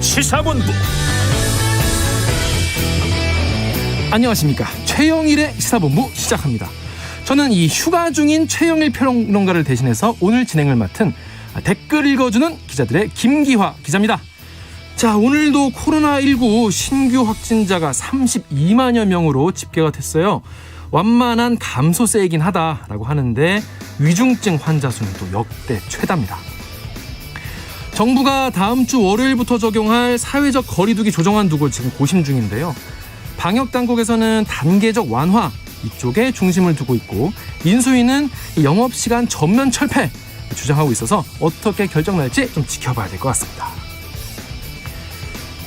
시사본부. 안녕하십니까. 최영일의 시사본부 시작합니다. 저는 이 휴가 중인 최영일 평론가를 대신해서 오늘 진행을 맡은 댓글 읽어주는 기자들의 김기화 기자입니다. 자, 오늘도 코로나19 신규 확진자가 32만여 명으로 집계가 됐어요. 완만한 감소세이긴 하다라고 하는데 위중증 환자 수는 또 역대 최다입니다. 정부가 다음 주 월요일부터 적용할 사회적 거리두기 조정안 두고 지금 고심 중인데요. 방역당국에서는 단계적 완화 이쪽에 중심을 두고 있고, 인수위는 영업시간 전면 철폐 주장하고 있어서 어떻게 결정날지 좀 지켜봐야 될 것 같습니다.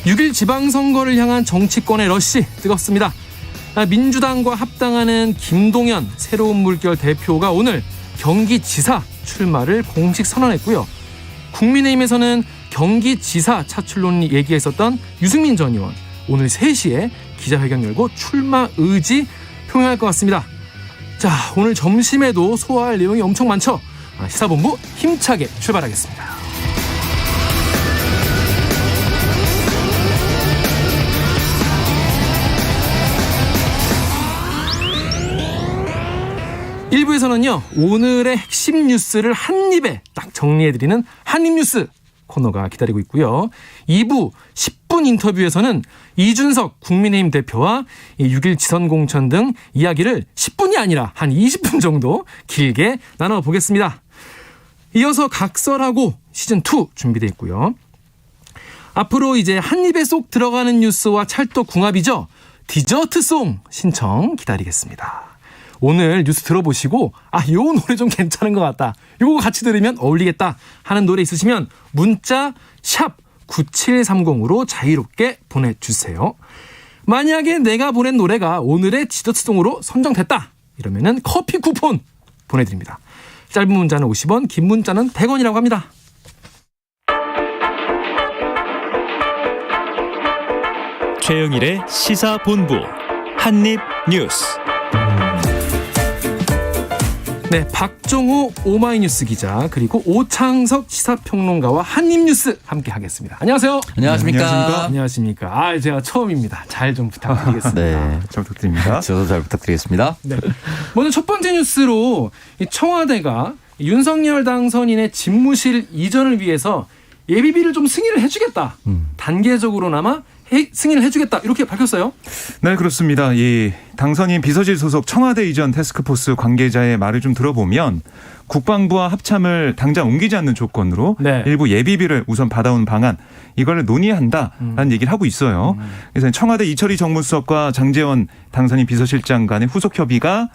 6일 지방선거를 향한 정치권의 러시 뜨겁습니다. 민주당과 합당하는 김동연 새로운 물결 대표가 오늘 경기지사 출마를 공식 선언했고요. 국민의힘에서는 경기지사 차출론 얘기했었던 유승민 전 의원 오늘 3시에 기자회견 열고 출마 의지 표명할 것 같습니다. 자, 오늘 점심에도 소화할 내용이 엄청 많죠. 시사본부 힘차게 출발하겠습니다. 일부에서는요, 오늘의 핵심 뉴스를 한입에 딱 정리해드리는 한입뉴스 코너가 기다리고 있고요. 2부 10분 인터뷰에서는 이준석 국민의힘 대표와 6.1 지선공천 등 이야기를 10분이 아니라 한 20분 정도 길게 나눠보겠습니다. 이어서 각설하고 시즌2 준비되어 있고요. 앞으로 이제 한입에 쏙 들어가는 뉴스와 찰떡궁합이죠. 디저트송 신청 기다리겠습니다. 오늘 뉴스 들어보시고 요 노래 좀 괜찮은 것 같다, 요거 같이 들으면 어울리겠다 하는 노래 있으시면 문자 샵 9730으로 자유롭게 보내주세요. 만약에 내가 보낸 노래가 오늘의 디저트송으로 선정됐다 이러면은 커피 쿠폰 보내드립니다. 짧은 문자는 50원, 긴 문자는 100원이라고 합니다. 최영일의 시사본부 한입뉴스. 네, 박종호 오마이뉴스 기자 그리고 오창석 시사평론가와 한입뉴스 함께 하겠습니다. 안녕하세요. 안녕하십니까. 안녕하십니까. 제가 처음입니다. 잘 좀 부탁드리겠습니다. 네, 잘 부탁드립니다. 저도 잘 부탁드리겠습니다. 네. 먼저 첫 번째 뉴스로 청와대가 윤석열 당선인의 집무실 이전을 위해서 예비비를 좀 승인을 해주겠다. 단계적으로나마 승인을 해주겠다 이렇게 밝혔어요. 네, 그렇습니다. 이 당선인 비서실 소속 청와대 이전 태스크포스 관계자의 말을 좀 들어보면 국방부와 합참을 당장 옮기지 않는 조건으로 일부 예비비를 우선 받아온 방안, 이걸 논의한다라는 얘기를 하고 있어요. 그래서 청와대 이철희 정무수석과 장제원 당선인 비서실장 간의 후속 협의가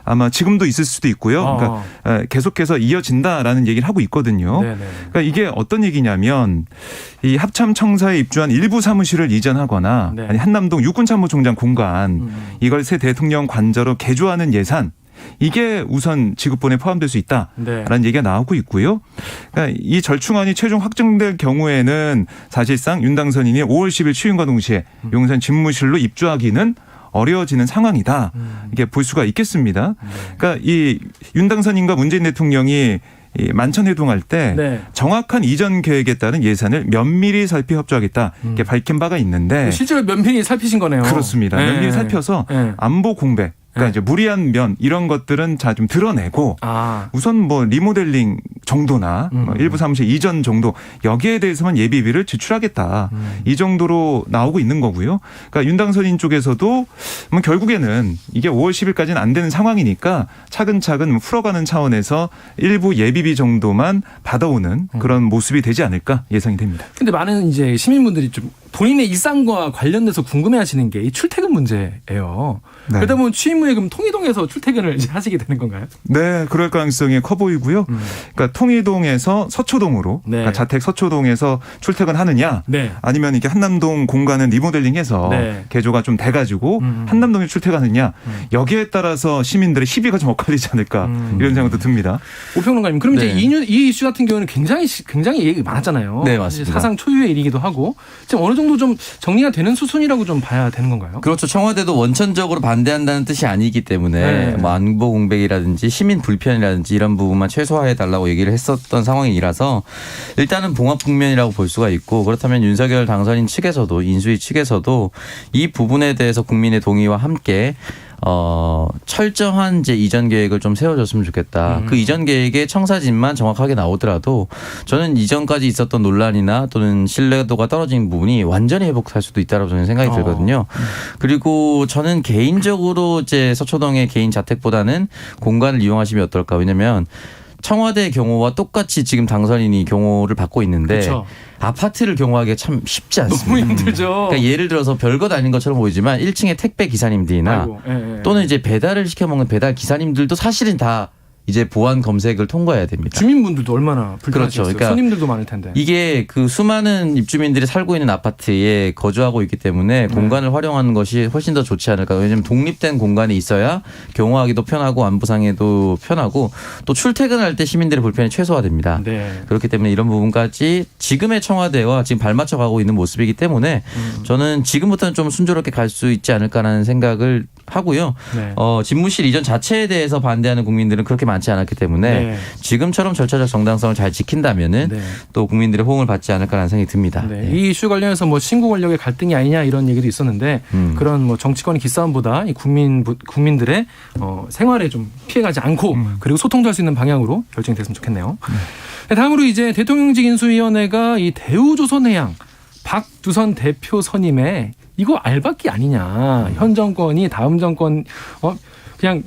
아마 지금도 있을 수도 있고요. 그러니까 계속해서 이어진다라는 얘기를 하고 있거든요. 그러니까 이게 어떤 얘기냐면 이 합참청사에 입주한 일부 사무실을 이전하거나 아니 한남동 육군참모총장 공간 이걸 새 대통령 관저로 개조하는 예산, 이게 우선 지급본에 포함될 수 있다라는 얘기가 나오고 있고요. 그러니까 이 절충안이 최종 확정될 경우에는 사실상 윤 당선인이 5월 10일 취임과 동시에 용산 집무실로 입주하기는 어려워지는 상황이다. 이게 볼 수가 있겠습니다. 그러니까 이 윤 당선인과 문재인 대통령이 이 만천회동할 때 정확한 이전 계획에 따른 예산을 면밀히 살피 협조하겠다 이렇게 밝힌 바가 있는데 실제로 면밀히 살피신 거네요. 그렇습니다. 면밀히 살펴서 안보 공백, 그러니까 이제 무리한 면 이런 것들은 자 좀 드러내고 우선 뭐 리모델링 정도나 일부 사무실 이전 정도 여기에 대해서만 예비비를 지출하겠다 이 정도로 나오고 있는 거고요. 그러니까 윤 당선인 쪽에서도 뭐 결국에는 이게 5월 10일까지는 안 되는 상황이니까 차근차근 풀어가는 차원에서 일부 예비비 정도만 받아오는 그런 모습이 되지 않을까 예상이 됩니다. 근데 많은 이제 시민분들이 좀 본인의 일상과 관련돼서 궁금해하시는 게 이 출퇴근 문제예요. 그러다 보면 취임 후에 그럼 통이동에서 출퇴근을 이제 하시게 되는 건가요? 네, 그럴 가능성이 커 보이고요. 그러니까 통이동에서 서초동으로 그러니까 자택 서초동에서 출퇴근하느냐, 아니면 이렇게 한남동 공간은 리모델링해서 개조가 좀 돼가지고 한남동에 출퇴근하느냐, 여기에 따라서 시민들의 시비가 좀 엇갈리지 않을까 이런 생각도 듭니다. 오평론가님, 그럼 이제 이 이슈 같은 경우는 굉장히 얘기가 많았잖아요. 네, 맞습니다. 사상 초유의 일이기도 하고 지금 어느 정도 좀 정리가 되는 수순이라고 좀 봐야 되는 건가요? 그렇죠. 청와대도 원천적으로 반대한다는 뜻이 아니기 때문에 네. 뭐 안보 공백이라든지 시민 불편이라든지 이런 부분만 최소화해 달라고 얘기를 했었던 상황이라서 일단은 봉합 국면이라고 볼 수가 있고 그렇다면 윤석열 당선인 측에서도 인수위 측에서도 이 부분에 대해서 국민의 동의와 함께 철저한 이제 이전 계획을 좀 세워줬으면 좋겠다. 그 이전 계획의 청사진만 정확하게 나오더라도 저는 이전까지 있었던 논란이나 또는 신뢰도가 떨어진 부분이 완전히 회복할 수도 있다고 저는 생각이 들거든요. 그리고 저는 개인적으로 이제 서초동의 개인 자택보다는 공간을 이용하시면 어떨까. 왜냐면 청와대 경호와 똑같이 지금 당선인이 경호를 받고 있는데 그렇죠. 아파트를 경호하기가 참 쉽지 않습니다. 너무 힘들죠. 그러니까 예를 들어서 별것 아닌 것처럼 보이지만 1층에 택배 기사님들이나 아이고, 예. 또는 이제 배달을 시켜 먹는 배달 기사님들도 사실은 다 이제 보안 검색을 통과해야 됩니다. 주민분들도 얼마나 불편하시겠어요. 그렇죠. 그러니까 손님들도 많을 텐데. 이게 그 수많은 입주민들이 살고 있는 아파트에 거주하고 있기 때문에 공간을 활용하는 것이 훨씬 더 좋지 않을까. 왜냐하면 독립된 공간이 있어야 경호하기도 편하고 안보상에도 편하고 또 출퇴근할 때 시민들의 불편이 최소화됩니다. 네. 그렇기 때문에 이런 부분까지 지금의 청와대와 지금 발맞춰 가고 있는 모습이기 때문에 저는 지금부터는 좀 순조롭게 갈 수 있지 않을까라는 생각을 하고요. 네. 집무실 이전 자체에 대해서 반대하는 국민들은 그렇게 많지 않았기 때문에 네. 지금처럼 절차적 정당성을 잘 지킨다면은 네. 또 국민들의 호응을 받지 않을까라는 생각이 듭니다. 네. 예. 이 이슈 관련해서 뭐 신고 권력의 갈등이 아니냐 이런 얘기도 있었는데 그런 뭐 정치권의 기싸움보다 이 국민들의 생활에 좀 피해가지 않고 그리고 소통도 할 수 있는 방향으로 결정이 됐으면 좋겠네요. 네, 다음으로 이제 대통령직 인수위원회가 이 대우조선해양 박두선 대표 선임에 이거 알박기 아니냐. 현 정권이 다음 정권 그냥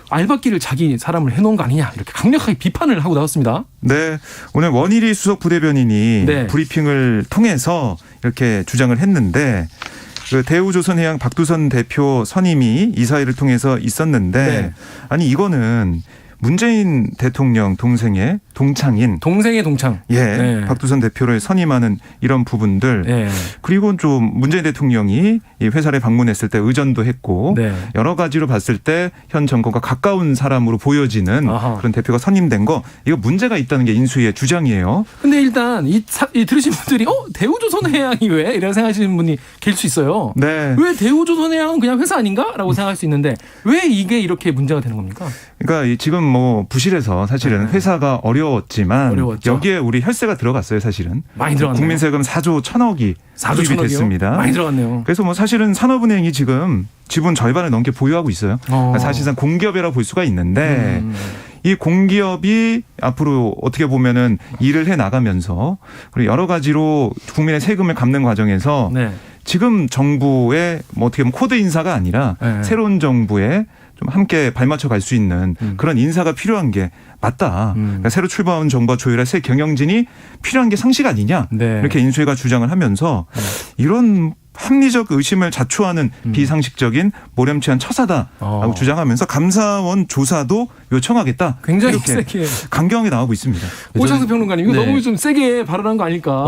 알박기를 자기 사람을 해놓은 거 아니냐 이렇게 강력하게 비판을 하고 나왔습니다. 네, 오늘 원일이 수석 부대변인이 네. 브리핑을 통해서 이렇게 주장을 했는데 그 대우조선해양 박두선 대표 선임이 이사회를 통해서 있었는데 네. 아니 이거는 문재인 대통령 동생의 동창인 동생의 동창. 예, 네. 박두선 대표를 선임하는 이런 부분들 네. 그리고 좀 문재인 대통령이 이 회사를 방문했을 때 의전도 했고 네. 여러 가지로 봤을 때 현 정권과 가까운 사람으로 보여지는 아하. 그런 대표가 선임된 거 이거 문제가 있다는 게 인수위의 주장이에요. 근데 일단 이 들으신 분들이 대우조선해양이 왜? 이런 생각하시는 분이 계실 수 있어요. 네. 왜 대우조선해양은 그냥 회사 아닌가? 라고 생각할 수 있는데 왜 이게 이렇게 문제가 되는 겁니까? 그러니까 이 지금 뭐 부실해서 사실은 네. 회사가 어려웠지만 어려웠죠. 여기에 우리 혈세가 들어갔어요, 사실은. 많이 들어갔네요. 국민 세금 4조 1,000억이 4조 투입이 1,000억이요? 됐습니다. 많이 들어갔네요. 그래서 뭐 사실은 산업은행이 지금 지분 절반을 넘게 보유하고 있어요. 그러니까 사실상 공기업이라고 볼 수가 있는데 이 공기업이 앞으로 어떻게 보면은 일을 해 나가면서 그리고 여러 가지로 국민의 세금을 갚는 과정에서 네. 지금 정부의 뭐 어떻게 보면 코드 인사가 아니라 네. 새로운 정부에 좀 함께 발맞춰 갈 수 있는 그런 인사가 필요한 게 맞다. 그러니까 새로 출범한 정부와 조율할 새 경영진이 필요한 게 상식 아니냐. 네. 이렇게 인수위가 주장을 하면서 이런 합리적 의심을 자초하는 비상식적인 모렴치한 처사다라고 주장하면서 감사원 조사도 요청하겠다. 굉장히 이렇게 세게. 강경하게 나오고 있습니다. 오창석 평론가님 이거 네. 너무 좀 세게 발언한 거 아닐까?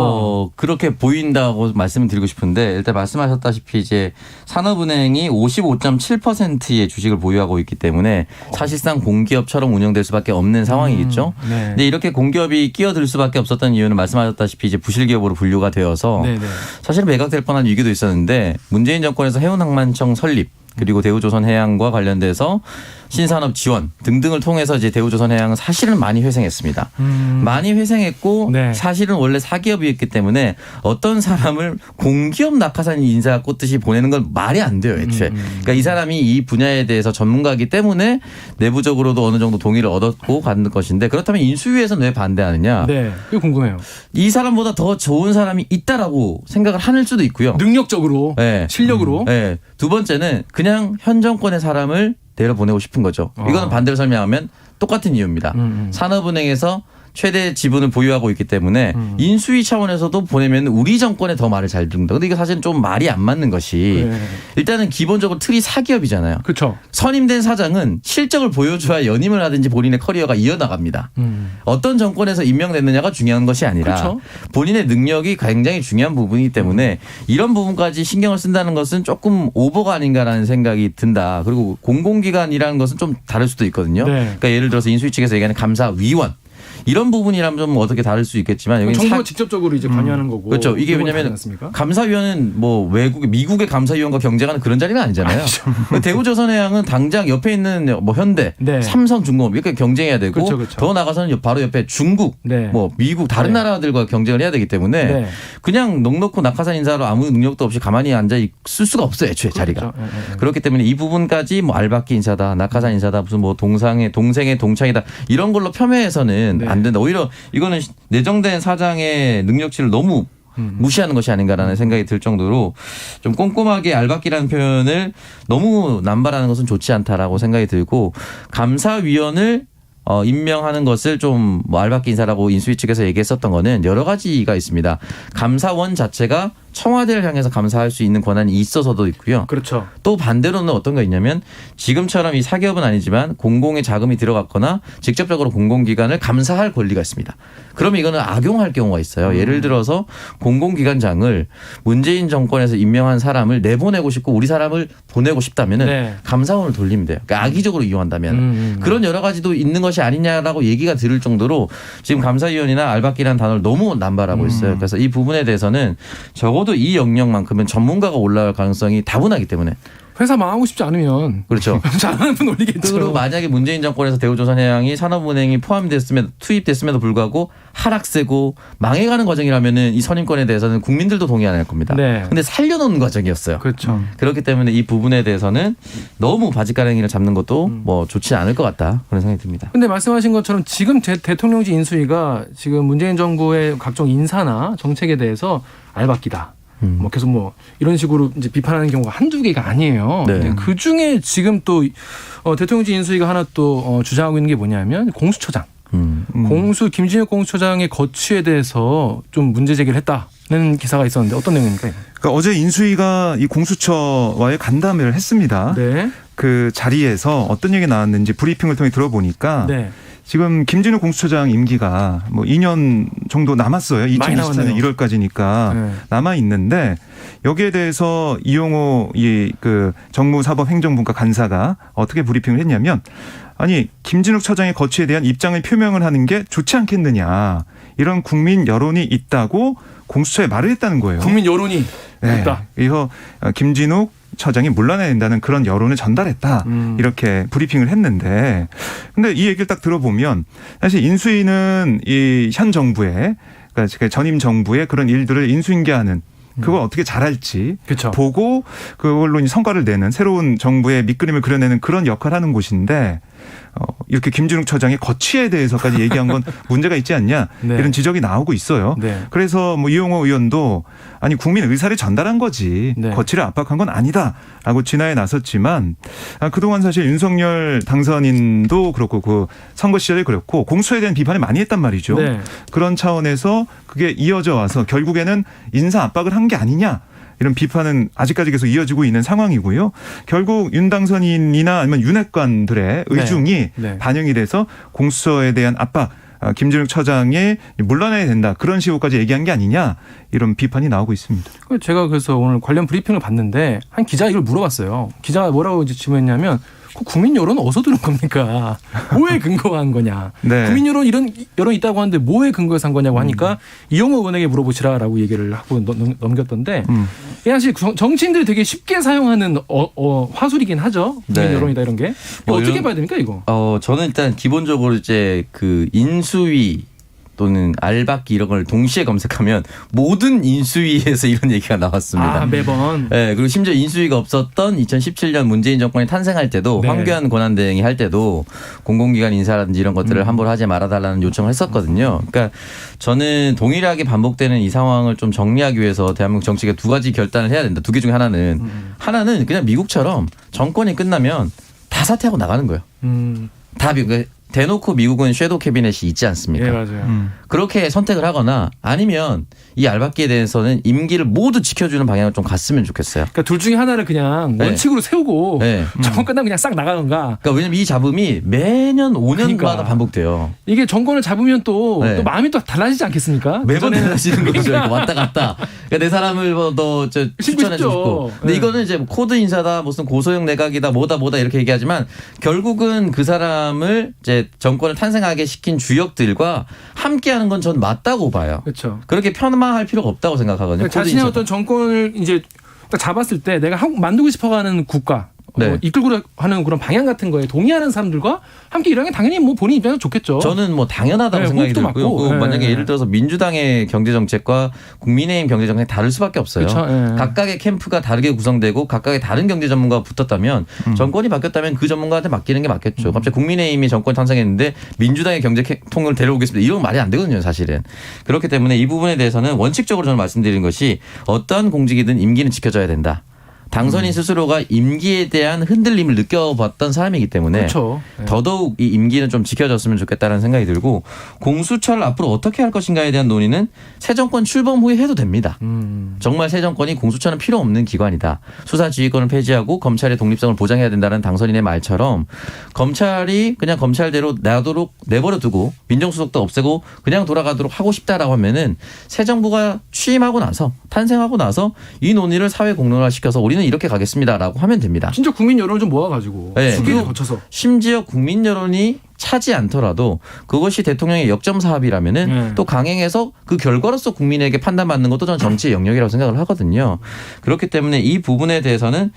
그렇게 보인다고 말씀을 드리고 싶은데 일단 말씀하셨다시피 이제 산업은행이 55.7%의 주식을 보유하고 있기 때문에 사실상 공기업처럼 운영될 수밖에 없는 상황이겠죠. 네. 근데 이렇게 공기업이 끼어들 수밖에 없었던 이유는 말씀하셨다시피 이제 부실기업으로 분류가 되어서 네, 네. 사실 매각될 뻔한 위기도 있었는데 문재인 정권에서 해운항만청 설립 그리고 대우조선해양과 관련돼서 신산업 지원 등등을 통해서 이제 대우조선해양은 사실은 많이 회생했습니다. 많이 회생했고 네. 사실은 원래 사기업이었기 때문에 어떤 사람을 공기업 낙하산 인사 꽂듯이 보내는 건 말이 안 돼요, 애초에. 그러니까 이 사람이 이 분야에 대해서 전문가이기 때문에 내부적으로도 어느 정도 동의를 얻었고 가는 것인데 그렇다면 인수위에서는 왜 반대하느냐? 네. 이거 궁금해요. 이 사람보다 더 좋은 사람이 있다라고 생각을 하는 수도 있고요. 능력적으로, 네. 실력으로. 네. 두 번째는 그냥 현 정권의 사람을 내려보내고 싶은 거죠. 이거는 반대로 설명하면 똑같은 이유입니다. 산업은행에서 최대 지분을 보유하고 있기 때문에 인수위 차원에서도 보내면 우리 정권에 더 말을 잘 듣는다. 근데 이게 사실은 좀 말이 안 맞는 것이 네. 일단은 기본적으로 틀이 사기업이잖아요. 그렇죠. 선임된 사장은 실적을 보여줘야 연임을 하든지 본인의 커리어가 이어나갑니다. 어떤 정권에서 임명됐느냐가 중요한 것이 아니라 그렇죠. 본인의 능력이 굉장히 중요한 부분이기 때문에 이런 부분까지 신경을 쓴다는 것은 조금 오버가 아닌가라는 생각이 든다. 그리고 공공기관이라는 것은 좀 다를 수도 있거든요. 네. 그러니까 예를 들어서 인수위 측에서 얘기하는 감사위원. 이런 부분이라면 좀 어떻게 다를 수 있겠지만 여기 정부가 직접적으로 이제 관여하는 거고. 그렇죠. 이게 왜냐하면 감사위원은 뭐 미국의 감사위원과 경쟁하는 그런 자리는 아니잖아요. 대우조선해양은 당장 옆에 있는 뭐 현대, 네. 삼성중공업 이렇게 경쟁해야 되고 그렇죠. 더 나가서는 바로 옆에 중국, 네. 뭐 미국 다른 네. 나라들과 경쟁을 해야 되기 때문에 네. 그냥 넉넉고 낙하산 인사로 아무 능력도 없이 가만히 앉아 있을 수가 없어요. 애초에 자리가. 그렇기 때문에 이 부분까지 뭐 알박기 인사다, 낙하산 인사다, 무슨 뭐 동생의 동창이다 이런 걸로 폄훼해서는 네. 안 된다. 오히려 이거는 내정된 사장의 능력치를 너무 무시하는 것이 아닌가라는 생각이 들 정도로 좀 꼼꼼하게 알박기라는 표현을 너무 남발하는 것은 좋지 않다라고 생각이 들고 감사위원을 임명하는 것을 좀 뭐 알박기 인사라고 인수위 측에서 얘기했었던 거는 여러 가지가 있습니다. 감사원 자체가 청와대를 향해서 감사할 수 있는 권한이 있어서도 있고요. 그렇죠. 또 반대로는 어떤 거 있냐면 지금처럼 이 사기업은 아니지만 공공의 자금이 들어갔거나 직접적으로 공공기관을 감사할 권리가 있습니다. 그러면 이거는 악용할 경우가 있어요. 예를 들어서 공공기관장을 문재인 정권에서 임명한 사람을 내보내고 싶고 우리 사람을 보내고 싶다면은 네. 감사원을 돌리면 돼요. 그러니까 악의적으로 이용한다면 그런 여러 가지도 있는 것이 아니냐라고 얘기가 들을 정도로 지금 감사위원이나 알박기라는 단어를 너무 남발하고 있어요. 그래서 이 부분에 대해서는 적어도 이 영역만큼은 전문가가 올라올 가능성이 다분하기 때문에 회사 망하고 싶지 않으면 그렇죠. 잘하는 분 올리겠죠. 그리고 만약에 문재인 정권에서 대우조선해양이 산업은행이 투입됐음에도 불구하고 하락세고 망해가는 과정이라면은 이 선임권에 대해서는 국민들도 동의 안 할 겁니다. 네. 근데 살려놓는 과정이었어요. 그렇죠. 그렇기 때문에 이 부분에 대해서는 너무 바지가랑이를 잡는 것도 뭐 좋지 않을 것 같다 그런 생각이 듭니다. 근데 말씀하신 것처럼 지금 대통령직 인수위가 지금 문재인 정부의 각종 인사나 정책에 대해서 알박기다. 뭐 계속 뭐 이런 식으로 이제 비판하는 경우가 한두 개가 아니에요. 네. 근데 그 중에 지금 또 대통령직 인수위가 하나 또 주장하고 있는 게 뭐냐면 공수처장. 김진욱 공수처장의 거취에 대해서 좀 문제 제기를 했다는 기사가 있었는데 어떤 내용입니까? 그러니까 어제 인수위가 이 공수처와의 간담회를 했습니다. 네. 그 자리에서 어떤 얘기 나왔는지 브리핑을 통해 들어보니까 네. 지금 김진욱 공수처장 임기가 뭐 2년 정도 남았어요. 2024년 1월까지니까 네. 남아 있는데 여기에 대해서 이용호 그 정무사법행정분과 간사가 어떻게 브리핑을 했냐면 아니 김진욱 처장의 거취에 대한 입장을 표명을 하는 게 좋지 않겠느냐 이런 국민 여론이 있다고 공수처에 말을 했다는 거예요. 국민 여론이 네. 있다. 그래서 김진욱 처장이 물러나야 된다는 그런 여론을 전달했다. 이렇게 브리핑을 했는데 근데 이 얘기를 딱 들어보면 사실 인수위는 이 현 정부의 그러니까 전임 정부의 그런 일들을 인수인계하는 그걸 어떻게 잘할지 그쵸. 보고 그걸로 성과를 내는 새로운 정부의 밑그림을 그려내는 그런 역할을 하는 곳인데 이렇게 김진욱 처장의 거취에 대해서까지 얘기한 건 문제가 있지 않냐 네. 이런 지적이 나오고 있어요. 네. 그래서 뭐 이용호 의원도 아니 국민 의사를 전달한 거지 네. 거취를 압박한 건 아니다라고 진화에 나섰지만 그동안 사실 윤석열 당선인도 그렇고 그 선거 시절에 그렇고 공수처에 대한 비판을 많이 했단 말이죠. 네. 그런 차원에서 그게 이어져 와서 결국에는 인사 압박을 한 게 아니냐. 이런 비판은 아직까지 계속 이어지고 있는 상황이고요. 결국 윤 당선인이나 아니면 윤핵관들의 의중이 네. 반영이 돼서 공수처에 대한 압박, 김진욱 처장이 물러나야 된다. 그런 식으로까지 얘기한 게 아니냐. 이런 비판이 나오고 있습니다. 제가 그래서 오늘 관련 브리핑을 봤는데 한 기자가 이걸 물어봤어요. 기자가 뭐라고 이제 질문했냐면 그 국민 여론은 어디서 들은 겁니까? 뭐에 근거한 거냐? 네. 국민 여론 이런 여론 있다고 하는데 뭐에 근거해서 한 거냐고 하니까 이용호 의원에게 물어보시라라고 얘기를 하고 넘겼던데 이게 사실 정치인들이 되게 쉽게 사용하는 화술이긴 하죠. 국민 네. 여론이다 이런 게. 뭐 어떻게 이런- 봐야 됩니까 이거? 저는 일단 기본적으로 이제 그 인수위 또는 알박기 이런 걸 동시에 검색하면 모든 인수위에서 이런 얘기가 나왔습니다. 매번. 네, 그리고 심지어 인수위가 없었던 2017년 문재인 정권이 탄생할 때도 네. 황교안 권한대행이 할 때도 공공기관 인사라든지 이런 것들을 함부로 하지 말아달라는 요청을 했었거든요. 그러니까 저는 동일하게 반복되는 이 상황을 좀 정리하기 위해서 대한민국 정치가 두 가지 결단을 해야 된다. 두 개 중에 하나는 그냥 미국처럼 정권이 끝나면 다 사퇴하고 나가는 거예요. 다 대놓고 미국은 섀도우 캐비넷이 있지 않습니까? 예, 맞아요. 그렇게 선택을 하거나 아니면 이 알박기에 대해서는 임기를 모두 지켜주는 방향을 좀 갔으면 좋겠어요. 그러니까 둘 중에 하나를 그냥 네. 원칙으로 세우고 네. 정권 끝나면 그냥 싹 나가던가. 그러니까 왜냐면 이 잡음이 매년 5년마다 그러니까. 반복돼요. 이게 정권을 잡으면 또, 네. 또 마음이 또 달라지지 않겠습니까? 매번 그전에는- 달라지는 거죠. 이렇게 왔다 갔다. 그러니까 내 사람을 더 추천해 주고 싶고. 근데 네. 이거는 이제 코드 인사다 무슨 고소형 내각이다 뭐다 이렇게 얘기하지만 결국은 그 사람을 이제 이제 정권을 탄생하게 시킨 주역들과 함께하는 건 전 맞다고 봐요. 그렇죠. 그렇게 편마할 필요가 없다고 생각하거든요. 그러니까 자신의 어떤 정권을 이제 딱 잡았을 때 내가 만들고 싶어가는 국가 네. 이끌고 하는 그런 방향 같은 거에 동의하는 사람들과 함께 일하는 게 당연히 뭐 본인 입장에서 좋겠죠. 저는 뭐 당연하다고 네, 생각이 호흡도 들고요. 맞고. 만약에 네. 예를 들어서 민주당의 경제 정책과 국민의힘 경제 정책이 다를 수밖에 없어요. 그렇죠. 네. 각각의 캠프가 다르게 구성되고 각각의 다른 경제 전문가가 붙었다면 정권이 바뀌었다면 그 전문가한테 맡기는 게 맞겠죠. 갑자기 국민의힘이 정권 탄생했는데 민주당의 경제 통을 데려오겠습니다. 이런 말이 안 되거든요, 사실은. 그렇기 때문에 이 부분에 대해서는 원칙적으로 저는 말씀드리는 것이 어떠한 공직이든 임기는 지켜져야 된다. 당선인 스스로가 임기에 대한 흔들림을 느껴봤던 사람이기 때문에 그렇죠. 네. 더더욱 이 임기는 좀 지켜졌으면 좋겠다는 생각이 들고 공수처를 앞으로 어떻게 할 것인가에 대한 논의는 새 정권 출범 후에 해도 됩니다. 정말 새 정권이 공수처는 필요 없는 기관이다. 수사지휘권을 폐지하고 검찰의 독립성을 보장해야 된다는 당선인의 말처럼 검찰이 그냥 검찰대로 내버려 두고 민정수석도 없애고 그냥 돌아가도록 하고 싶다라고 하면은 새 정부가 취임하고 나서 탄생하고 나서 이 논의를 사회 공론화시켜서 우리는 이렇게 가겠습니다라고 하면 됩니다. 진짜 국민 여론을 좀 모아가지고 네. 수기를 거쳐서 심지어 국민 여론이 차지 않더라도 그것이 대통령의 역점 사업이라면은 또 강행해서 그 결과로서 국민에게 판단받는 것도 저는 정치의 영역이라고 생각을 하거든요. 그렇기 때문에 이 부분에 대해서는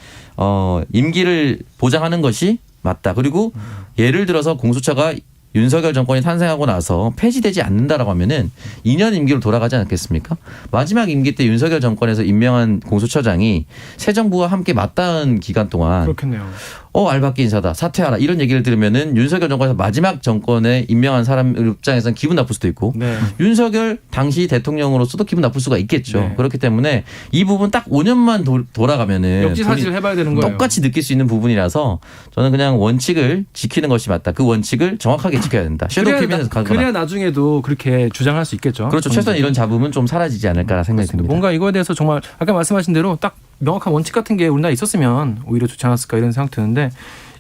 임기를 보장하는 것이 맞다. 그리고 예를 들어서 공수처가 윤석열 정권이 탄생하고 나서 폐지되지 않는다라고 하면은 2년 임기로 돌아가지 않겠습니까? 마지막 임기 때 윤석열 정권에서 임명한 공수처장이 새 정부와 함께 맞닿은 기간 동안 그렇겠네요. 알박기 인사다 사퇴하라 이런 얘기를 들으면은 윤석열 정권에서 마지막 정권에 임명한 사람 입장에서는 기분 나쁠 수도 있고 네. 윤석열 당시 대통령으로서도 기분 나쁠 수가 있겠죠. 네. 그렇기 때문에 이 부분 딱 5년만 돌아가면은 역지사지를 해봐야 되는 거예요. 똑같이 느낄 수 있는 부분이라서 저는 그냥 원칙을 지키는 것이 맞다. 그 원칙을 정확하게 지켜야 된다. 섀도우 캐비넷에서 가거나. 그래야 나중에도 그렇게 주장할 수 있겠죠. 그렇죠. 최소한 이런 잡음은 좀 사라지지 않을까라 생각이 듭니다. 뭔가 이거에 대해서 정말 아까 말씀하신 대로 딱 명확한 원칙 같은 게 우리나라에 있었으면 오히려 좋지 않았을까 이런 생각 드는데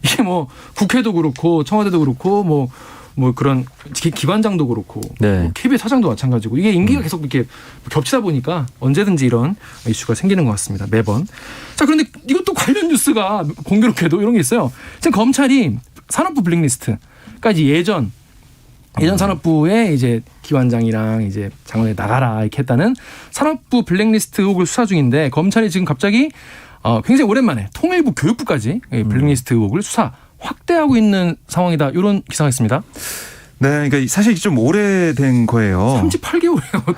이게 뭐 국회도 그렇고 청와대도 그렇고 뭐 그런 기관장도 그렇고 네. 뭐 KBS 사장도 마찬가지고 이게 임기가 계속 이렇게 겹치다 보니까 언제든지 이런 이슈가 생기는 것 같습니다. 매번. 자, 그런데 이것도 관련 뉴스가 공교롭게도 이런 게 있어요. 지금 검찰이 산업부 블랙리스트까지 예전 산업부의 이제 기관장이랑 이제 장관에 나가라 이렇게 했다는 산업부 블랙리스트 의혹을 수사 중인데 검찰이 지금 갑자기 굉장히 오랜만에 통일부 교육부까지 블랙리스트 의혹을 수사 확대하고 있는 상황이다. 이런 기사가 있습니다. 네, 그러니까 사실 좀 오래된 거예요. 38개월이에요.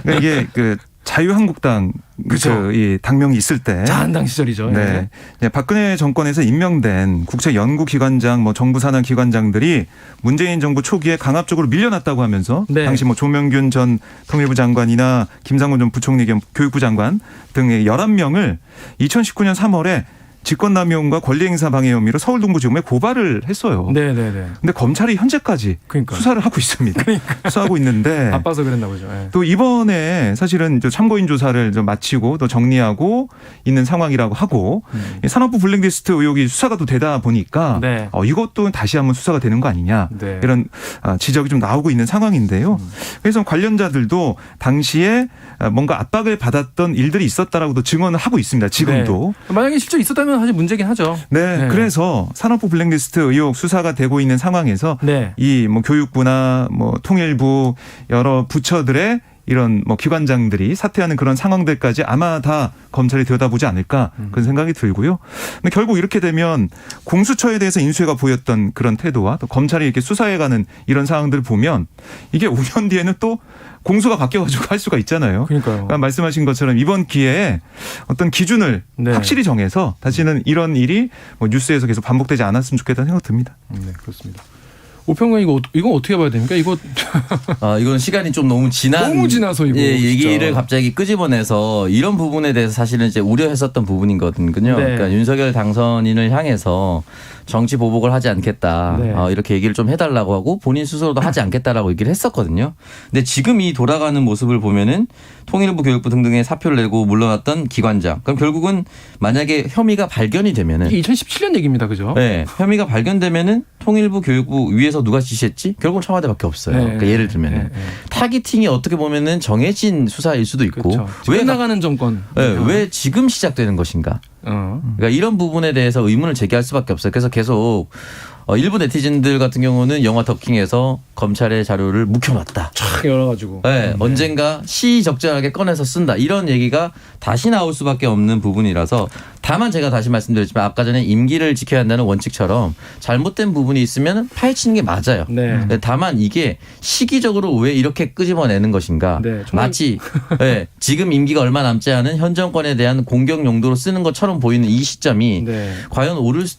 그러니까 이게 그 자유한국당 그렇죠. 이 당명이 있을 때 자한당 시절이죠. 네. 네. 박근혜 정권에서 임명된 국책연구기관장, 뭐 정부산하기관장들이 문재인 정부 초기에 강압적으로 밀려났다고 하면서 네. 당시 뭐 조명균 전 통일부 장관이나 김상곤 전 부총리 겸 교육부 장관 등의 11명을 2019년 3월에 직권남용과 권리행사 방해 혐의로 서울동부지검에 고발을 했어요. 네네네. 근데 검찰이 현재까지 그러니까. 수사를 하고 있습니다. 수사하고 있는데 바빠서 그랬나 보죠. 네. 또 이번에 사실은 참고인 조사를 좀 마치고 또 정리하고 있는 상황이라고 하고 산업부 블랙리스트 의혹이 수사가 또 되다 보니까 네. 이것도 다시 한번 수사가 되는 거 아니냐 네. 이런 지적이 좀 나오고 있는 상황인데요. 그래서 관련자들도 당시에 뭔가 압박을 받았던 일들이 있었다라고도 증언을 하고 있습니다. 지금도. 네. 만약에 실제 있었다면 사실 문제긴 하죠. 네, 네. 그래서 산업부 블랙리스트 의혹 수사가 되고 있는 상황에서 네. 이 뭐 교육부나 뭐 통일부 여러 부처들의 이런 뭐 기관장들이 사퇴하는 그런 상황들까지 아마 다 검찰이 들여다보지 않을까 그런 생각이 들고요. 근데 결국 이렇게 되면 공수처에 대해서 인수위가 보였던 그런 태도와 또 검찰이 이렇게 수사해가는 이런 상황들을 보면 이게 5년 뒤에는 또 공수가 바뀌어가지고 할 수가 있잖아요. 그러니까요. 그러니까 말씀하신 것처럼 이번 기회에 어떤 기준을 네. 확실히 정해서 다시는 이런 일이 뭐 뉴스에서 계속 반복되지 않았으면 좋겠다는 생각 듭니다. 네, 그렇습니다. 오평론 이거 어떻게 봐야 됩니까? 이거 이건 시간이 좀 너무 너무 지나서 이거 얘기를 진짜. 갑자기 끄집어내서 이런 부분에 대해서 사실은 이제 우려했었던 부분이거든요. 네. 그러니까 윤석열 당선인을 향해서 정치 보복을 하지 않겠다. 네. 이렇게 얘기를 좀 해달라고 하고 본인 스스로도 하지 않겠다라고 얘기를 했었거든요. 근데 지금 이 돌아가는 모습을 보면은 통일부 교육부 등등의 사표를 내고 물러났던 기관장. 그럼 결국은 만약에 혐의가 발견이 되면은 이게 2017년 얘기입니다. 그죠? 네, 혐의가 발견되면은 통일부 교육부 위에서 누가 지시했지? 결국은 청와대밖에 없어요. 네. 그러니까 예를 들면은 네. 타깃팅이 어떻게 보면은 정해진 수사일 수도 있고 그렇죠. 왜 끝나가는 정권. 네, 왜 지금 시작되는 것인가? 그러니까 이런 부분에 대해서 의문을 제기할 수밖에 없어요. 그래서 계속 일부 네티즌들 같은 경우는 영화 더킹에서 검찰의 자료를 묵혀놨다. 촥 열어가지고. 네, 언젠가 시의적절하게 꺼내서 쓴다. 이런 얘기가 다시 나올 수밖에 없는 부분이라서 다만 제가 다시 말씀드렸지만 아까 전에 임기를 지켜야 한다는 원칙처럼 잘못된 부분이 있으면 파헤치는 게 맞아요. 네. 다만 이게 시기적으로 왜 이렇게 끄집어내는 것인가. 네, 마치 네, 지금 임기가 얼마 남지 않은 현 정권에 대한 공격 용도로 쓰는 것처럼 보이는 이 시점이 네. 과연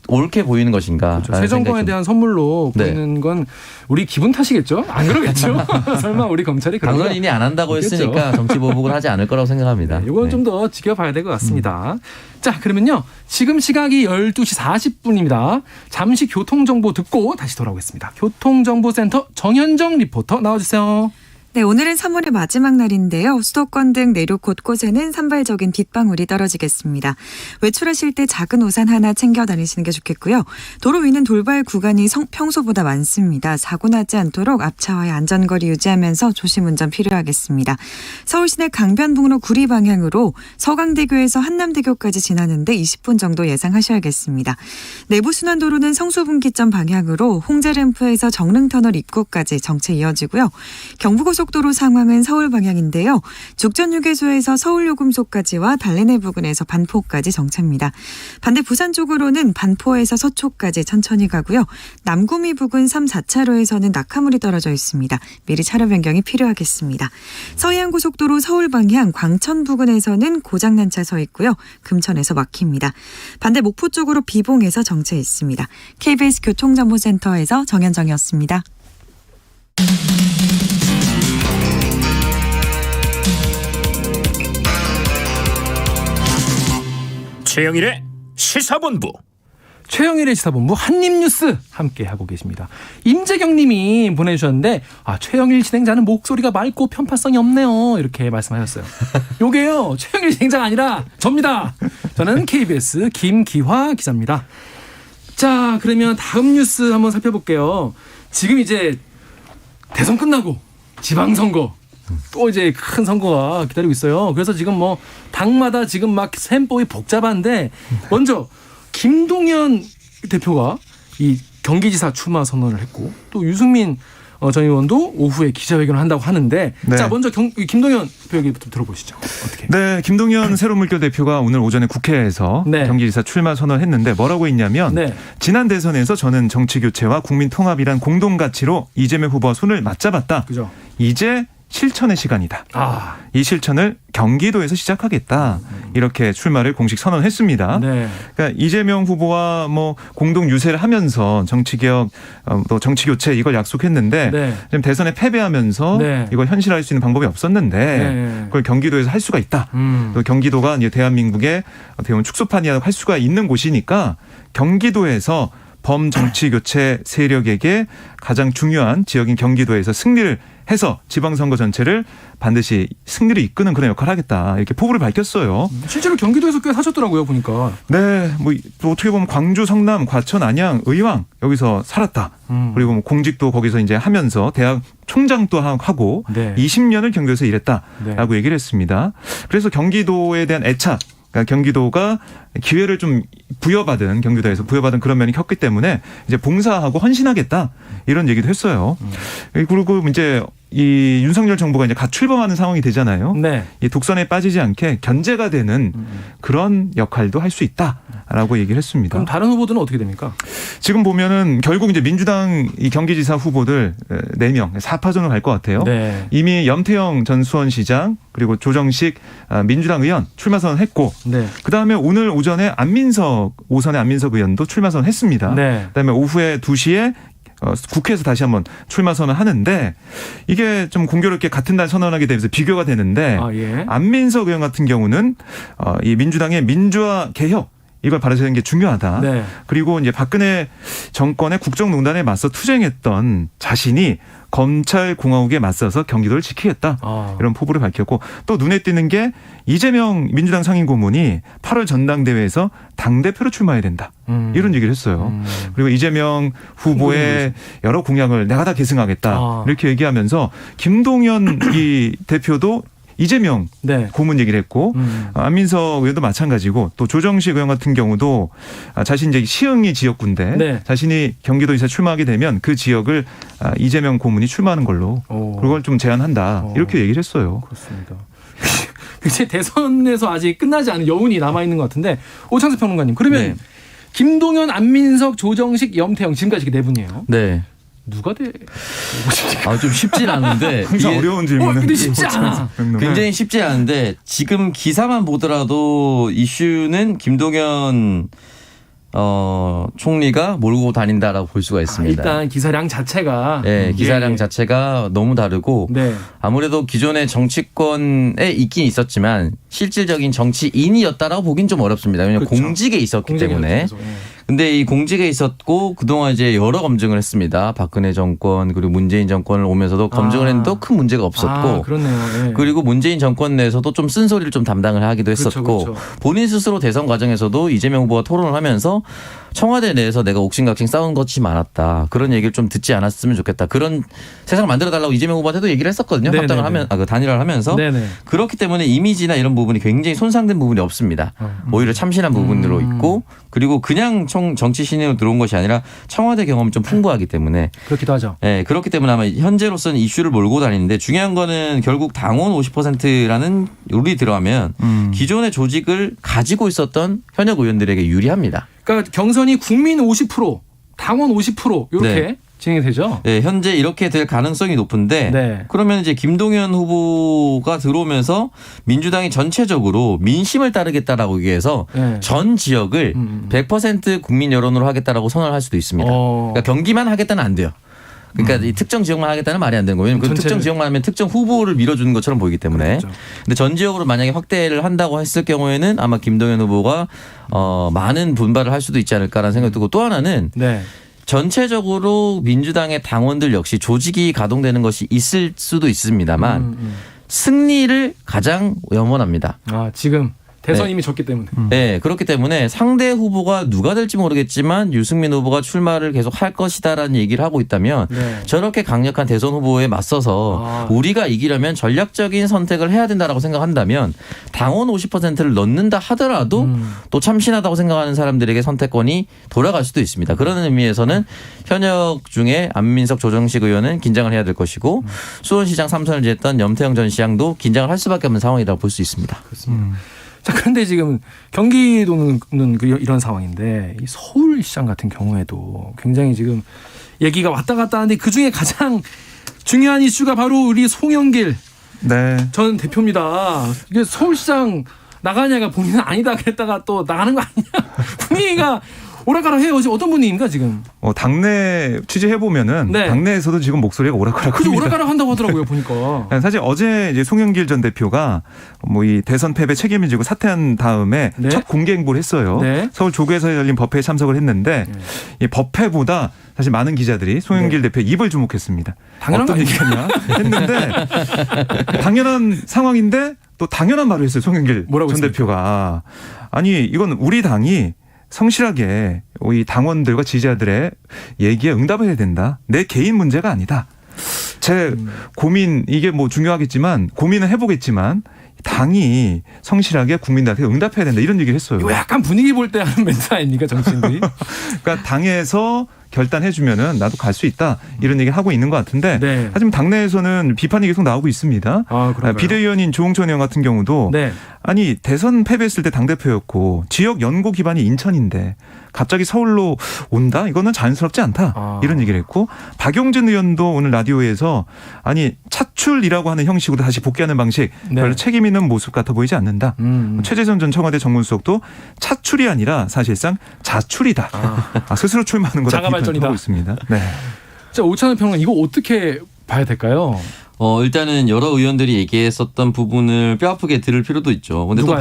옳게 보이는 것인가. 그렇죠. 새 정권에 대한 선물로 보이는 건 우리 기분 탓이겠죠? 안 그러겠죠? 설마 우리 검찰이 그런 당선인이 안 한다고 있겠죠? 했으니까 정치 보복을 하지 않을 거라고 생각합니다. 네, 이건 좀 더 지켜봐야 될 것 같습니다. 자, 그러면요. 지금 시각이 12시 40분입니다. 잠시 교통정보 듣고 다시 돌아오겠습니다. 교통정보센터 정현정 리포터 나와주세요. 네, 오늘은 3월의 마지막 날인데요. 수도권 등 내륙 곳곳에는 산발적인 빗방울이 떨어지겠습니다. 외출하실 때 작은 우산 하나 챙겨 다니시는 게 좋겠고요. 도로 위는 돌발 구간이 평소보다 많습니다. 사고 나지 않도록 앞차와의 안전거리 유지하면서 조심 운전 필요하겠습니다. 서울시내 강변북로 구리 방향으로 서강대교에서 한남대교까지 지나는데 20분 정도 예상하셔야겠습니다. 내부순환도로는 성수분기점 방향으로 홍제램프에서 정릉터널 입구까지 정체 이어지고요. 경부고속도로 상황은 서울 방향인데요. 죽전휴게소에서 서울요금소까지와 달래내 부근에서 반포까지 정체입니다. 반대 부산 쪽으로는 반포에서 서초까지 천천히 가고요. 남구미 부근 3, 4차로에서는 낙하물이 떨어져 있습니다. 미리 차로 변경이 필요하겠습니다. 서해안고속도로 서울 방향 광천 부근에서는 고장난 차 서 있고요. 금천에서 막힙니다. 반대 목포 쪽으로 비봉에서 정체 있습니다. KBS 교통정보센터에서 정현정이었습니다. 최영일의 시사본부. 최영일의 시사본부 한입뉴스 함께하고 계십니다. 임재경 님이 보내주셨는데 최영일 진행자는 목소리가 맑고 편파성이 없네요. 이렇게 말씀하셨어요. 요게요. 최영일 진행자가 아니라 접니다. 저는 KBS 김기화 기자입니다. 자, 그러면 다음 뉴스 한번 살펴볼게요. 지금 이제 대선 끝나고 지방선거 또 이제 큰 선거가 기다리고 있어요. 그래서 지금 뭐 당마다 지금 막 셈법이 복잡한데 먼저 김동연 대표가 이 경기지사 출마 선언을 했고 또 유승민 전 의원도 오후에 기자회견을 한다고 하는데 네. 자 먼저 김동연 대표 얘기부터 들어보시죠. 어떻게? 네, 김동연 새로물결 대표가 오늘 오전에 국회에서 네. 경기지사 출마 선언했는데 뭐라고 했냐면 네. 지난 대선에서 저는 정치교체와 국민통합이란 공동가치로 이재명 후보와 손을 맞잡았다. 그죠? 이제 실천의 시간이다. 이 실천을 경기도에서 시작하겠다. 이렇게 출마를 공식 선언했습니다. 네. 그러니까 이재명 후보와 뭐 공동 유세를 하면서 정치개혁, 또 정치교체 이걸 약속했는데 네. 지금 대선에 패배하면서 네. 이걸 현실화할 수 있는 방법이 없었는데 네. 그걸 경기도에서 할 수가 있다. 또 경기도가 이제 대한민국의 어떻게 보면 축소판이라고 할 수가 있는 곳이니까 경기도에서 범정치교체 세력에게 가장 중요한 지역인 경기도에서 승리를 해서 지방선거 전체를 반드시 승리를 이끄는 그런 역할을 하겠다. 이렇게 포부를 밝혔어요. 실제로 경기도에서 꽤 사셨더라고요, 보니까. 네, 뭐 또 어떻게 보면 광주, 성남, 과천, 안양, 의왕 여기서 살았다. 그리고 뭐 공직도 거기서 이제 하면서 대학 총장도 하고 네. 20년을 경기도에서 일했다라고 네. 얘기를 했습니다. 그래서 경기도에 대한 애착, 그러니까 경기도가 기회를 좀 경기도에서 부여받은 그런 면이 컸기 때문에 이제 봉사하고 헌신하겠다 이런 얘기도 했어요. 그리고 이제 이 윤석열 정부가 이제 갓 출범하는 상황이 되잖아요. 네. 이 독선에 빠지지 않게 견제가 되는 그런 역할도 할 수 있다라고 얘기를 했습니다. 그럼 다른 후보들은 어떻게 됩니까? 지금 보면은 결국 이제 민주당 이 경기지사 후보들 4명 4파전으로 갈 것 같아요. 네. 이미 염태영 전 수원시장 그리고 조정식 민주당 의원 출마 선언했고 네. 그다음에 오늘 오전에 오선의 안민석 의원도 출마 선언했습니다. 네. 그다음에 오후에 2시에 국회에서 다시 한번 출마 선언하는데 이게 좀 공교롭게 같은 날 선언하게 되면서 비교가 되는데 예. 안민석 의원 같은 경우는 이 민주당의 민주화 개혁 이걸 바라지는 게 중요하다. 네. 그리고 이제 박근혜 정권의 국정농단에 맞서 투쟁했던 자신이 검찰 공화국에 맞서서 경기도를 지키겠다. 이런 포부를 밝혔고 또 눈에 띄는 게 이재명 민주당 상임고문이 8월 전당대회에서 당대표로 출마해야 된다. 이런 얘기를 했어요. 그리고 이재명 후보의 여러 공약을 내가 다 계승하겠다. 이렇게 얘기하면서 김동연 이 대표도 이재명 네. 고문 얘기를 했고 안민석 의원도 마찬가지고 또 조정식 의원 같은 경우도 자신 이제 시흥이 지역구인데 네. 자신이 경기도지사 출마하게 되면 그 지역을 이재명 고문이 출마하는 걸로 그걸 좀 제안한다 이렇게 얘기를 했어요. 그렇습니다. 이제 대선에서 아직 끝나지 않은 여운이 남아 있는 것 같은데 오창석 평론가님 그러면 네. 김동연, 안민석, 조정식, 염태영 지금까지 네 분이에요. 네. 누가 돼? 좀 쉽진 않은데 항상 이게 어려운 질문은 근데 쉽지 않아. 굉장히 쉽지 않은데 지금 기사만 보더라도 이슈는 김동연 총리가 몰고 다닌다라고 볼 수가 있습니다. 일단 기사량 자체가 네, 기사량 자체가 너무 다르고 네. 아무래도 기존의 정치권에 있긴 있었지만 실질적인 정치인이었다라고 보긴 좀 어렵습니다. 왜냐하면 그렇죠. 공직에 있었기 공직에 때문에. 있어서, 예. 근데 이 공직에 있었고 그동안 이제 여러 검증을 했습니다. 박근혜 정권 그리고 문재인 정권을 오면서도 검증을 했는데도 큰 문제가 없었고 그렇네요. 예. 그리고 문재인 정권 내에서도 좀 쓴소리를 좀 담당을 하기도 했었고 그렇죠. 본인 스스로 대선 과정에서도 이재명 후보가 토론을 하면서 청와대 내에서 내가 옥신각신 싸운 것이 많았다. 그런 얘기를 좀 듣지 않았으면 좋겠다. 그런 세상을 만들어달라고 이재명 후보한테도 얘기를 했었거든요. 네네네. 합당을 하면 그 단일화를 하면서 네네. 그렇기 때문에 이미지나 이런 부분이 굉장히 손상된 부분이 없습니다. 오히려 참신한 부분으로 있고 그리고 그냥 정치 신인으로 들어온 것이 아니라 청와대 경험이 좀 풍부하기 때문에 그렇기도 하죠. 네, 그렇기 때문에 아마 현재로서는 이슈를 몰고 다니는데 중요한 거는 결국 당원 50%라는 룰이 들어가면 기존의 조직을 가지고 있었던 현역 의원들에게 유리합니다. 그러니까 경선이 국민 50%, 당원 50% 이렇게 네. 진행이 되죠. 네, 현재 이렇게 될 가능성이 높은데 네. 그러면 이제 김동연 후보가 들어오면서 민주당이 전체적으로 민심을 따르겠다라고 얘기해서 네. 전 지역을 100% 국민 여론으로 하겠다라고 선언을 할 수도 있습니다. 그러니까 경기만 하겠다는 안 돼요. 그러니까 이 특정 지역만 하겠다는 말이 안 되는 거예요. 왜냐하면 그 특정 지역만 하면 특정 후보를 밀어주는 것처럼 보이기 때문에. 그렇죠. 근데 전 지역으로 만약에 확대를 한다고 했을 경우에는 아마 김동연 후보가 많은 분발을 할 수도 있지 않을까라는 생각이 들고 또 하나는 네. 전체적으로 민주당의 당원들 역시 조직이 가동되는 것이 있을 수도 있습니다만 승리를 가장 염원합니다. 지금 대선 네. 이미 졌기 때문에. 네, 그렇기 때문에 상대 후보가 누가 될지 모르겠지만 유승민 후보가 출마를 계속 할 것이다라는 얘기를 하고 있다면 네. 저렇게 강력한 대선 후보에 맞서서 우리가 이기려면 전략적인 선택을 해야 된다라고 생각한다면 당원 50%를 넣는다 하더라도 또 참신하다고 생각하는 사람들에게 선택권이 돌아갈 수도 있습니다. 그런 의미에서는 현역 중에 안민석 조정식 의원은 긴장을 해야 될 것이고 수원시장 3선을 지냈던 염태영 전 시장도 긴장을 할 수밖에 없는 상황이라고 볼 수 있습니다. 그렇습니다. 자, 그런데 지금 경기도는 이런 상황인데 이 서울시장 같은 경우에도 굉장히 지금 얘기가 왔다 갔다 하는데 그중에 가장 중요한 이슈가 바로 우리 송영길 전 대표입니다. 이게 서울시장 나가냐가 본인은 아니다 그랬다가 또 나가는 거 아니냐. 분위기가 오락가락 해요. 지금 어떤 분위기입니까 지금? 당내 취재해보면은 당내에서도 지금 목소리가 오락가락합니다. 그래서 오락가락 한다고 하더라고요 보니까. 사실 어제 이제 송영길 전 대표가 이 대선 패배 책임을 지고 사퇴한 다음에 첫 공개 행보를 했어요. 서울 조계에서 열린 법회에 참석을 했는데 이 법회보다 사실 많은 기자들이 송영길 대표의 입을 주목했습니다. 당연한 어떤 얘기냐 했는데 당연한 상황인데 또 당연한 말을 했어요. 송영길 전 대표가. 아니 이건 우리 당이 성실하게 이 당원들과 지지자들의 얘기에 응답을 해야 된다. 내 개인 문제가 아니다. 제 고민 이게 중요하겠지만 고민은 해보겠지만 당이 성실하게 국민들한테 응답해야 된다. 이런 얘기를 했어요. 이거 약간 분위기 볼 때 하는 멘트 아닙니까 정치인들이? 그러니까 당에서 결단해주면은 나도 갈 수 있다. 이런 얘기를 하고 있는 것 같은데 하지만 당내에서는 비판이 계속 나오고 있습니다. 비대위원인 조홍천 의원 같은 경우도 아니 대선 패배했을 때 당대표였고 지역 연고 기반이 인천인데 갑자기 서울로 온다? 이거는 자연스럽지 않다. 이런 얘기를 했고 박용진 의원도 오늘 라디오에서 아니 차출이라고 하는 형식으로 다시 복귀하는 방식 별로 책임 있는 모습 같아 보이지 않는다. 최재선 전 청와대 정무수석도 차출이 아니라 사실상 자출이다. 스스로 출마하는 거다 비판하고 있습니다. 네. 자, 오찬원 평론 이거 어떻게 봐야 될까요? 일단은 여러 의원들이 얘기했었던 부분을 뼈아프게 들을 필요도 있죠. 근데 또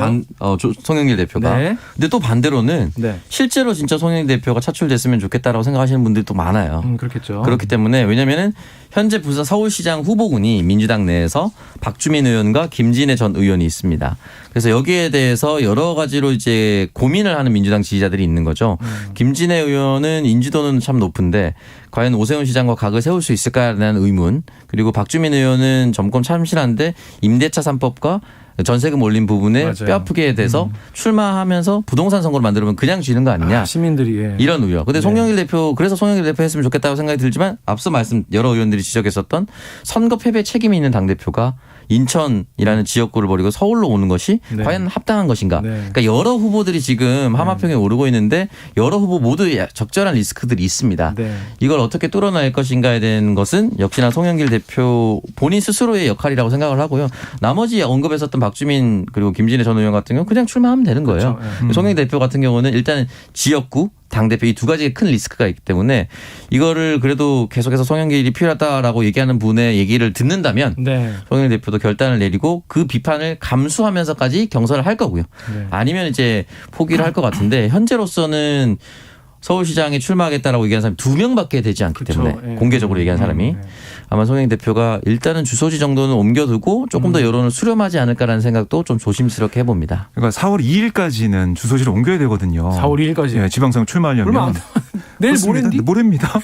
송영길 대표가. 근데 또 반대로는 실제로 진짜 송영길 대표가 차출됐으면 좋겠다라고 생각하시는 분들도 많아요. 그렇겠죠. 그렇기 때문에 왜냐면은 현재 부산 서울시장 후보군이 민주당 내에서 박주민 의원과 김진애 전 의원이 있습니다. 그래서 여기에 대해서 여러 가지로 이제 고민을 하는 민주당 지지자들이 있는 거죠. 김진애 의원은 인지도는 참 높은데 과연 오세훈 시장과 각을 세울 수 있을까라는 의문, 그리고 박주민 의원은 정권 참신한데 임대차 3법과 전세금 올린 부분에 맞아요. 뼈아프게 돼서 출마하면서 부동산 선거를 만들면 그냥 쥐는 거 아니냐. 시민들이 예. 이런 우려. 근데 송영길 대표, 그래서 송영길 대표 했으면 좋겠다고 생각이 들지만 앞서 말씀 여러 의원들이 지적했었던 선거 패배 책임이 있는 당대표가 인천이라는 지역구를 버리고 서울로 오는 것이 네. 과연 합당한 것인가. 네. 그러니까 여러 후보들이 지금 하마평에 오르고 있는데 여러 후보 모두 적절한 리스크들이 있습니다. 네. 이걸 어떻게 뚫어낼 것인가에 대한 것은 역시나 송영길 대표 본인 스스로의 역할이라고 생각을 하고요. 나머지 언급했었던 박주민 그리고 김진애 전 의원 같은 경우는 그냥 출마하면 되는 거예요. 그렇죠. 송영길 대표 같은 경우는 일단 지역구 당대표 이 두 가지의 큰 리스크가 있기 때문에 이거를 그래도 계속해서 송영길이 필요하다라고 얘기하는 분의 얘기를 듣는다면 네. 송영길 대표도 결단을 내리고 그 비판을 감수하면서까지 경선을 할 거고요. 네. 아니면 이제 포기를 할 것 같은데 현재로서는 서울시장에 출마하겠다라고 얘기하는 사람이 2명밖에 되지 않기 그렇죠. 때문에 예. 공개적으로 얘기한 사람이 아마 송영길 대표가 일단은 주소지 정도는 옮겨두고 조금 더 여론을 수렴하지 않을까라는 생각도 좀 조심스럽게 해봅니다. 그러니까 4월 2일까지는 주소지를 옮겨야 되거든요. 4월 2일까지. 예, 지방선거 출마하려면. 얼마 안 내일 모레인데? 모레입니다.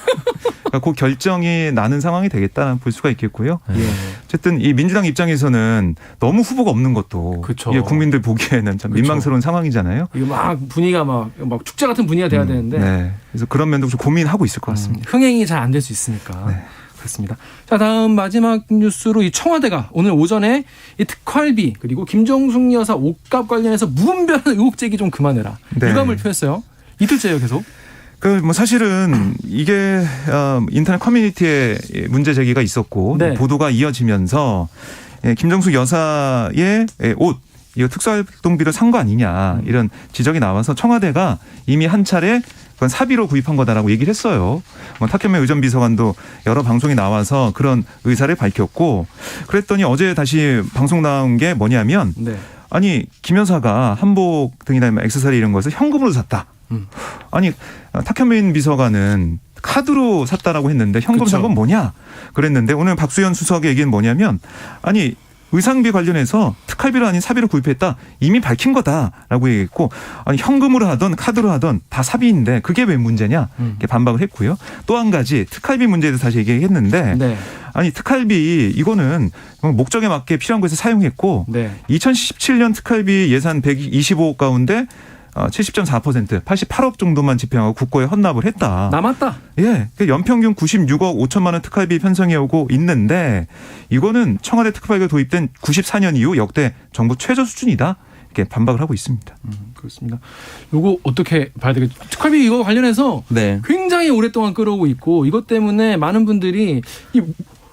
그러니까 그 결정이 나는 상황이 되겠다 볼 수가 있겠고요. 예. 어쨌든 이 민주당 입장에서는 너무 후보가 없는 것도 그쵸. 이게 국민들 보기에는 참 그쵸. 민망스러운 상황이잖아요. 이거 막 분위기가 막 축제 같은 분위기가 돼야 되는데 네. 그래서 그런 면도 좀 고민하고 있을 것 같습니다. 흥행이 잘 안 될 수 있으니까. 네. 그렇습니다. 자, 다음 마지막 뉴스로 이 청와대가 오늘 오전에 이 특활비 그리고 김정숙 여사 옷값 관련해서 무분별한 의혹 제기 좀 그만해라. 네. 유감을 표했어요. 이틀째예요, 계속. 그 뭐 사실은 이게 인터넷 커뮤니티에 문제 제기가 있었고 네. 보도가 이어지면서 김정숙 여사의 옷 이거 특수활동비로 산 거 아니냐 이런 지적이 나와서 청와대가 이미 한 차례 그건 사비로 구입한 거다라고 얘기를 했어요. 탁현민 의전비서관도 여러 방송에 나와서 그런 의사를 밝혔고 그랬더니 어제 다시 방송 나온 게 뭐냐면 네. 아니 김 여사가 한복 등이나 액세서리 이런 것을 현금으로 샀다. 아니 탁현민 비서관은 카드로 샀다라고 했는데 현금 산 건 뭐냐 그랬는데 오늘 박수현 수석의 얘기는 뭐냐면 아니 의상비 관련해서 특활비로 아닌 사비로 구입했다 이미 밝힌 거다라고 얘기했고 아니 현금으로 하던 카드로 하던 다 사비인데 그게 왜 문제냐 이렇게 반박을 했고요. 또 한 가지 특활비 문제에 대해서 다시 얘기했는데 네. 아니 특활비 이거는 목적에 맞게 필요한 곳에 사용했고 네. 2017년 특활비 예산 125억 가운데 70.4% 88억 정도만 집행하고 국고에 헌납을 했다. 남았다. 예, 연평균 96억 5천만 원 특활비 편성해 오고 있는데 이거는 청와대 특활비가 도입된 94년 이후 역대 정부 최저 수준이다. 이렇게 반박을 하고 있습니다. 그렇습니다. 요거 어떻게 봐야 되겠죠? 특활비 이거 관련해서 네. 굉장히 오랫동안 끌어오고 있고 이것 때문에 많은 분들이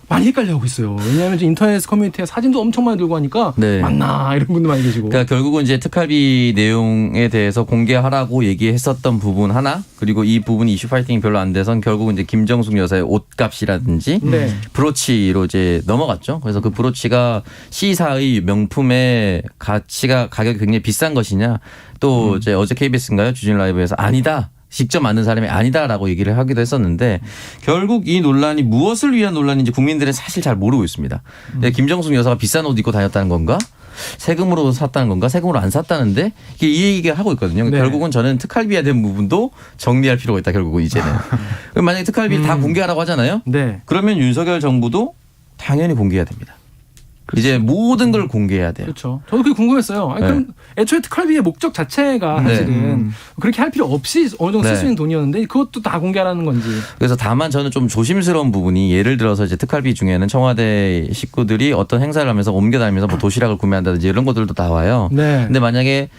많이 헷갈려하고 있어요. 왜냐하면 인터넷 커뮤니티에 사진도 엄청 많이 들고 하니까 네. 맞나 이런 분도 많이 계시고. 그러니까 결국은 이제 특활비 내용에 대해서 공개하라고 얘기했었던 부분 하나, 그리고 이 부분이 이슈 파이팅이 별로 안 돼선 결국은 이제 김정숙 여사의 옷값이라든지 네. 브로치로 이제 넘어갔죠. 그래서 그 브로치가 C사의 명품의 가격이 굉장히 비싼 것이냐, 또 이제 어제 KBS인가요? 주진 라이브에서 아니다. 직접 만든 사람이 아니다라고 얘기를 하기도 했었는데 결국 이 논란이 무엇을 위한 논란인지 국민들은 사실 잘 모르고 있습니다. 김정숙 여사가 비싼 옷 입고 다녔다는 건가? 세금으로 샀다는 건가? 세금으로 안 샀다는데 이게 이 얘기를 하고 있거든요. 네. 결국은 저는 특활비에 대한 부분도 정리할 필요가 있다. 결국은 이제는. 그럼 만약에 특활비를 다 공개하라고 하잖아요. 네. 그러면 윤석열 정부도 당연히 공개해야 됩니다. 이제 모든 걸 공개해야 돼요. 그렇죠. 저도 그게 궁금했어요. 아니, 네. 그럼 애초에 특활비의 목적 자체가 네. 사실은 그렇게 할 필요 없이 어느 정도 쓸 수 네. 있는 돈이었는데 그것도 다 공개하라는 건지. 그래서 다만 저는 좀 조심스러운 부분이 예를 들어서 이제 특활비 중에는 청와대 식구들이 어떤 행사를 하면서 옮겨다니면서 뭐 도시락을 구매한다든지 이런 것들도 나와요. 네. 근데 만약에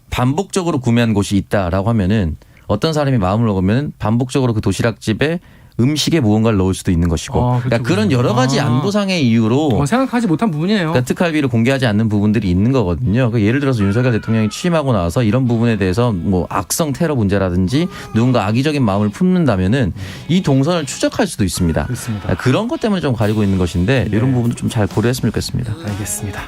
반복적으로 구매한 곳이 있다라고 하면은 어떤 사람이 마음을 먹으면 반복적으로 그 도시락집에 음식에 무언가를 넣을 수도 있는 것이고, 아, 그렇죠. 그러니까 그런 여러 가지 안보상의 이유로 생각하지 못한 부분이에요. 그러니까 특활비를 공개하지 않는 부분들이 있는 거거든요. 그러니까 예를 들어서 윤석열 대통령이 취임하고 나서 이런 부분에 대해서 뭐 악성 테러 문제라든지 누군가 악의적인 마음을 품는다면은 이 동선을 추적할 수도 있습니다. 그렇습니다. 그런 것 때문에 좀 가리고 있는 것인데 이런 부분도 좀 잘 고려했으면 좋겠습니다. 알겠습니다.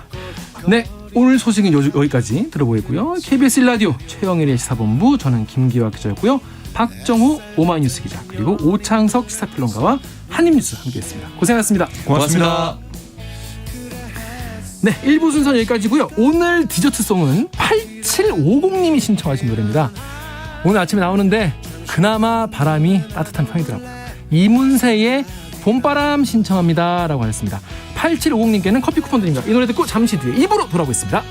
네. 오늘 소식은 여기까지 들어보겠고요. KBS 1라디오 최영일의 시사본부, 저는 김기화 기자였고요. 박정호 오마이뉴스 기자, 그리고 오창석 시사평론가와 한입뉴스 함께했습니다. 고생하셨습니다. 고맙습니다. 네, 1부 순서는 여기까지고요. 오늘 디저트송은 8750님이 신청하신 노래입니다. 오늘 아침에 나오는데 그나마 바람이 따뜻한 편이더라고요. 이문세의 봄바람 신청합니다 라고 하셨습니다. 8750님께는 커피 쿠폰 드립니다. 이 노래 듣고 잠시 뒤에 2부로 돌아오겠습니다.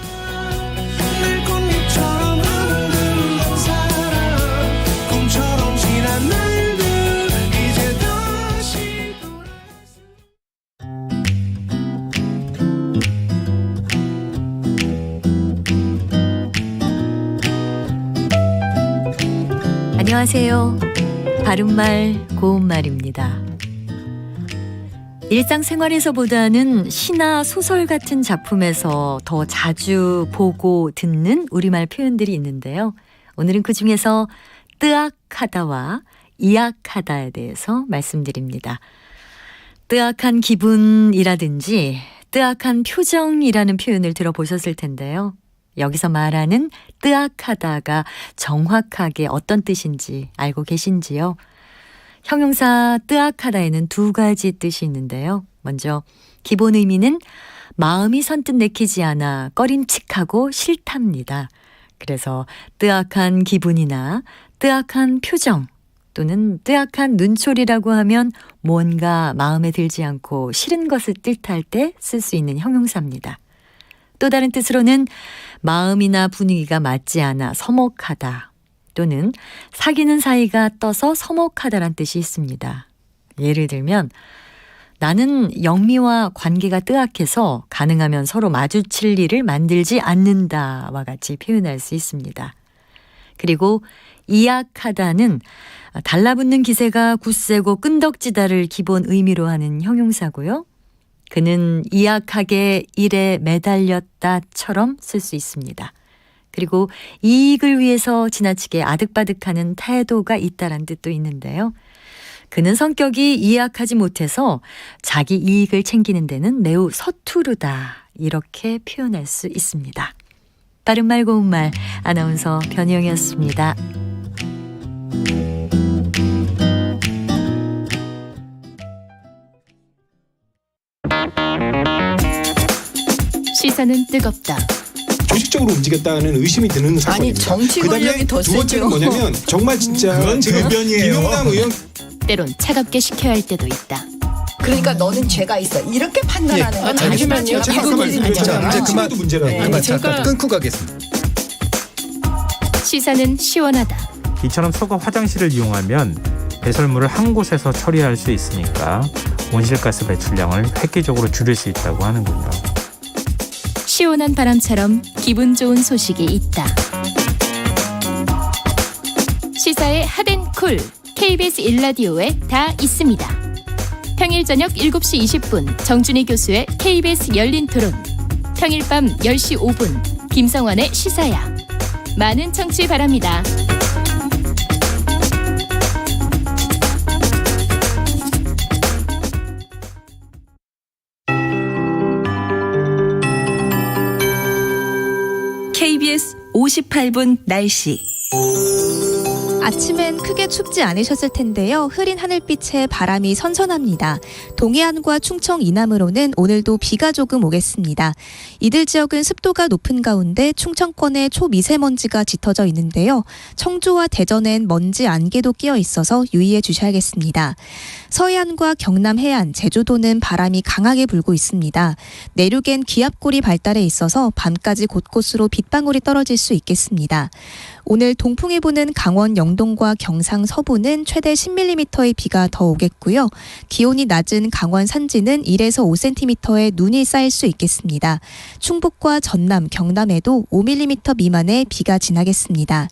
안녕하세요. 바른말 고운말입니다. 일상생활에서보다는 시나 소설 같은 작품에서 더 자주 보고 듣는 우리말 표현들이 있는데요. 오늘은 그중에서 뜨악하다와 이악하다에 대해서 말씀드립니다. 뜨악한 기분이라든지 뜨악한 표정이라는 표현을 들어보셨을 텐데요. 여기서 말하는 뜨악하다가 정확하게 어떤 뜻인지 알고 계신지요? 형용사 뜨악하다에는 두 가지 뜻이 있는데요. 먼저 기본 의미는 마음이 선뜻 내키지 않아 꺼림칙하고 싫답니다. 그래서 뜨악한 기분이나 뜨악한 표정 또는 뜨악한 눈초리라고 하면 뭔가 마음에 들지 않고 싫은 것을 뜻할 때 쓸 수 있는 형용사입니다. 또 다른 뜻으로는 마음이나 분위기가 맞지 않아 서먹하다 또는 사귀는 사이가 떠서 서먹하다란 뜻이 있습니다. 예를 들면 나는 영미와 관계가 뜨악해서 가능하면 서로 마주칠 일을 만들지 않는다와 같이 표현할 수 있습니다. 그리고 이악하다는 달라붙는 기세가 굳세고 끈덕지다를 기본 의미로 하는 형용사고요. 그는 이악하게 일에 매달렸다처럼 쓸 수 있습니다. 그리고 이익을 위해서 지나치게 아득바득하는 태도가 있다란 뜻도 있는데요. 그는 성격이 이악하지 못해서 자기 이익을 챙기는 데는 매우 서투르다 이렇게 표현할 수 있습니다. 바른말 고운말 아나운서 변희영이었습니다. 시사는 뜨겁다. 조직적으로 움직였다는 의심이 드는 사건입니다. 아니 정치 권력이 더 두 번째는 세죠. 뭐냐면 정말 진짜 그건 지금 김용남 의원 때론 차갑게 식혀야 할 때도 있다. 그러니까 너는 죄가 있어 이렇게 판단하는 건 잠시만요. 잠깐만 이거는 이제 그만 문제라고. 네, 잠깐 끊고 가겠습니다. 시사는 시원하다. 이처럼 소가 화장실을 이용하면 배설물을 한 곳에서 처리할 수 있으니까 온실가스 배출량을 획기적으로 줄일 수 있다고 하는군요. 시원한 바람처럼 기분 좋은 소식이 있다. 시사의 핫앤쿨 KBS 1라디오에 다 있습니다. 평일 저녁 7시 20분 정준희 교수의 KBS 열린 토론, 평일 밤 10시 5분 김성환의 시사야. 많은 청취 바랍니다. KBS 58분 날씨. 아침엔 크게 춥지 않으셨을 텐데요. 흐린 하늘빛에 바람이 선선합니다. 동해안과 충청 이남으로는 오늘도 비가 조금 오겠습니다. 이들 지역은 습도가 높은 가운데 충청권에 초미세먼지가 짙어져 있는데요. 청주와 대전엔 먼지 안개도 끼어 있어서 유의해 주셔야겠습니다. 서해안과 경남 해안, 제주도는 바람이 강하게 불고 있습니다. 내륙엔 기압골이 발달해 있어서 밤까지 곳곳으로 빗방울이 떨어질 수 있겠습니다. 오늘 동풍이 부는 강원 영동과 경상 서부는 최대 10mm의 비가 더 오겠고요. 기온이 낮은 강원 산지는 1에서 5cm의 눈이 쌓일 수 있겠습니다. 충북과 전남, 경남에도 5mm 미만의 비가 지나겠습니다.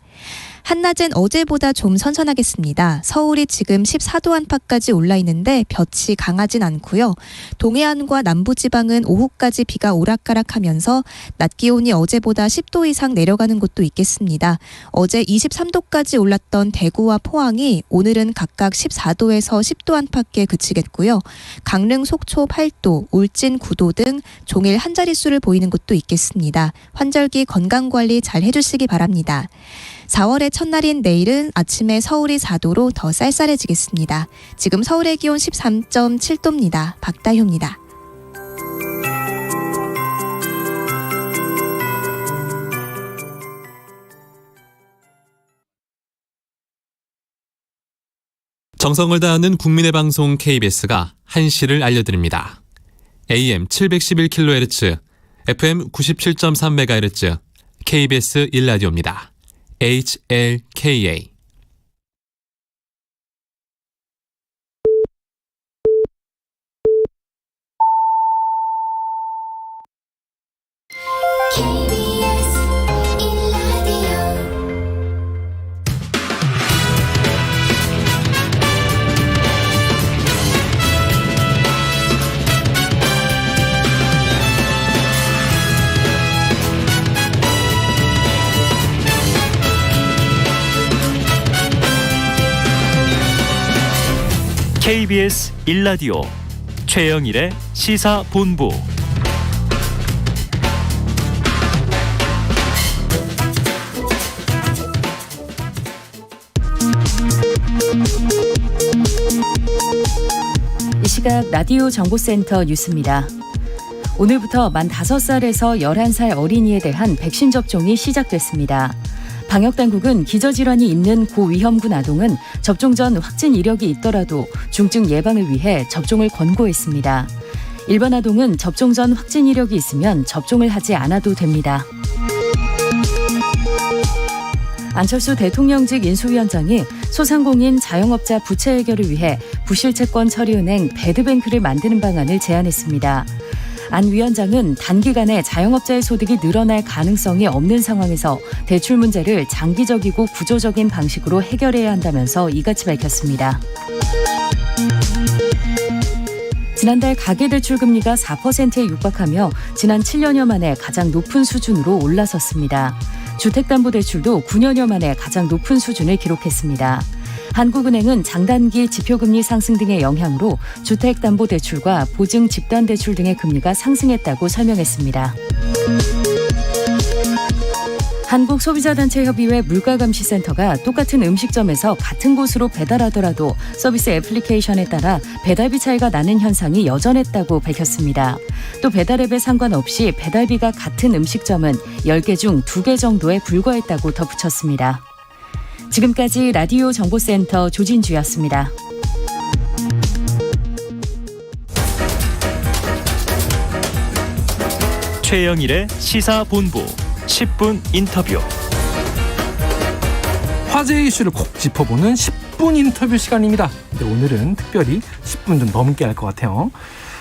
한낮엔 어제보다 좀 선선하겠습니다. 서울이 지금 14도 안팎까지 올라 있는데 볕이 강하진 않고요. 동해안과 남부지방은 오후까지 비가 오락가락하면서 낮 기온이 어제보다 10도 이상 내려가는 곳도 있겠습니다. 어제 23도까지 올랐던 대구와 포항이 오늘은 각각 14도에서 10도 안팎에 그치겠고요. 강릉, 속초 8도, 울진 9도 등 종일 한 자릿수를 보이는 곳도 있겠습니다. 환절기 건강관리 잘 해주시기 바랍니다. 4월의 첫날인 내일은 아침에 서울이 4도로 더 쌀쌀해지겠습니다. 지금 서울의 기온 13.7도입니다. 박다효입니다. 정성을 다하는 국민의 방송 KBS가 한시를 알려드립니다. AM 711kHz, FM 97.3MHz, KBS 1라디오입니다. HLKA. KBS 1라디오 최영일의 시사본부. 이 시각 라디오 정보센터 뉴스입니다. 오늘부터 만 5살에서 11살 어린이에 대한 백신 접종이 시작됐습니다. 방역당국은 기저질환이 있는 고위험군 아동은 접종 전 확진 이력이 있더라도 중증 예방을 위해 접종을 권고했습니다. 일반 아동은 접종 전 확진 이력이 있으면 접종을 하지 않아도 됩니다. 안철수 대통령직 인수위원장이 소상공인 자영업자 부채 해결을 위해 부실채권 처리은행 배드뱅크를 만드는 방안을 제안했습니다. 안 위원장은 단기간에 자영업자의 소득이 늘어날 가능성이 없는 상황에서 대출 문제를 장기적이고 구조적인 방식으로 해결해야 한다면서 이같이 밝혔습니다. 지난달 가계대출 금리가 4%에 육박하며 지난 7년여 만에 가장 높은 수준으로 올라섰습니다. 주택담보대출도 9년여 만에 가장 높은 수준을 기록했습니다. 한국은행은 장단기 지표금리 상승 등의 영향으로 주택담보대출과 보증 집단대출 등의 금리가 상승했다고 설명했습니다. 한국소비자단체협의회 물가감시센터가 똑같은 음식점에서 같은 곳으로 배달하더라도 서비스 애플리케이션에 따라 배달비 차이가 나는 현상이 여전했다고 밝혔습니다. 또 배달앱에 상관없이 배달비가 같은 음식점은 10개 중 2개 정도에 불과했다고 덧붙였습니다. 지금까지 라디오 정보센터 조진주였습니다. 최영일의 시사본부 10분 인터뷰. 화제의 이슈를 콕 짚어보는 10분 인터뷰 시간입니다. 근데 오늘은 특별히 10분 좀 넘게 할 것 같아요.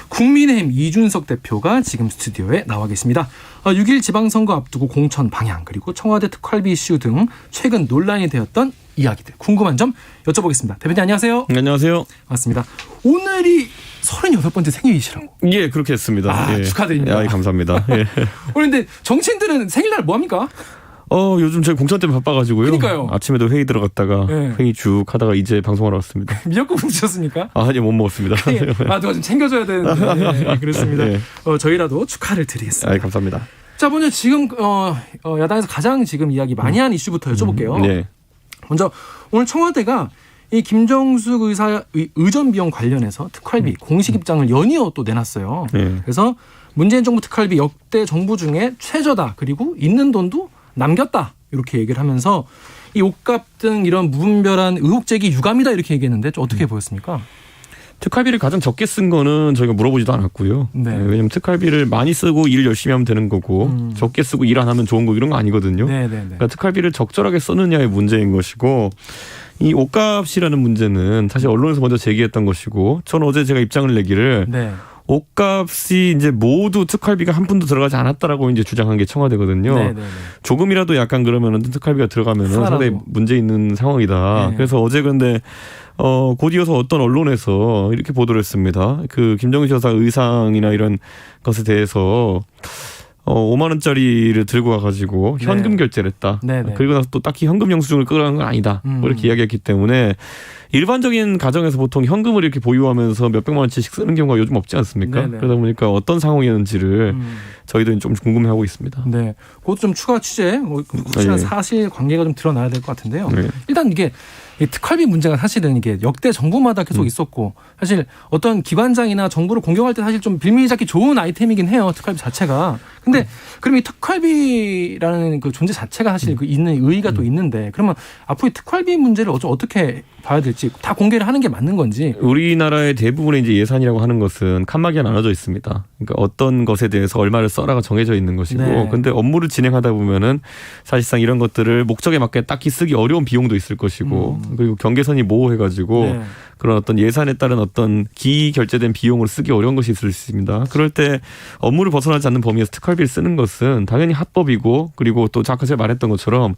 국민의힘 이준석 대표가 지금 스튜디오에 나와 계십니다. 6일 지방선거 앞두고 공천 방향 그리고 청와대 특활비 이슈 등 최근 논란이 되었던 이야기들 궁금한 점 여쭤보겠습니다. 대표님 안녕하세요. 안녕하세요. 반갑습니다. 오늘이 38번째 생일이시라고. 예, 그렇게 했습니다. 예. 축하드립니다. 예, 감사합니다. 예. 그런데 정치인들은 생일날 뭐 합니까? 요즘 저희 공천 때문에 바빠가지고요. 그러니까요. 아침에도 회의 들어갔다가 회의 쭉 하다가 이제 방송하러 왔습니다. 미역국 드셨습니까? 아직 못 먹었습니다. 누가 좀 챙겨줘야 되는데. 그렇습니다. 네. 저희라도 축하를 드리겠습니다. 감사합니다. 자, 먼저 지금 야당에서 가장 지금 이야기 많이 한 이슈부터 여쭤볼게요. 네. 먼저 오늘 청와대가 이 김정숙 의사 의전 비용 관련해서 특활비 공식 입장을 연이어 또 내놨어요. 네. 그래서 문재인 정부 특활비 역대 정부 중에 최저다. 그리고 있는 돈도 남겼다. 이렇게 얘기를 하면서 이 옷값 등 이런 무분별한 의혹 제기 유감이다 이렇게 얘기했는데 좀 어떻게 보였습니까? 특활비를 가장 적게 쓴 거는 저희가 물어보지도 않았고요. 네. 왜냐하면 특활비를 많이 쓰고 일 열심히 하면 되는 거고 적게 쓰고 일 안 하면 좋은 거 이런 거 아니거든요. 그러니까 특활비를 적절하게 썼느냐의 문제인 것이고 이 옷값이라는 문제는 사실 언론에서 먼저 제기했던 것이고 전 어제 제가 입장을 내기를 옷값이 이제 모두 특활비가 한 푼도 들어가지 않았다라고 이제 주장한 게 청와대거든요. 네네네. 조금이라도 약간 그러면은 특활비가 들어가면은 상당히 문제 있는 상황이다. 네. 그래서 어제 근데 곧이어서 어떤 언론에서 이렇게 보도를 했습니다. 그 김정은 여사 의상이나 이런 것에 대해서 5만 원짜리를 들고 와가지고 현금 네. 결제를 했다. 네네. 그리고 나서 또 딱히 현금 영수증을 끌어간 건 아니다. 뭐 이렇게 이야기했기 때문에 일반적인 가정에서 보통 현금을 이렇게 보유하면서 몇백만 원치씩 쓰는 경우가 요즘 없지 않습니까? 네네. 그러다 보니까 어떤 상황이었는지를 저희도 좀 궁금해하고 있습니다. 네, 그것도 좀 추가 취재, 확실한 사실 관계가 좀 드러나야 될 것 같은데요. 네. 일단 이게 이 특활비 문제가 사실은 이게 역대 정부마다 계속 있었고 사실 어떤 기관장이나 정부를 공격할 때 사실 좀 빌미를 잡기 좋은 아이템이긴 해요. 특활비 자체가. 근데 그럼 이 특활비라는 그 존재 자체가 사실 그 있는 의의가 또 있는데 그러면 앞으로 이 특활비 문제를 어떻게 봐야 될지 다 공개를 하는 게 맞는 건지. 우리나라의 대부분의 이제 예산이라고 하는 것은 칸막이가 나눠져 있습니다. 그러니까 어떤 것에 대해서 얼마를 써라가 정해져 있는 것이고, 네. 근데 업무를 진행하다 보면은 사실상 이런 것들을 목적에 맞게 딱히 쓰기 어려운 비용도 있을 것이고, 그리고 경계선이 모호해가지고 네. 그런 어떤 예산에 따른 어떤 기결제된 비용을 쓰기 어려운 것이 있을 수 있습니다. 그럴 때 업무를 벗어나지 않는 범위에서 특활비를 쓰는 것은 당연히 합법이고, 그리고 또 아까 제가 말했던 것처럼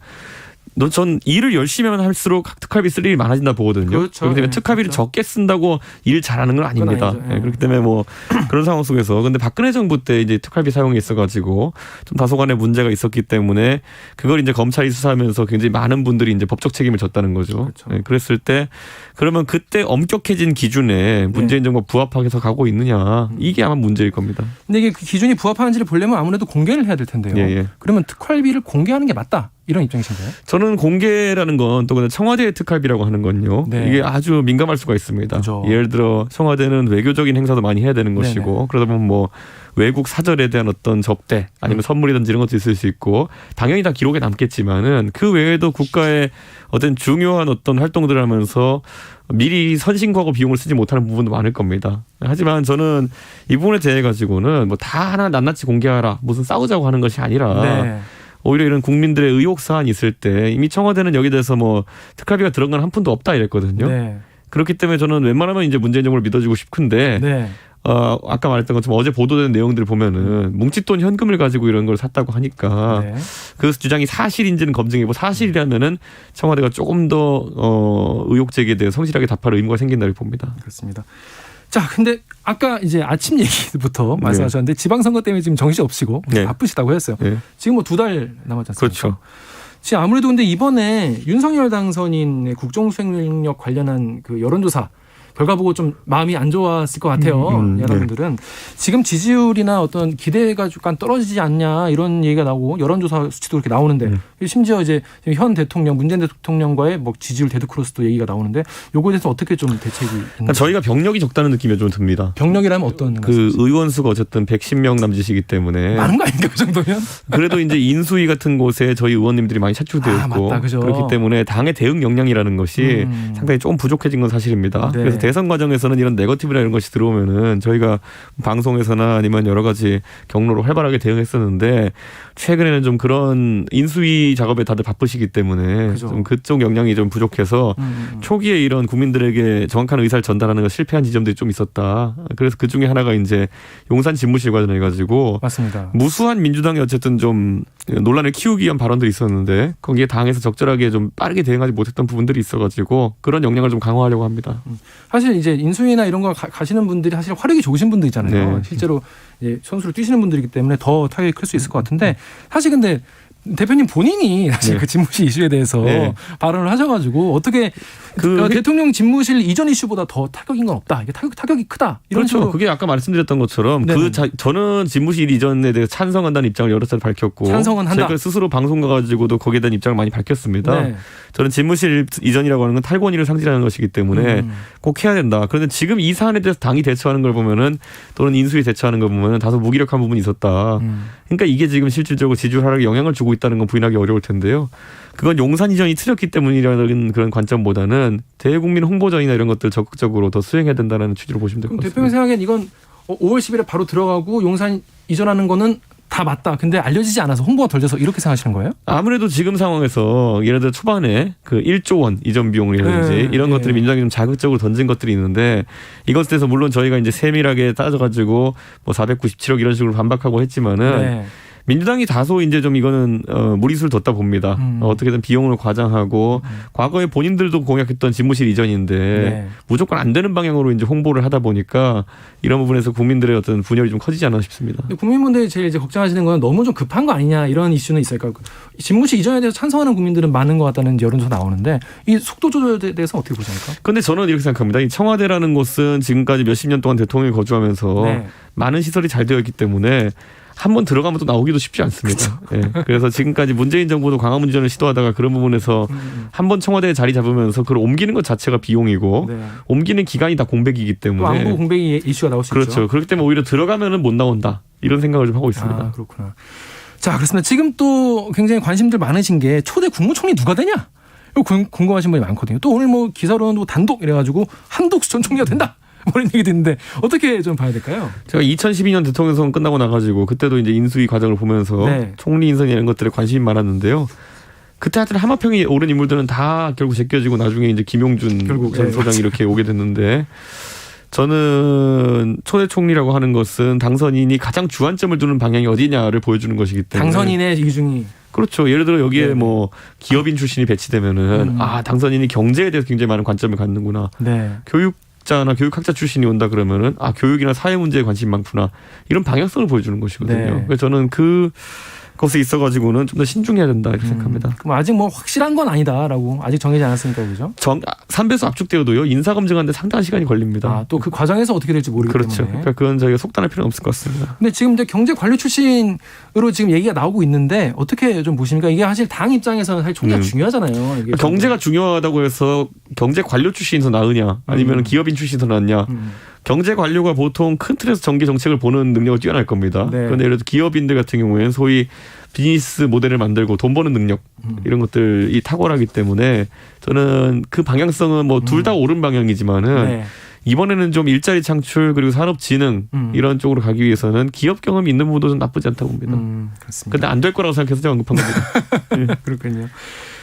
전 일을 열심히 하면 할수록 특활비 쓸 일이 많아진다 보거든요. 그렇죠. 그렇기 때문에 네, 특활비를 그렇죠. 적게 쓴다고 일 잘하는 건 아닙니다. 아니죠. 네. 그렇기 때문에 뭐 그런 상황 속에서 근데 박근혜 정부 때 이제 특활비 사용이 있어가지고 좀 다소간의 문제가 있었기 때문에 그걸 이제 검찰이 수사하면서 굉장히 많은 분들이 이제 법적 책임을 졌다는 거죠. 그렇죠. 네, 그랬을 때 그러면 그때 엄격해진 기준에 문재인 정부가 부합해서 가고 있느냐, 이게 아마 문제일 겁니다. 근데 이게 그 기준이 부합하는지를 보려면 아무래도 공개를 해야 될 텐데요. 예. 그러면 특활비를 공개하는 게 맞다 이런 입장이신가요? 저는 공개라는 건 또 그냥 청와대의 특활비라고 하는 건요. 네. 이게 아주 민감할 수가 있습니다. 그렇죠. 예를 들어 청와대는 외교적인 행사도 많이 해야 되는 것이고, 네네. 그러다 보면 뭐 외국 사절에 대한 어떤 접대 아니면 선물이든지 이런 것도 있을 수 있고, 당연히 다 기록에 남겠지만은 그 외에도 국가의 어떤 중요한 어떤 활동들을 하면서 미리 선신과고 비용을 쓰지 못하는 부분도 많을 겁니다. 하지만 저는 이 부분에 대해 가지고는 뭐 다 하나 낱낱이 공개하라, 무슨 싸우자고 하는 것이 아니라 네. 오히려 이런 국민들의 의혹 사안이 있을 때 이미 청와대는 여기에 대해서 뭐 특활비가 들어간 건 한 푼도 없다 이랬거든요. 네. 그렇기 때문에 저는 웬만하면 이제 문재인 정부를 믿어주고 싶은데 네. 아까 말했던 것처럼 어제 보도된 내용들을 보면은 뭉칫돈 현금을 가지고 이런 걸 샀다고 하니까 네. 그 주장이 사실인지는 검증해보고 사실이라면은 청와대가 조금 더 의혹 제기에 대해 성실하게 답할 의무가 생긴다고 봅니다. 그렇습니다. 자, 근데 아까 이제 아침 얘기부터 말씀하셨는데 지방선거 때문에 지금 정신 없이고 바쁘시다고 했어요. 지금 뭐 2달 남았지 않습니까? 그렇죠. 지금 아무래도 근데 이번에 윤석열 당선인의 국정수행력 관련한 그 여론조사 결과 보고 좀 마음이 안 좋았을 것 같아요. 여러분들은 지금 지지율이나 어떤 기대가 약간 떨어지지 않냐 이런 얘기가 나오고 여론조사 수치도 이렇게 나오는데 심지어 이제 현 대통령 문재인 대통령과의 뭐 지지율 데드크로스도 얘기가 나오는데 요거에 대해서 어떻게 좀 대책이 그러니까 저희가 병력이 적다는 느낌이 좀 듭니다. 병력이라면 어떤 그 의원 수가 어쨌든 110명 남짓이기 때문에 많은 거 아닌가 그 정도면? 그래도 이제 인수위 같은 곳에 저희 의원님들이 많이 차출되어 있고 맞다, 그죠. 그렇기 때문에 당의 대응 역량이라는 것이 상당히 조금 부족해진 건 사실입니다. 네. 그래서 대선 과정에서는 이런 네거티브나 이런 것이 들어오면은 저희가 방송에서나 아니면 여러 가지 경로로 활발하게 대응했었는데 최근에는 좀 그런 인수위 작업에 다들 바쁘시기 때문에 그죠. 좀 그쪽 역량이 좀 부족해서 초기에 이런 국민들에게 정확한 의사를 전달하는 것 실패한 지점들이 좀 있었다. 그래서 그 중에 하나가 이제 용산 집무실 관련해 가지고 맞습니다. 무수한 민주당이 어쨌든 좀 논란을 키우기 위한 발언들이 있었는데 거기에 당에서 적절하게 좀 빠르게 대응하지 못했던 부분들이 있어가지고 그런 역량을 좀 강화하려고 합니다. 사실 이제 인수위나 이런 거 가시는 분들이 사실 화력이 좋으신 분들이잖아요. 네. 실제로 이제 선수를 뛰시는 분들이기 때문에 더 타격이 클 수 있을 것 같은데 사실 근데 대표님 본인이 사실 그 집무실 이슈에 대해서 발언을 하셔가지고 어떻게 대통령 집무실 이전 이슈보다 더 타격인 건 없다. 이게 타격이 크다. 이런 그렇죠. 식으로. 그게 아까 말씀드렸던 것처럼 저는 집무실 이전에 대해서 찬성한다는 입장을 여러 차례 밝혔고 찬성은 한다. 제가 스스로 방송 가가지고도 거기에 대한 입장을 많이 밝혔습니다. 네. 저는 집무실 이전이라고 하는 건 탈권위를 상징하는 것이기 때문에 꼭 해야 된다. 그런데 지금 이 사안에 대해서 당이 대처하는 걸 보면은 또는 인수위 대처하는 걸 보면은 다소 무기력한 부분이 있었다. 그러니까 이게 지금 실질적으로 지지율 하락에 영향을 주고 있다는 건 부인하기 어려울 텐데요. 그건 용산 이전이 틀렸기 때문이라는 그런 관점보다는 대국민 홍보전이나 이런 것들 적극적으로 더 수행해야 된다는 취지로 보시면 될 것 같습니다. 대표님 생각엔 이건 5월 10일에 바로 들어가고 용산 이전하는 거는 다 맞다. 근데 알려지지 않아서 홍보가 덜 돼서 이렇게 생각하시는 거예요? 아무래도 지금 상황에서 예를 들어 초반에 그 1조 원 이전 비용이라든지 이런 것들이 민주당이 좀 자극적으로 던진 것들이 있는데 이것에 대해서 물론 저희가 이제 세밀하게 따져가지고 뭐 497억 이런 식으로 반박하고 했지만은 민주당이 다소 이제 좀 이거는 무리수를 뒀다 봅니다. 어떻게든 비용을 과장하고 과거에 본인들도 공약했던 집무실 이전인데 무조건 안 되는 방향으로 이제 홍보를 하다 보니까 이런 부분에서 국민들의 어떤 분열이 좀 커지지 않나 싶습니다. 국민분들이 제일 이제 걱정하시는 건 너무 좀 급한 거 아니냐 이런 이슈는 있을까요? 집무실 이전에 대해서 찬성하는 국민들은 많은 것 같다는 여론조사 나오는데 이 속도 조절에 대해서 어떻게 보십니까? 그런데 저는 이렇게 생각합니다. 이 청와대라는 곳은 지금까지 몇십 년 동안 대통령이 거주하면서 많은 시설이 잘 되어 있기 때문에 한번 들어가면 또 나오기도 쉽지 않습니다. 예. 그래서 지금까지 문재인 정부도 광화문전을 시도하다가 그런 부분에서 한번 청와대에 자리 잡으면서 그걸 옮기는 것 자체가 비용이고 옮기는 기간이 다 공백이기 때문에 안보 공백이 이슈가 나올 수 있죠. 그렇죠. 그렇기 때문에 오히려 들어가면은 못 나온다. 이런 생각을 좀 하고 있습니다. 아, 그렇구나. 자, 그렇습니다. 지금 또 굉장히 관심들 많으신 게 초대 국무총리 누가 되냐? 이거 궁금하신 분이 많거든요. 또 오늘 뭐 기사로는 단독 이래가지고 한독수 전 총리가 된다. 그런 얘기도 있는데 어떻게 좀 봐야 될까요? 제가 2012년 대통령 선거 끝나고 나가지고 그때도 이제 인수위 과정을 보면서 총리 인선 이런 것들에 관심이 많았는데요. 그때 하여튼 하마평이 오른 인물들은 다 결국 제껴지고 나중에 이제 김용준 전 소장이 이렇게 오게 됐는데 저는 초대 총리라고 하는 것은 당선인이 가장 주안점을 두는 방향이 어디냐를 보여주는 것이기 때문에 당선인의 이중이 그렇죠. 예를 들어 여기에 뭐 기업인 출신이 배치되면은 당선인이 경제에 대해서 굉장히 많은 관점을 갖는구나. 교육자나 교육학자 출신이 온다 그러면은 교육이나 사회 문제에 관심이 많구나. 이런 방향성을 보여주는 것이거든요. 그래서 저는 그것에 있어가지고는 좀 더 신중해야 된다 이렇게 생각합니다. 그럼 아직 뭐 확실한 건 아니다라고 아직 정해지 않았으니까 그죠? 3배수 압축되어도요 인사 검증하는데 상당한 시간이 걸립니다. 또 그 과정에서 어떻게 될지 모르기 그렇죠. 때문에. 그러니까 그건 저희가 속단할 필요는 없을 것 같습니다. 근데 지금 이제 경제 관료 출신으로 지금 얘기가 나오고 있는데 어떻게 좀 보십니까? 이게 사실 당 입장에서는 사실 총리가 중요하잖아요. 이게 경제가 중요하다고 해서 경제 관료 출신이 더 나으냐 아니면 기업인 출신이 더 낫냐. 경제 관료가 보통 큰 틀에서 정계 정책을 보는 능력을 뛰어날 겁니다. 그런데 예를 들어 기업인들 같은 경우에는 소위 비즈니스 모델을 만들고 돈 버는 능력 이런 것들이 탁월하기 때문에 저는 그 방향성은 뭐 둘 다 옳은 방향이지만은 이번에는 좀 일자리 창출 그리고 산업 진흥 이런 쪽으로 가기 위해서는 기업 경험이 있는 부분도 좀 나쁘지 않다고 봅니다. 그렇습니다. 근데 안 될 거라고 생각해서 제가 언급한 겁니다. 그렇군요.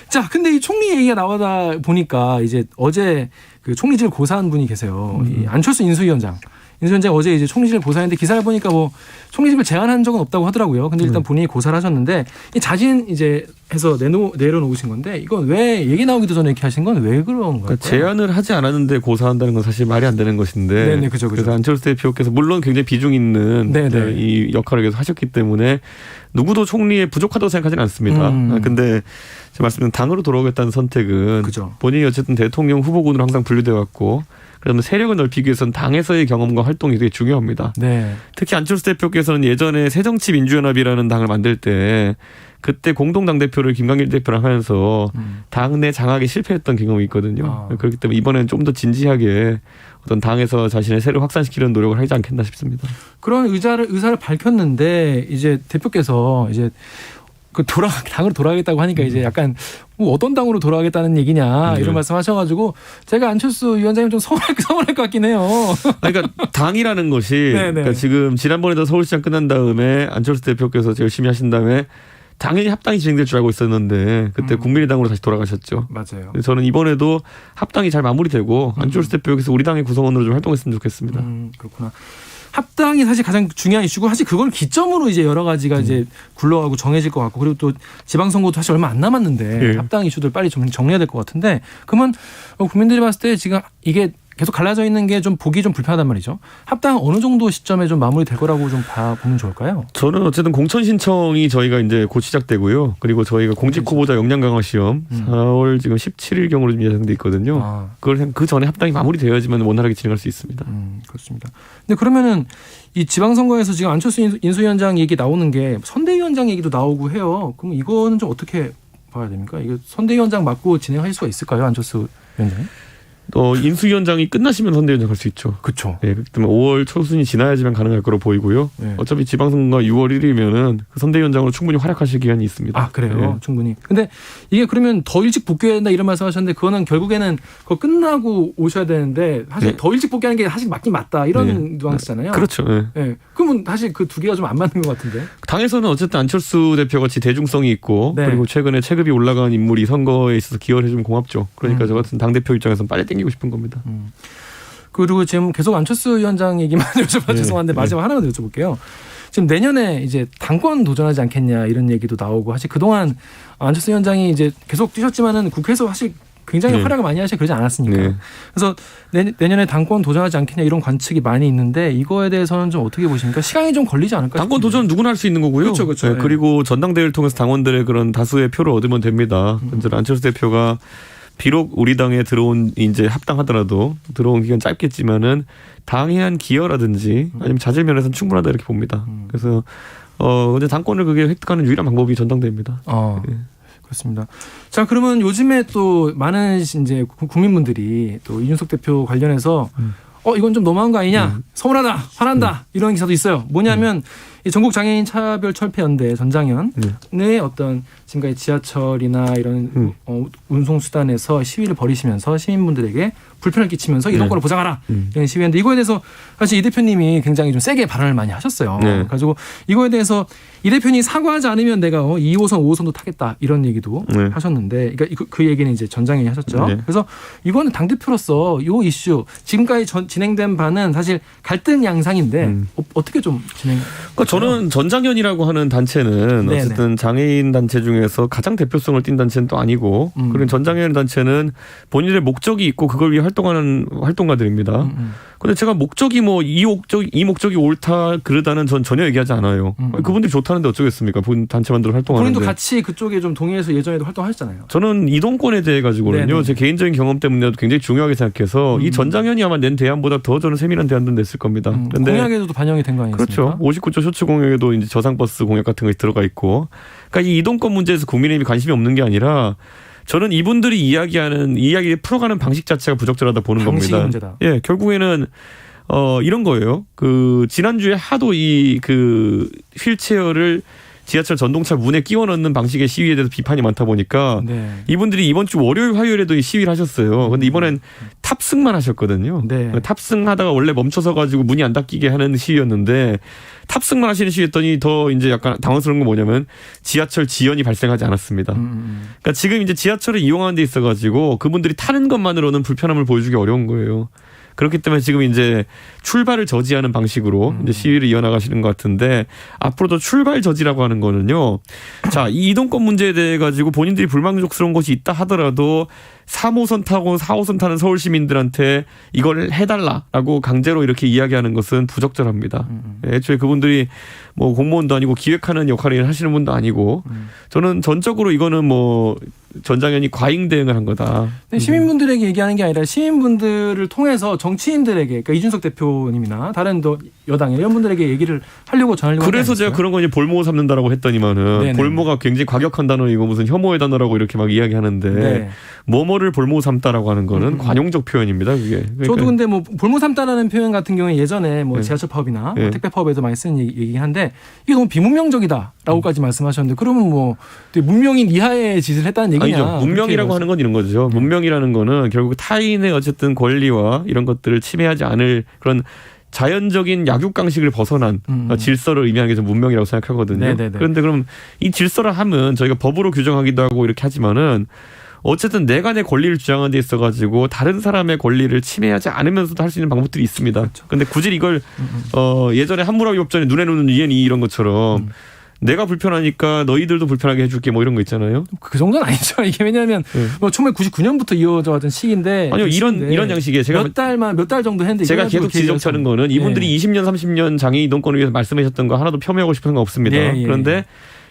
자, 근데 이 총리 얘기가 나오다 보니까 이제 어제 그 총리직을 고사한 분이 계세요. 이 안철수 인수위원장. 인수위원장 어제 이제 총리직을 고사했는데 기사를 보니까 뭐 총리직을 제안한 적은 없다고 하더라고요. 근데 일단 본인이 고사를 하셨는데 이 자진 이제 해서 내려놓으신 건데 이건 왜 얘기 나오기도 전에 이렇게 하신 건 왜 그런 거예요? 그러니까 제안을 하지 않았는데 고사한다는 건 사실 말이 안 되는 것인데. 그죠. 그래서 안철수 대표께서 물론 굉장히 비중 있는 이 역할을 계속 하셨기 때문에 누구도 총리에 부족하다고 생각하지는 않습니다. 근데 제가 말씀드린 당으로 돌아오겠다는 선택은 본인이 어쨌든 대통령 후보군으로 항상 분류되어 왔고 그러면 세력을 넓히기 위해서는 당에서의 경험과 활동이 되게 중요합니다. 특히 안철수 대표께서는 예전에 새정치민주연합이라는 당을 만들 때 그때 공동당대표를 김광길 대표랑 하면서 당내 장악에 실패했던 경험이 있거든요. 그렇기 때문에 이번에는 좀 더 진지하게 어떤 당에서 자신의 세를 확산시키려는 노력을 하지 않겠나 싶습니다. 그런 의사를 밝혔는데 이제 대표께서 이제 당으로 돌아가겠다고 하니까 이제 약간 뭐 어떤 당으로 돌아가겠다는 얘기냐 이런 말씀하셔가지고 제가 안철수 위원장님 좀 서운할 것 같긴 해요. 그러니까 당이라는 것이 그러니까 지금 지난번에도 서울시장 끝난 다음에 안철수 대표께서 열심히 하신 다음에 당연히 합당이 진행될 줄 알고 있었는데 그때 국민의당으로 다시 돌아가셨죠. 맞아요. 저는 이번에도 합당이 잘 마무리되고 안철수 대표께서 우리 당의 구성원으로 좀 활동했으면 좋겠습니다. 그렇구나. 합당이 사실 가장 중요한 이슈고 사실 그걸 기점으로 이제 여러 가지가 이제 굴러가고 정해질 것 같고 그리고 또 지방선거도 사실 얼마 안 남았는데 합당 이슈들 빨리 좀 정리해야 될 것 같은데 그러면 국민들이 봤을 때 지금 이게 계속 갈라져 있는 게 좀 보기 좀 불편하단 말이죠. 합당 어느 정도 시점에 좀 마무리될 거라고 좀 보면 좋을까요? 저는 어쨌든 공천 신청이 저희가 이제 곧 시작되고요. 그리고 저희가 공직 후보자 역량 강화 시험 4월 지금 17일경으로 예정돼 있거든요. 그걸 그 전에 합당이 마무리되어야지만 원활하게 진행할 수 있습니다. 그렇습니다. 근데 그러면은 이 지방선거에서 지금 안철수 인수위원장 얘기 나오는 게 선대위원장 얘기도 나오고 해요. 그럼 이거는 좀 어떻게 봐야 됩니까? 이거 선대위원장 맡고 진행할 수가 있을까요, 안철수 위원장님? 인수위원장이 끝나시면 선대위원장 갈 수 있죠. 그렇죠. 그렇기 때문에 5월 초순이 지나야지만 가능할 거로 보이고요. 어차피 지방선거가 6월 1일이면은 그 선대위원장으로 충분히 활약하실 기간이 있습니다. 그래요? 충분히. 근데 이게 그러면 더 일찍 복귀해야 된다 이런 말씀하셨는데 그거는 결국에는 그거 끝나고 오셔야 되는데 사실 더 일찍 복귀하는 게 사실 맞긴 맞다 이런 뉘앙스잖아요. 그렇죠. 그러면 사실 그 두 개가 좀 안 맞는 것 같은데. 당에서는 어쨌든 안철수 대표같이 대중성이 있고 네. 그리고 최근에 체급이 올라간 인물이 선거에 있어서 기여를 해주면 고맙죠. 그러니까 저 같은 당대표 입장에서는 빨리 땡기고 싶은 겁니다. 그리고 지금 계속 안철수 위원장 얘기만 여쭤봐 죄송한데 마지막 하나만 더 여쭤볼게요. 지금 내년에 이제 당권 도전하지 않겠냐 이런 얘기도 나오고 사실 그동안 안철수 위원장이 이제 계속 뛰셨지만은 국회에서 사실 굉장히 활약을 많이 하시고 그러지 않았습니까? 그래서 내년에 당권 도전하지 않겠냐 이런 관측이 많이 있는데 이거에 대해서는 좀 어떻게 보십니까? 시간이 좀 걸리지 않을까? 당권 도전 누구나 할 수 있는 거고요. 그렇죠. 네, 그리고 전당대회를 통해서 당원들의 그런 다수의 표를 얻으면 됩니다. 안철수 대표가 비록 우리 당에 들어온 이제 합당하더라도 들어온 기간 짧겠지만은 당에 한 기여라든지 아니면 자질 면에서는 충분하다 이렇게 봅니다. 그래서 근데 당권을 그게 획득하는 유일한 방법이 전당대회입니다. 네. 그렇습니다. 자, 그러면 요즘에 또 많은 이제 국민분들이 또 이준석 대표 관련해서 이건 좀 너무한 거 아니냐? 서운하다, 화난다 이런 기사도 있어요. 뭐냐면 이 전국 장애인 차별철폐연대 전장연의 어떤 지금까지 지하철이나 이런 운송수단에서 시위를 벌이시면서 시민분들에게 불편을 끼치면서 이동권을 보장하라 이런 시위인데 이거에 대해서 사실 이 대표님이 굉장히 좀 세게 발언을 많이 하셨어요. 가지고 이거에 대해서 이 대표님이 사과하지 않으면 내가 2호선, 5호선도 타겠다 이런 얘기도 하셨는데, 그러니까 그 얘기는 이제 전장현이 하셨죠. 그래서 이거는 당 대표로서 이 이슈 지금까지 진행된 바는 사실 갈등 양상인데 어떻게 좀 진행? 그러니까 저는 전장현이라고 하는 단체는 어쨌든 장애인 단체 중에서 가장 대표성을 띈 단체는 또 아니고, 그런 전장현 단체는 본인의 목적이 있고 그걸 위해 활동하는 활동가들입니다. 근데 제가 목적이 이 목적이 옳다 그러다는 전 전혀 얘기하지 않아요. 그분들이 좋다는데 어쩌겠습니까? 본 단체 만들어 활동하는데. 본인도 같이 그쪽에 좀 동의해서 예전에도 활동하셨잖아요. 저는 이동권에 대해 가지고는요, 제 개인적인 경험 때문에도 굉장히 중요하게 생각해서 이 전장현이 아마 낸 대안보다 더 저는 세밀한 대안도 냈을 겁니다. 그런데 공약에도 반영이 된 거 아니겠습니까? 그렇죠. 59조 쇼츠 공약에도 이제 저상버스 공약 같은 것이 들어가 있고, 그러니까 이 이동권 문제에서 국민의힘이 관심이 없는 게 아니라. 저는 이분들이 이야기를 풀어가는 방식 자체가 부적절하다 보는 겁니다. 문제다. 예, 결국에는 이런 거예요. 지난주에 하도 휠체어를 지하철 전동차 문에 끼워 넣는 방식의 시위에 대해서 비판이 많다 보니까 이분들이 이번 주 월요일 화요일에도 시위를 하셨어요. 근데 이번엔 탑승만 하셨거든요. 탑승하다가 원래 멈춰서 가지고 문이 안 닫히게 하는 시위였는데 탑승만 하시는 시위였더니 더 이제 약간 당황스러운 건 뭐냐면 지하철 지연이 발생하지 않았습니다. 그러니까 지금 이제 지하철을 이용하는 데 있어 가지고 그분들이 타는 것만으로는 불편함을 보여주기 어려운 거예요. 그렇기 때문에 지금 이제 출발을 저지하는 방식으로 이제 시위를 이어나가시는 것 같은데, 앞으로도 출발 저지라고 하는 거는요. 자, 이 이동권 문제에 대해 가지고 본인들이 불만족스러운 것이 있다 하더라도 3호선 타고 4호선 타는 서울 시민들한테 이걸 해달라라고 강제로 이렇게 이야기하는 것은 부적절합니다. 애초에 그분들이 뭐 공무원도 아니고 기획하는 역할을 하시는 분도 아니고, 저는 전적으로 이거는 전장현이 과잉 대응을 한 거다. 시민분들에게 얘기하는 게 아니라 시민분들을 통해서 정치인들에게, 그러니까 이준석 대표님이나 다른 여당 이런 분들에게 얘기를 하려고 전하려고. 그래서 제가 그런 거 이제 볼모 삼는다라고 했더니만은 볼모가 굉장히 과격한 단어이고 무슨 혐오의 단어라고 이렇게 막 이야기하는데 뭐뭐를 볼모 삼다라고 하는 거는 관용적 표현입니다. 그게. 그러니까. 저도 근데 볼모 삼다라는 표현 같은 경우에 예전에 지하철 파업이나 택배 파업에도 많이 쓰는 얘기긴 한데 이게 너무 비문명적이다라고까지 말씀하셨는데, 그러면 문명인 이하의 짓을 했다는 얘기냐? 아니죠. 문명이라고 하는 건 이런 거죠. 문명이라는 거는 결국 타인의 어쨌든 권리와 이런 것들을 침해하지 않을 그런 자연적인 약육강식을 벗어난 질서를 의미하는 게 좀 문명이라고 생각하거든요. 그런데 그럼 이 질서를 하면 저희가 법으로 규정하기도 하고 이렇게 하지만은 어쨌든 내가 내 권리를 주장하는 데 있어가지고 다른 사람의 권리를 침해하지 않으면서도 할 수 있는 방법들이 있습니다. 그런데 굳이 이걸 예전에 한무라비 법전에 눈에 놓는 이해니 이런 것처럼 내가 불편하니까 너희들도 불편하게 해줄게 이런 거 있잖아요. 그 정도는 아니죠. 이게 왜냐하면 1999년부터 이어져 왔던 시기인데. 아니요, 이런 양식이에요. 제가 몇 달 정도 했는데 제가 계속 지적하는 거는 이분들이 20년 30년 장애인 이동권을 위해서 말씀하셨던 거 하나도 폄훼하고 싶은 거 없습니다. 그런데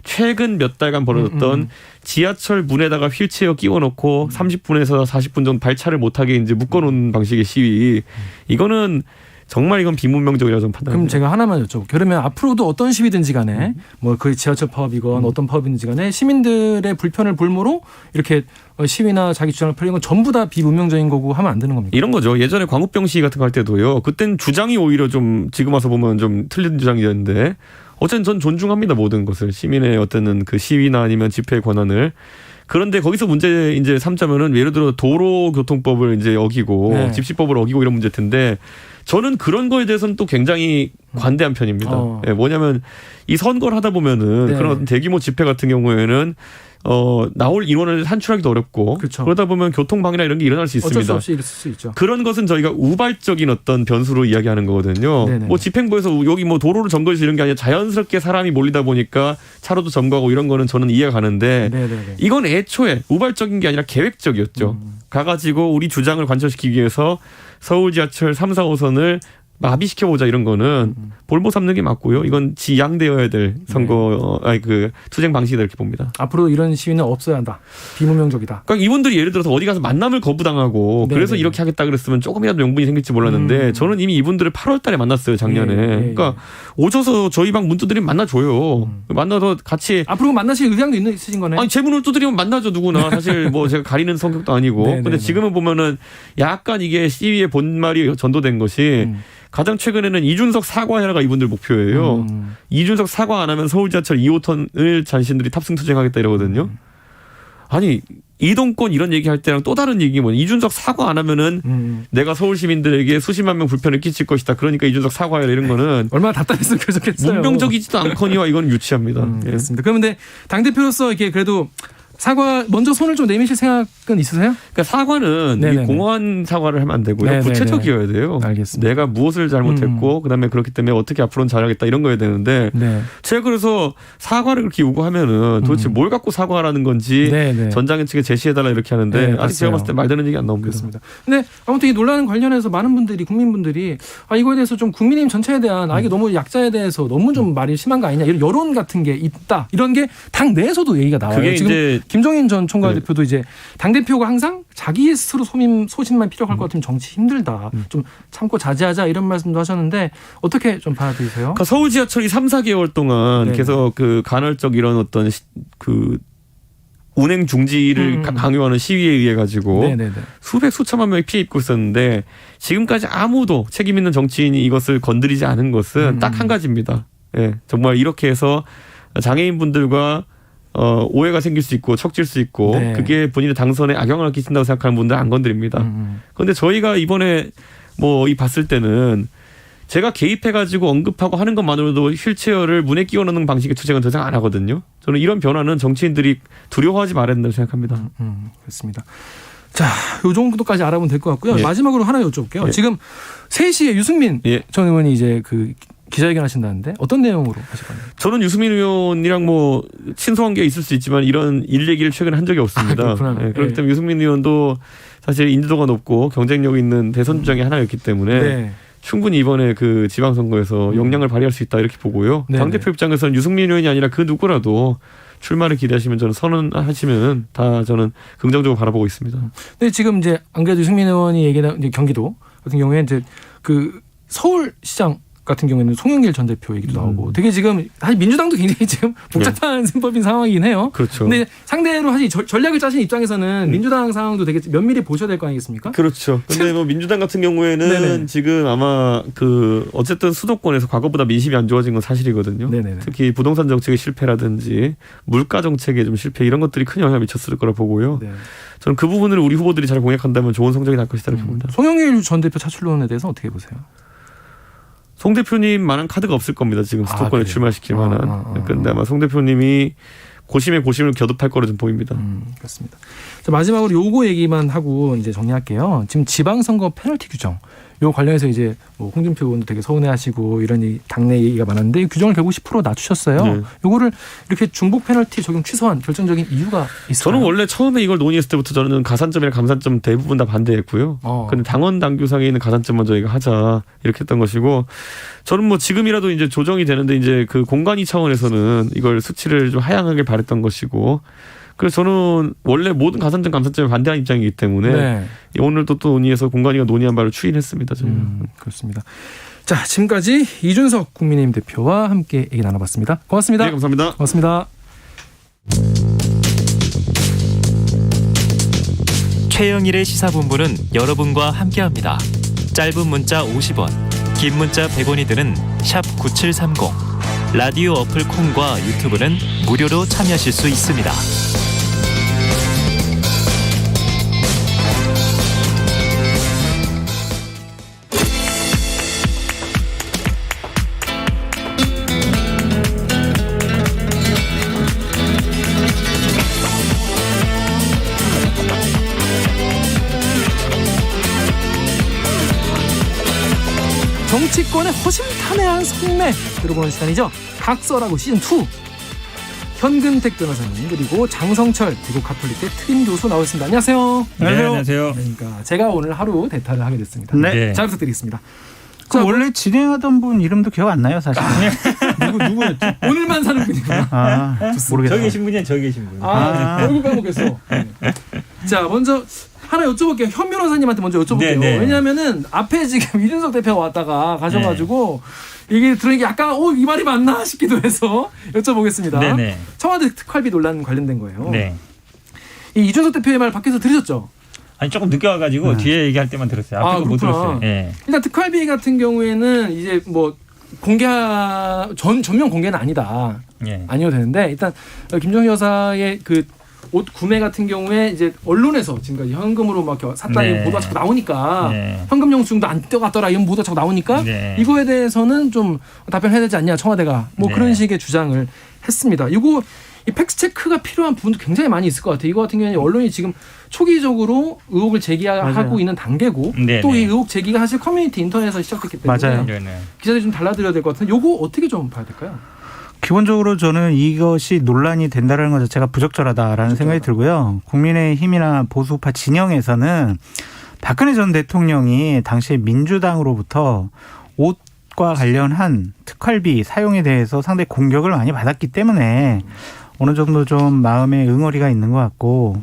최근 몇 달간 벌어졌던 지하철 문에다가 휠체어 끼워놓고 30분에서 40분 정도 발차를 못하게 이제 묶어놓은 방식의 시위, 이거는 정말 이건 비문명적이라고 좀 판단합니다. 그럼 제가 하나만 여쭤볼게요. 그러면 앞으로도 어떤 시위든지 간에 그 지하철 파업이건 어떤 파업이든지 간에 시민들의 불편을 볼모로 이렇게 시위나 자기 주장을 펼리는 건 전부 다 비문명적인 거고 하면 안 되는 겁니까? 이런 거죠. 예전에 광우병 시위 같은 거 할 때도요. 그땐 주장이 오히려 좀 지금 와서 보면 좀 틀린 주장이었는데 어쨌든 전 존중합니다. 모든 것을. 시민의 어떤 그 시위나 아니면 집회의 권한을. 그런데 거기서 문제 이제 삼자면은 예를 들어 도로교통법을 이제 어기고 네. 집시법을 어기고 이런 문제일 텐데 저는 그런 거에 대해서는 또 굉장히 관대한 편입니다. 예, 뭐냐면 이 선거를 하다 보면은 네. 그런 대규모 집회 같은 경우에는 나올 인원을 산출하기도 어렵고 그렇죠. 그러다 보면 교통방해나 이런 게 일어날 수 있습니다. 어쩔 수 없이 있을 수 있죠. 그런 것은 저희가 우발적인 어떤 변수로 이야기하는 거거든요. 네네. 뭐 집행부에서 여기 뭐 도로를 점거해서 이런 게 아니라 자연스럽게 사람이 몰리다 보니까 차로도 점거하고 이런 거는 저는 이해가 가는데 네네네. 이건 애초에 우발적인 게 아니라 계획적이었죠. 가가지고 우리 주장을 관철시키기 위해서 서울 지하철 3, 4호선을 마비시켜보자 이런 거는 볼모 삼는 게 맞고요. 이건 지양되어야 될 선거, 투쟁 방식이다 이렇게 봅니다. 앞으로 이런 시위는 없어야 한다. 비문명적이다. 그러니까 이분들이 예를 들어서 어디 가서 만남을 거부당하고 네네. 그래서 이렇게 하겠다 그랬으면 조금이라도 명분이 생길지 몰랐는데 저는 이미 이분들을 8월 달에 만났어요, 작년에. 그러니까 오셔서 저희 방 문 두드리면 만나줘요. 만나서 같이. 앞으로 만나실 의향도 있으신 거네. 아니, 제 문을 두드리면 만나죠, 누구나. 사실 뭐 제가 가리는 성격도 아니고. 네네네. 근데 지금은 보면은 약간 이게 시위의 본말이 전도된 것이 가장 최근에는 이준석 사과해라가 이분들 목표예요. 이준석 사과 안 하면 서울 지하철 2호선을 자신들이 탑승 투쟁하겠다 이러거든요. 아니 이동권 이런 얘기할 때랑 또 다른 얘기 뭐냐. 이준석 사과 안 하면은 내가 서울 시민들에게 수십만 명 불편을 끼칠 것이다. 그러니까 이준석 사과해라 이런 거는 얼마나 답답했으면 그러셨겠어요. 문명적이지도 않거니와 이건 유치합니다. 그렇습니다. 그런데 당대표로서 이렇게 그래도 사과 먼저 손을 좀 내미실 생각은 있으세요? 그러니까 사과는 네네네. 공허한 사과를 하면 안 되고요. 네네네. 구체적이어야 돼요. 알겠습니다. 내가 무엇을 잘못했고 그다음에 그렇기 때문에 어떻게 앞으로는 잘하겠다 이런 거여야 되는데 네. 제가 그래서 사과를 그렇게 요구하면은 도대체 뭘 갖고 사과하라는 건지 네네. 전장현 측에 제시해달라 이렇게 하는데 네, 아직 제가 맞아요. 봤을 때 말 되는 얘기 안 나옵니다. 그렇습니다. 근데 아무튼 이 논란 관련해서 많은 분들이 국민분들이 이거에 대해서 좀 국민의힘 전체에 대한 이게 너무 약자에 대해서 너무 좀 말이 심한 거 아니냐 이런 여론 같은 게 있다 이런 게 당 내에서도 얘기가 나와요. 그게 지금 이제 김종인 전 총괄 대표도 이제 당 대표가 항상 자기 스스로 소신만 필요할 것 같으면 정치 힘들다. 좀 참고 자제하자 이런 말씀도 하셨는데 어떻게 좀 받아들이세요? 그러니까 서울 지하철이 3, 4개월 동안 네네. 계속 그 간헐적 이런 어떤 그 운행 중지를 강요하는 시위에 의해 가지고 네네네. 수백 수천만 명이 피해 입고 있었는데 지금까지 아무도 책임 있는 정치인이 이것을 건드리지 않은 것은 딱 한 가지입니다. 예, 정말 이렇게 해서 장애인분들과 오해가 생길 수 있고 척질 수 있고 네. 그게 본인의 당선에 악영향을 끼친다고 생각하는 분들 안 건드립니다. 그런데 저희가 이번에 뭐 이 봤을 때는 제가 개입해가지고 언급하고 하는 것만으로도 휠체어를 문에 끼워 넣는 방식의 투쟁은 더 이상 안 하거든요. 저는 이런 변화는 정치인들이 두려워하지 말아야 된다고 생각합니다. 그렇습니다. 자, 요 정도까지 알아보면 될 것 같고요. 예. 마지막으로 하나 여쭤볼게요. 예. 지금 3시에 유승민 예. 전 의원이 이제 그 기자회견 하신다는데 어떤 내용으로 하실 건가요? 저는 유승민 의원이랑 뭐 친소한 게 있을 수 있지만 이런 일 얘기를 최근에 한 적이 없습니다. 그렇구나. 예, 그렇기 예. 때문에 유승민 의원도 사실 인지도가 높고 경쟁력 있는 대선 주장의 하나였기 때문에 네. 충분히 이번에 그 지방선거에서 역량을 발휘할 수 있다 이렇게 보고요. 네네. 당대표 입장에서는 유승민 의원이 아니라 그 누구라도 출마를 기대하시면 저는 선언하시면 다 저는 긍정적으로 바라보고 있습니다. 근데 지금 이제 안 그래도 유승민 의원이 얘기한 이제 경기도 같은 경우에 이제 그 서울시장 같은 경우에는 송영길 전 대표 얘기도 나오고 되게 지금 사실 민주당도 굉장히 지금 복잡한 셈법인 상황이긴 해요. 그렇죠. 근데 상대로 사실 전략을 짜신 입장에서는 민주당 상황도 되게 면밀히 보셔야 될 거 아니겠습니까? 그렇죠. 근데 뭐 민주당 같은 경우에는 네네. 지금 아마 그 어쨌든 수도권에서 과거보다 민심이 안 좋아진 건 사실이거든요. 네네네. 특히 부동산 정책의 실패라든지 물가 정책의 좀 실패 이런 것들이 큰 영향을 미쳤을 거라 보고요. 네. 저는 그 부분을 우리 후보들이 잘 공략한다면 좋은 성적이 날 것이다 이렇게 봅니다. 송영길 전 대표 차출론에 대해서 어떻게 보세요? 송 대표님만한 카드가 없을 겁니다. 지금 수도권에 그래요? 출마시킬 만한. 그런데 아마 송 대표님이 고심에 고심을 겨듭할 거로 좀 보입니다. 그렇습니다. 자, 마지막으로 요거 얘기만 하고 이제 정리할게요. 지금 지방선거 페널티 규정. 요 관련해서 이제 뭐 홍준표 의원도 되게 서운해하시고 이런 당내 얘기가 많았는데 이 규정을 결국 10% 낮추셨어요. 네. 요거를 이렇게 중복 페널티 적용 취소한 결정적인 이유가 있어요. 저는 원래 처음에 이걸 논의했을 때부터 저는 가산점이랑 감산점 대부분 다 반대했고요. 근데 당원 당규상에 있는 가산점만 저희가 하자 이렇게 했던 것이고 저는 뭐 지금이라도 이제 조정이 되는데 이제 그 공간이 차원에서는 이걸 수치를 좀 하향하길 바랬던 것이고 그래서 저는 원래 모든 가산점 감산점에 반대하는 입장이기 때문에 네. 오늘도 또 논의해서 공간위가 논의한 바를 추인했습니다. 저는. 그렇습니다. 자, 지금까지 이준석 국민의힘 대표와 함께 얘기 나눠봤습니다. 고맙습니다. 네, 감사합니다. 고맙습니다. 최영일의 시사본부는 여러분과 함께합니다. 짧은 문자 50원, 긴 문자 100원이 드는 샵 9730. 라디오 어플 콩과 유튜브는 무료로 참여하실 수 있습니다. 정치권의 허심탄회한 속내 들어보는 시간이죠. 각설하고 시즌2. 현근택 변호사님 그리고 장성철 대구 가톨릭대 특임 교수 나오셨습니다. 안녕하세요. 네, 안녕하세요. 그러니까 제가 오늘 하루 대타를 하게 됐습니다. 네. 잘 부탁드리겠습니다. 그 원래 진행하던 분 이름도 기억 안 나요, 사실. 누구였지? 오늘만 사는 분이구나. 모르겠어요. 저기 계신 분이야, 저기 계신 분. 얼굴 빼먹겠어. 자, 먼저 하나 여쭤볼게요. 현 변호사님한테 먼저 여쭤볼게요. 네네. 왜냐하면은 앞에 지금 이준석 대표가 왔다가 가셔가지고 이게 들으니까 약간 이 말이 맞나 싶기도 해서 여쭤보겠습니다. 네네. 청와대 특활비 논란 관련된 거예요. 네. 이 이준석 대표의 말 밖에서 들으셨죠? 아니 조금 늦게 와가지고 뒤에 얘기할 때만 들었어요. 앞에 못 들었어요. 네. 일단 특활비 같은 경우에는 이제 뭐 전면 공개는 아니다. 네. 아니어도 되는데 일단 김정희 여사의 그 옷 구매 같은 경우에 이제 언론에서 지금까지 현금으로 막 샀다 이런 보도가 자꾸 나오니까 현금 영수증도 안 떼어갔더라 이런 보도가 자꾸 나오니까 이거에 대해서는 좀 답변해야 되지 않냐 청와대가 뭐 그런 식의 주장을 했습니다. 이거 이 팩트 체크가 필요한 부분도 굉장히 많이 있을 것 같아요. 이거 같은 경우는 언론이 지금 초기적으로 의혹을 제기하고 있는 단계고 또 이 의혹 제기가 사실 커뮤니티 인터넷에서 시작됐기 때문에 기자들이 좀 달라드려야 될 것 같은데 이거 어떻게 좀 봐야 될까요? 기본적으로 저는 이것이 논란이 된다는 것 자체가 부적절하다라는 생각이 들고요. 국민의힘이나 보수파 진영에서는 박근혜 전 대통령이 당시 민주당으로부터 옷과 관련한 특활비 사용에 대해서 상당히 공격을 많이 받았기 때문에 어느 정도 좀 마음에 응어리가 있는 것 같고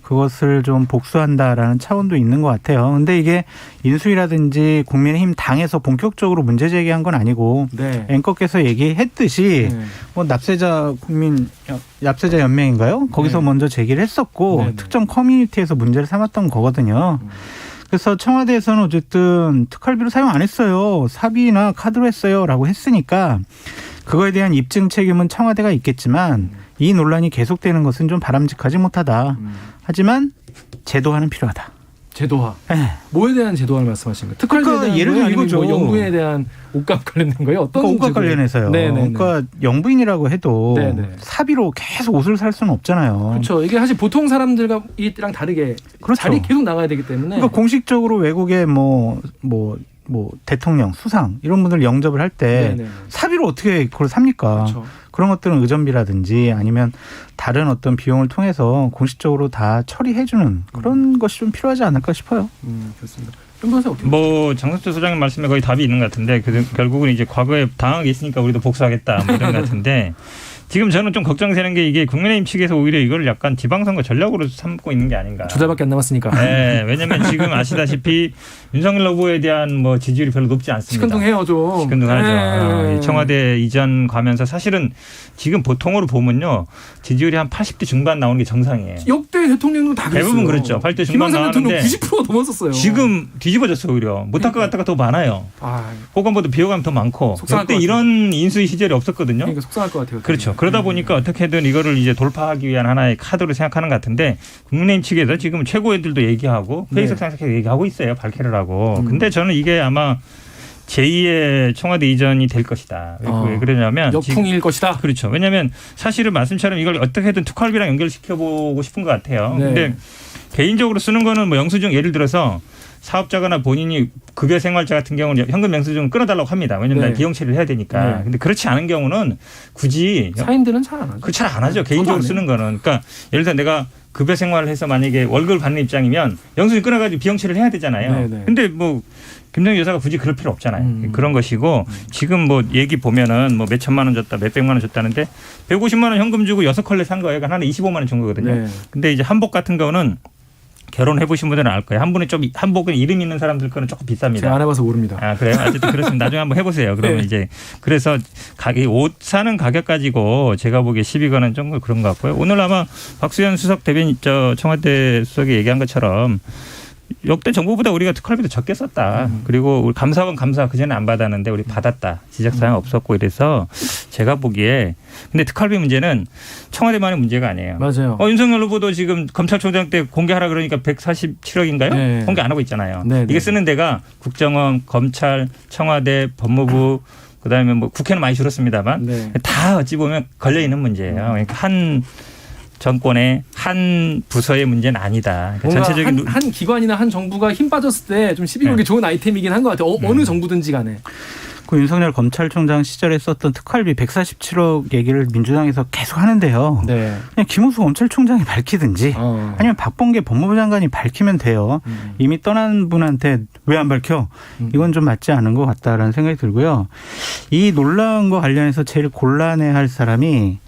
그것을 좀 복수한다라는 차원도 있는 것 같아요. 근데 이게 인수위라든지 국민의힘 당에서 본격적으로 문제 제기한 건 아니고 앵커께서 얘기했듯이 뭐 납세자 연맹인가요? 거기서 먼저 제기를 했었고 특정 커뮤니티에서 문제를 삼았던 거거든요. 그래서 청와대에서는 어쨌든 특활비로 사용 안 했어요. 사비나 카드로 했어요라고 했으니까 그거에 대한 입증 책임은 청와대가 있겠지만 이 논란이 계속되는 것은 좀 바람직하지 못하다. 하지만 제도화는 필요하다. 제도화. 뭐에 대한 제도화를 말씀하시는 거예요? 특활비에 대한 예를 들면 이거죠. 뭐 영부인에 대한 옷값 관련된 거예요? 어떤 옷값 관련해서요. 그러니까 영부인이라고 해도 사비로 계속 옷을 살 수는 없잖아요. 그렇죠. 이게 사실 보통 사람들이랑 다르게 자리 계속 나가야 되기 때문에. 그러니까 공식적으로 외국에 뭐 대통령, 수상 이런 분들 영접을 할 때 사비로 어떻게 그걸 삽니까? 그렇죠. 그런 것들은 의전비라든지 아니면 다른 어떤 비용을 통해서 공식적으로 다 처리해주는 그런 것이 좀 필요하지 않을까 싶어요. 그렇습니다. 뭐 장성철 소장님 말씀에 거의 답이 있는 것 같은데 결국은 이제 과거에 당한 게 있으니까 우리도 복수하겠다 뭐 이런 것 같은데 지금 저는 좀 걱정되는 게 이게 국민의힘 측에서 오히려 이걸 약간 지방선거 전략으로 삼고 있는 게 아닌가. 2달밖에 안 남았으니까. 네, 왜냐하면 지금 아시다시피 윤석열 후보에 대한 뭐 지지율이 별로 높지 않습니다. 시큰둥해요 좀. 시큰둥하죠. 청와대 이전 가면서 사실은 지금 보통으로 보면요 지지율이 한 80대 중반 나오는 게 정상이에요. 역대 대통령도 다 그랬어요. 대부분 그렇죠. 80대 중반 나오는데 90% 넘었었어요. 지금 뒤집어졌어 오히려. 못할 것 같다가 더 많아요. 호감보다 비호감이 더 많고. 그때 이런 인수위 시절이 없었거든요. 그러니까 속상할 것 같아요. 그렇죠. 그러다 보니까 어떻게든 이거를 이제 돌파하기 위한 하나의 카드로 생각하는 것 같은데 국민의힘 측에서 지금 최고위들도 얘기하고 회의석 상에서 얘기하고 있어요. 발표를 하고. 근데 저는 이게 아마 제2의 청와대 이전이 될 것이다. 왜 그러냐면 역풍일 것이다. 그렇죠. 왜냐하면 사실은 말씀처럼 이걸 어떻게든 특활비랑 연결시켜보고 싶은 것 같아요. 근데 개인적으로 쓰는 거는 뭐 영수증 예를 들어서 사업자거나 본인이 급여 생활자 같은 경우는 현금 영수증을 끊어달라고 합니다. 왜냐하면 비용 처리를 해야 되니까. 근데 그렇지 않은 경우는 굳이 사인들은 잘 안 하죠. 그 잘 안 하죠. 개인적으로 쓰는 거는. 그러니까 예를 들어 내가 급여 생활을 해서 만약에 월급을 받는 입장이면 영수증 끊어가지고 비용 처리를 해야 되잖아요. 근데 뭐 김정희 여사가 굳이 그럴 필요 없잖아요. 그런 것이고 지금 뭐 얘기 보면은 뭐 몇 천만 원 줬다, 몇 백만 원 줬다는데 150만 원 현금 주고 6컬레 산 거예요. 하나는 25만 원 준 거거든요. 근데 이제 한복 같은 경우는 결혼해 보신 분들은 알 거예요. 한복은 이름 있는 사람들 거는 조금 비쌉니다. 제가 안 해봐서 모릅니다. 아 그래요? 어쨌든 그렇습니다. 나중에 한번 해보세요. 그러면 이제 그래서 옷 사는 가격 가지고 제가 보기에 시비 거는 좀 그런 것 같고요. 오늘 아마 박수현 수석 대변인 청와대 수석이 얘기한 것처럼 역대 정부보다 우리가 특활비도 적게 썼다. 그리고 우리 감사원 감사 그전에 안 받았는데 우리 받았다. 지적사항 없었고 이래서 제가 보기에 근데 특활비 문제는 청와대만의 문제가 아니에요. 맞아요. 윤석열 후보도 지금 검찰총장 때 공개하라 그러니까 147억인가요? 공개 안 하고 있잖아요. 이게 쓰는 데가 국정원, 검찰, 청와대, 법무부 그다음에 뭐 국회는 많이 줄었습니다만 다 어찌 보면 걸려 있는 문제예요. 그러니까 한 정권의 한 한 부서의 문제는 아니다. 그러니까 전체적인 한 기관이나 한 정부가 힘 빠졌을 때 좀 시비 걸기 좋은 아이템이긴 한 것 같아요. 어느 정부든지 간에. 그 윤석열 검찰총장 시절에 썼던 특활비 147억 얘기를 민주당에서 계속 하는데요. 네. 그냥 김호수 검찰총장이 밝히든지 아니면 박범계 법무부 장관이 밝히면 돼요. 이미 떠난 분한테 왜 안 밝혀? 이건 좀 맞지 않은 것 같다라는 생각이 들고요. 이 논란과 관련해서 제일 곤란해할 사람이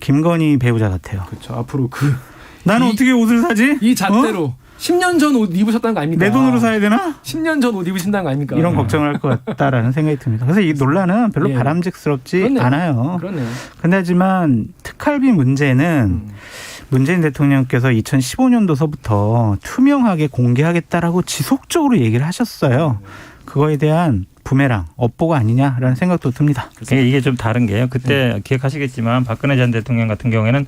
김건희 배우자 같아요. 그렇죠. 앞으로 나는 어떻게 옷을 사지? 이 잣대로 10년 전 옷 입으셨다는 거 아닙니까? 내 돈으로 사야 되나? 10년 전 옷 입으신다는 거 아닙니까? 이런 걱정을 할 것 같다라는 생각이 듭니다. 그래서 이 논란은 별로 바람직스럽지 그렇네요. 않아요. 그렇네요. 근데 하지만 특활비 문제는 문재인 대통령께서 2015년도서부터 투명하게 공개하겠다라고 지속적으로 얘기를 하셨어요. 그거에 대한 부메랑, 업보가 아니냐라는 생각도 듭니다. 이게 좀 다른 게요. 그때 기억하시겠지만 박근혜 전 대통령 같은 경우에는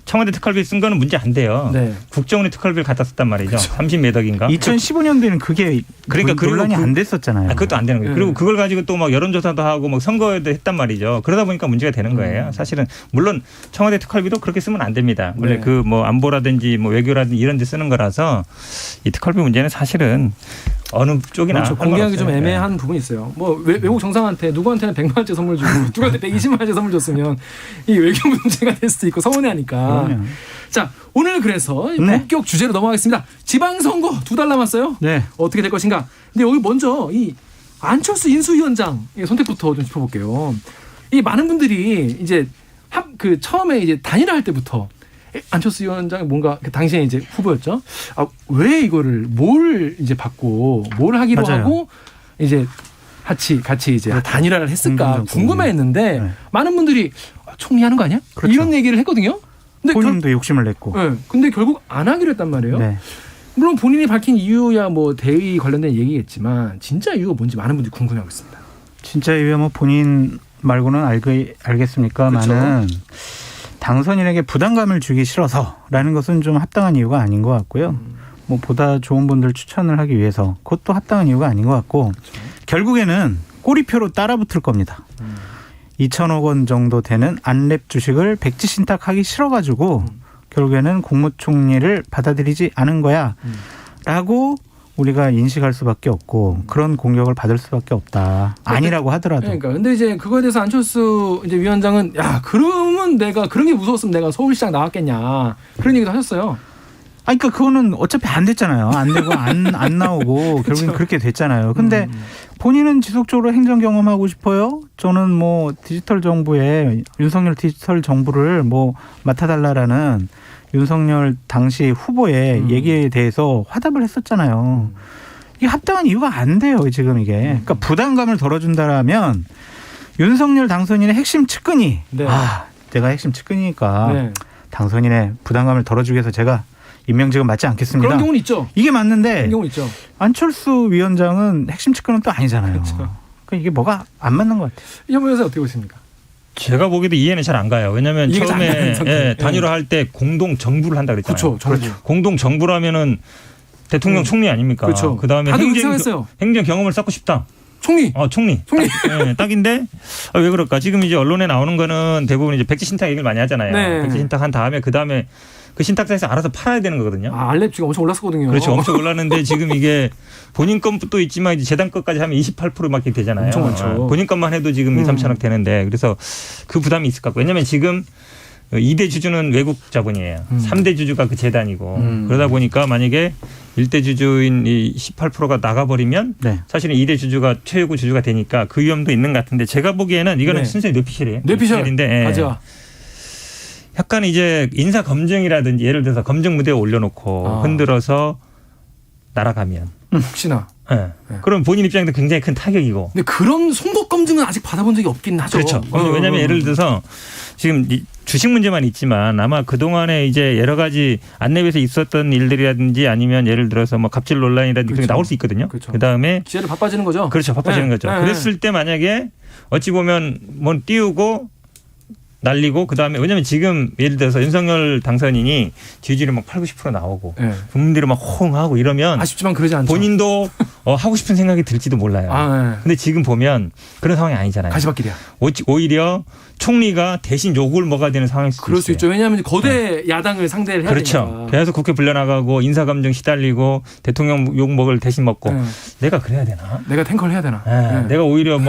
청와대 특활비 쓴 거는 문제 안 돼요. 네. 국정원이 특활비를 갖다 썼단 말이죠. 30몇 억인가. 2015년도에는 그게 논란이 안 됐었잖아요. 그것도 안 되는 거예요. 그리고 그걸 가지고 또 막 여론조사도 하고 막 선거에도 했단 말이죠. 그러다 보니까 문제가 되는 거예요. 사실은 물론 청와대 특활비도 그렇게 쓰면 안 됩니다. 원래 네. 그 뭐 안보라든지 뭐 외교라든지 이런 데 쓰는 거라서 이 특활비 문제는 사실은 어느 쪽이나 그렇죠. 공개하기 좀 애매한 부분이 있어요. 뭐 외국 정상한테 누구한테는 100만 원짜리 선물 주고 누구한테 120만 원짜리 선물 줬으면 이 외교 문제가 될 수도 있고 서운해하니까. 그럼요. 자, 오늘 그래서 본격 주제로 넘어가겠습니다. 지방선거 2달 남았어요. 네. 어떻게 될 것인가. 근데 여기 먼저 이 안철수 인수위원장의 선택부터 좀 짚어볼게요. 이 많은 분들이 이제 처음에 이제 단일화할 때부터 안철수 위원장이 뭔가 당시에 이제 후보였죠. 왜 이거를 뭘 이제 받고 뭘 하기로 맞아요. 하고 이제 같이 이제 단일화를 했을까 궁금해했는데 많은 분들이 총리하는 거 아니야? 그렇죠. 이런 얘기를 했거든요. 근데 본인도 욕심을 냈고. 네, 근데 결국 안 하기로 했단 말이에요. 네. 물론 본인이 밝힌 이유야 뭐 대의 관련된 얘기겠지만 진짜 이유가 뭔지 많은 분들이 궁금해하고 있습니다. 진짜 이유야 뭐 본인 말고는 알겠습니까만은 당선인에게 부담감을 주기 싫어서라는 것은 좀 합당한 이유가 아닌 것 같고요. 뭐 보다 좋은 분들 추천을 하기 위해서 그것도 합당한 이유가 아닌 것 같고 결국에는 꼬리표로 따라붙을 겁니다. 2천억 원 정도 되는 안랩 주식을 백지 신탁하기 싫어가지고 결국에는 국무총리를 받아들이지 않은 거야 라고 우리가 인식할 수밖에 없고 그런 공격을 받을 수밖에 없다. 아니라고 하더라도. 그러니까 근데 이제 그거에 대해서 안철수 이제 위원장은 야 그러면 내가 그런 게 무서웠으면 내가 서울시장 나왔겠냐 그런 얘기도 하셨어요. 그러니까 그거는 어차피 안 됐잖아요. 안 되고 안 나오고 결국엔 그렇게 됐잖아요. 근데 본인은 지속적으로 행정 경험하고 싶어요. 저는 뭐 디지털 정부에 윤석열 디지털 정부를 뭐 맡아달라라는 윤석열 당시 후보의 얘기에 대해서 화답을 했었잖아요. 이게 합당한 이유가 안 돼요. 지금 이게. 그러니까 부담감을 덜어준다라면 윤석열 당선인의 핵심 측근이 내가 핵심 측근이니까 당선인의 부담감을 덜어주기 위해서 제가 임명직은 맞지 않겠습니다. 그런 경우는 있죠. 이게 맞는데 그런 경우 있죠. 안철수 위원장은 핵심 측근은 또 아니잖아요. 그렇죠. 그러니까 이게 뭐가 안 맞는 것 같아요. 이현모 여사 어떻게 보십니까? 제가 보기에도 이해는 잘 안 가요. 왜냐하면 처음에 단일화할 때 공동 정부를 한다 그랬잖아요. 그렇죠. 공동 정부라면은 대통령 총리 아닙니까? 그렇죠. 그다음에 행정 경험을 쌓고 싶다. 총리. 총리. 딱인데 왜 그럴까? 지금 이제 언론에 나오는 거는 대부분 이제 백지 신탁 얘기를 많이 하잖아요. 네. 백지 신탁한 다음에 그다음에 그 신탁사에서 알아서 팔아야 되는 거거든요. 알랩주가 엄청 올랐었거든요. 그렇죠. 엄청 올랐는데 지금 이게 본인 것도 있지만 이제 재단 것까지 하면 28%밖에 되잖아요. 엄청 많죠. 본인 것만 해도 지금 2, 3천억 되는데 그래서 그 부담이 있을 것 같고 왜냐하면 지금 2대 주주는 외국 자본이에요. 3대 주주가 그 재단이고 그러다 보니까 만약에 1대 주주인 이 18%가 나가버리면 사실은 2대 주주가 최고 주주가 되니까 그 위험도 있는 것 같은데 제가 보기에는 이거는 순수히 뇌피셜이에요. 뇌피셜인데 가져와. 약간 이제 인사 검증이라든지 예를 들어서 검증 무대에 올려놓고 흔들어서 날아가면 혹시나. 그럼 본인 입장에도 굉장히 큰 타격이고. 근데 그런 송도 검증은 아직 받아본 적이 없긴 하죠. 그렇죠. 왜냐하면 예를 들어서 지금 주식 문제만 있지만 아마 그 동안에 이제 여러 가지 안내에서 있었던 일들이라든지 아니면 예를 들어서 뭐 갑질 논란이라든지 그렇죠. 나올 수 있거든요. 그렇죠. 그다음에 기회를 바빠지는 거죠. 그렇죠. 바빠지는 거죠. 그랬을 때 만약에 어찌 보면 뭐 띄우고 날리고 그다음에 왜냐하면 지금 예를 들어서 윤석열 당선인이 지지율이 막 8, 90% 나오고 국민들이 막 호응하고 이러면 아쉽지만 그러지 않죠. 본인도 하고 싶은 생각이 들지도 몰라요. 근데 지금 보면 그런 상황이 아니잖아요. 가시밭길이야. 오히려 총리가 대신 욕을 먹어야 되는 상황일 수도 그럴 수 있죠. 왜냐하면 거대 야당을 상대를 해야 되니까. 그렇죠. 계속 국회 불려나가고 인사감정 시달리고 대통령 욕 먹을 대신 먹고 내가 그래야 되나? 내가 탱커를 해야 되나? 내가 오히려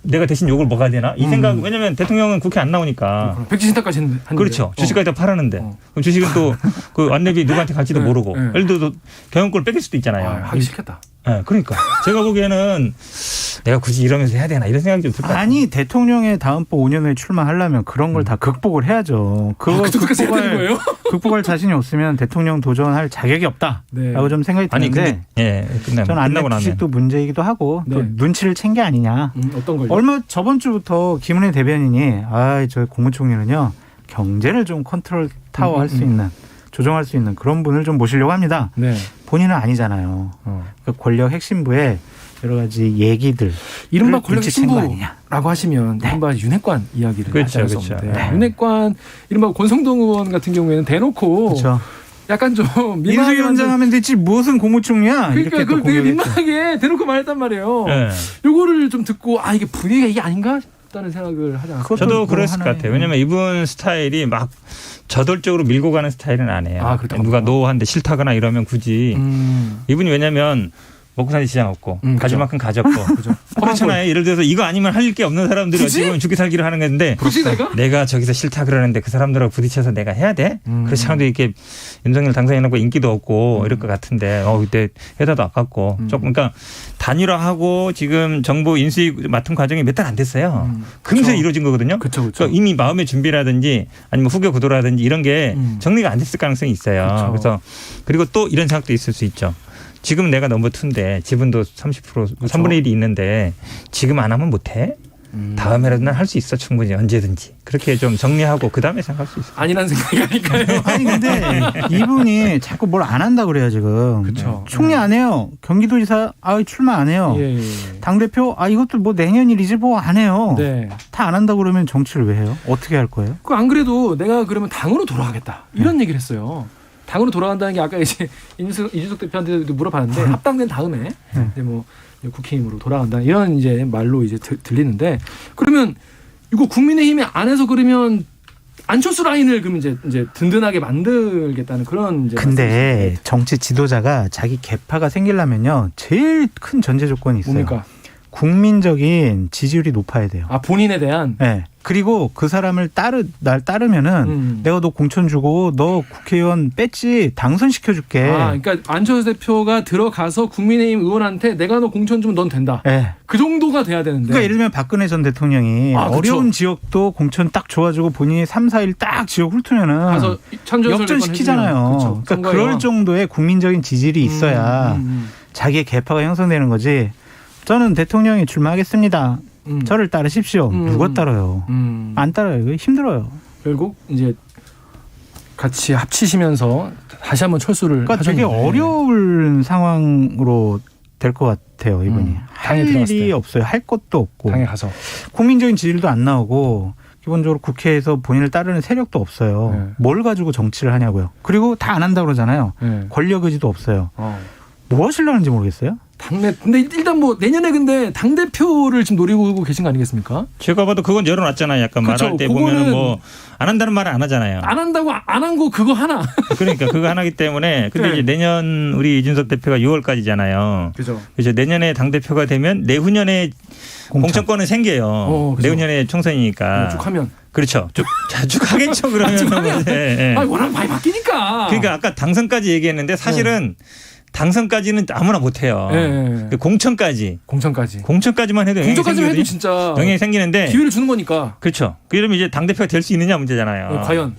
내가 대신 욕을 먹어야 되나? 이 생각. 왜냐하면 대통령은 국회 안 나오니까. 백지 신탁까지 했는데. 그렇죠. 주식까지 다 팔았는데. 그럼 주식은 또 그 완례비 누구한테 갈지도 모르고. 예를 들어 경영권을 뺏길 수도 있잖아요. 하기 싫겠다. 그러니까 제가 보기에는 내가 굳이 이러면서 해야 되나 이런 생각이 좀 들어요. 아니 대통령의 다음번 5년 후에 출마하려면 그런 걸 다 극복을 해야죠. 그거 극복할 자신이 없으면 대통령 도전할 자격이 없다라고 좀 생각이 드는데 저는 안내 주식도 문제이기도 하고 또 눈치를 챈 게 아니냐. 어떤 걸요? 얼마 저번 주부터 김은혜 대변인이 저 국무총리는요 경제를 좀 컨트롤 타워 할 수 있는 조정할 수 있는 그런 분을 좀 모시려고 합니다. 본인은 아니잖아요. 그러니까 권력 핵심부에 여러 가지 얘기들 이른바 권력 핵심부라고 하시면 이른바 윤핵관 이야기를 하지 않을 수 없는데 윤핵관 이른바 권성동 의원 같은 경우에는 대놓고 약간 좀 민주주의 위원장 하면 되지 무슨 국무총리야. 그러니까 그걸 되게 민망하게 대놓고 말했단 말이에요. 요거를 좀 듣고 이게 분위기가 이게 아닌가 싶다는 생각을 하지 않았어요. 저도 그랬을 것 같아요. 왜냐하면 이분 스타일이 막 저돌적으로 밀고 가는 스타일은 아니에요. 누가 노한데 싫다거나 이러면 굳이 이분이 왜냐하면 먹고 사는 시장 없고 가질 만큼 가졌고 그렇잖아요. 예를 들어서 이거 아니면 할 게 없는 사람들이 지금 죽기 살기를 하는 건데 내가 저기서 싫다 그러는데 그 사람들하고 부딪혀서 내가 해야 돼? 그래서 사람들이 이렇게 윤석열 당선인하고 인기도 없고 이럴 것 같은데 그때 회사도 아깝고 조금 그러니까 단일화하고 지금 정부 인수위 맡은 과정이 몇 달 안 됐어요. 금세 이루어진 거거든요. 그러니까 이미 마음의 준비라든지 아니면 후계 구도라든지 이런 게 정리가 안 됐을 가능성이 있어요. 그래서 그리고 또 이런 생각도 있을 수 있죠. 지금 내가 넘버 2인데 지분도 30% 3분의 1이 있는데 지금 안 하면 못해? 다음에라도 난 할 수 있어 충분히 언제든지 그렇게 좀 정리하고 그다음에 생각할 수 있어요. 아니라는 생각이 아닐까요? 아니 근데 이분이 자꾸 뭘 안 한다 그래요 지금. 그렇죠. 총리 안 해요. 경기도지사 출마 안 해요. 당대표 이것도 뭐 내년 일이지 뭐 안 해요. 다 안 한다 그러면 정치를 왜 해요? 어떻게 할 거예요? 안 그래도 내가 그러면 당으로 돌아가겠다 이런 얘기를 했어요. 당으로 돌아간다는 게 아까 이제 이준석 대표한테도 물어봤는데 합당된 다음에 이제 뭐 국회의원으로 돌아간다 이런 이제 말로 이제 들리는데 그러면 이거 국민의힘이 안에서 그러면 안철수 라인을 그럼 이제 든든하게 만들겠다는 그런 이제 근데 정치 지도자가 자기 계파가 생기려면요 제일 큰 전제 조건이 있어요. 뭡니까? 국민적인 지지율이 높아야 돼요. 본인에 대한. 네. 그리고 그 사람을 날 따르면은 내가 너 공천 주고 너 국회의원 뺐지 당선시켜줄게. 그러니까 안철수 대표가 들어가서 국민의힘 의원한테 내가 너 공천 주면 넌 된다. 그 정도가 돼야 되는데. 그러니까 예를 들면 박근혜 전 대통령이 어려운 지역도 공천 딱 줘가지고 본인이 3, 4일 딱 지역 훑으면은 가서 역전시키잖아요. 그러니까 그럴 정도의 국민적인 지지율이 있어야 자기의 계파가 형성되는 거지. 저는 대통령이 출마하겠습니다. 저를 따르십시오. 누가 따라요? 안 따라요. 힘들어요. 결국 이제 같이 합치시면서 다시 한번 철수를 그러니까 되게 어려운 상황으로 될 것 같아요. 이분이. 할 일이 없어요. 할 것도 없고. 당에 가서. 국민적인 지지율도 안 나오고 기본적으로 국회에서 본인을 따르는 세력도 없어요. 뭘 가지고 정치를 하냐고요. 그리고 다 안 한다고 그러잖아요. 권력 의지도 없어요. 뭐 하시려는지 모르겠어요. 근데 일단 뭐 내년에 근데 당대표를 지금 노리고 계신 거 아니겠습니까? 제가 봐도 그건 열어놨잖아요. 약간 말할 때 보면은 뭐 안 한다는 말은 안 하잖아요. 안 한다고 안 한 거 그거 하나. 그러니까 그거 하나기 때문에 근데 이제 내년 우리 이준석 대표가 6월까지잖아요. 그죠. 그래서 내년에 당대표가 되면 내후년에 공천권은 생겨요. 내후년에 총선이니까. 쭉 하면. 그렇죠. 쭉 하겠죠. 그러면. 워낙 많이 바뀌니까. 그러니까 아까 당선까지 얘기했는데 사실은 당선까지는 아무나 못해요. 공천까지만 해도 진짜 영향이 생기는데 기회를 주는 거니까. 그렇죠. 그러면 이제 당대표가 될 수 있느냐 문제잖아요. 과연.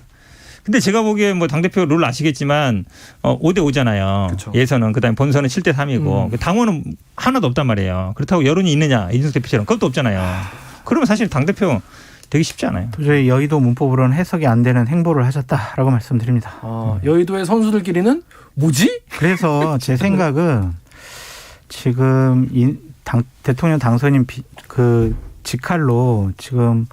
근데 제가 보기에 뭐 당대표 룰 아시겠지만 5대 5잖아요. 그쵸. 예선은 그다음에 본선은 7대 3이고 당원은 하나도 없단 말이에요. 그렇다고 여론이 있느냐 이준석 대표처럼 그것도 없잖아요. 그러면 사실 당대표 되게 쉽지 않아요. 도저히 여의도 문법으로는 해석이 안 되는 행보를 하셨다라고 말씀드립니다. 여의도의 선수들끼리는 뭐지? 그래서 제 생각은 지금 대통령 당선인 그 직할로 지금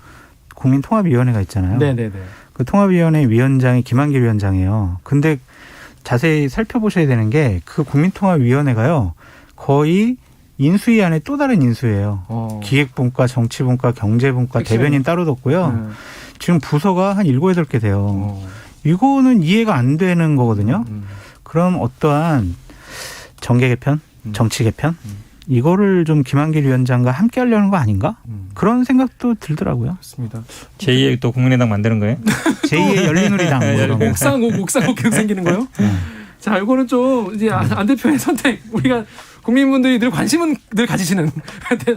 국민통합위원회가 있잖아요. 네네네. 그 통합위원회 위원장이 김한길 위원장이에요. 근데 자세히 살펴보셔야 되는 게 그 국민통합위원회가요. 거의 인수위 안에 또 다른 인수예요. 기획분과, 정치분과, 경제분과, 대변인 따로 뒀고요. 지금 부서가 한 7, 8개 돼요. 이거는 이해가 안 되는 거거든요. 그럼 어떠한 정계 개편, 정치 개편 이거를 좀 김한길 위원장과 함께 하려는 거 아닌가? 그런 생각도 들더라고요. 그렇습니다. 제2의 또 국민의당 만드는 거예요? 제2의 열린우리당. 옥상옥 계속 생기는 거요? 자, 이거는 좀 이제 안 대표의 선택, 우리가 국민분들이 늘 관심은 늘 가지시는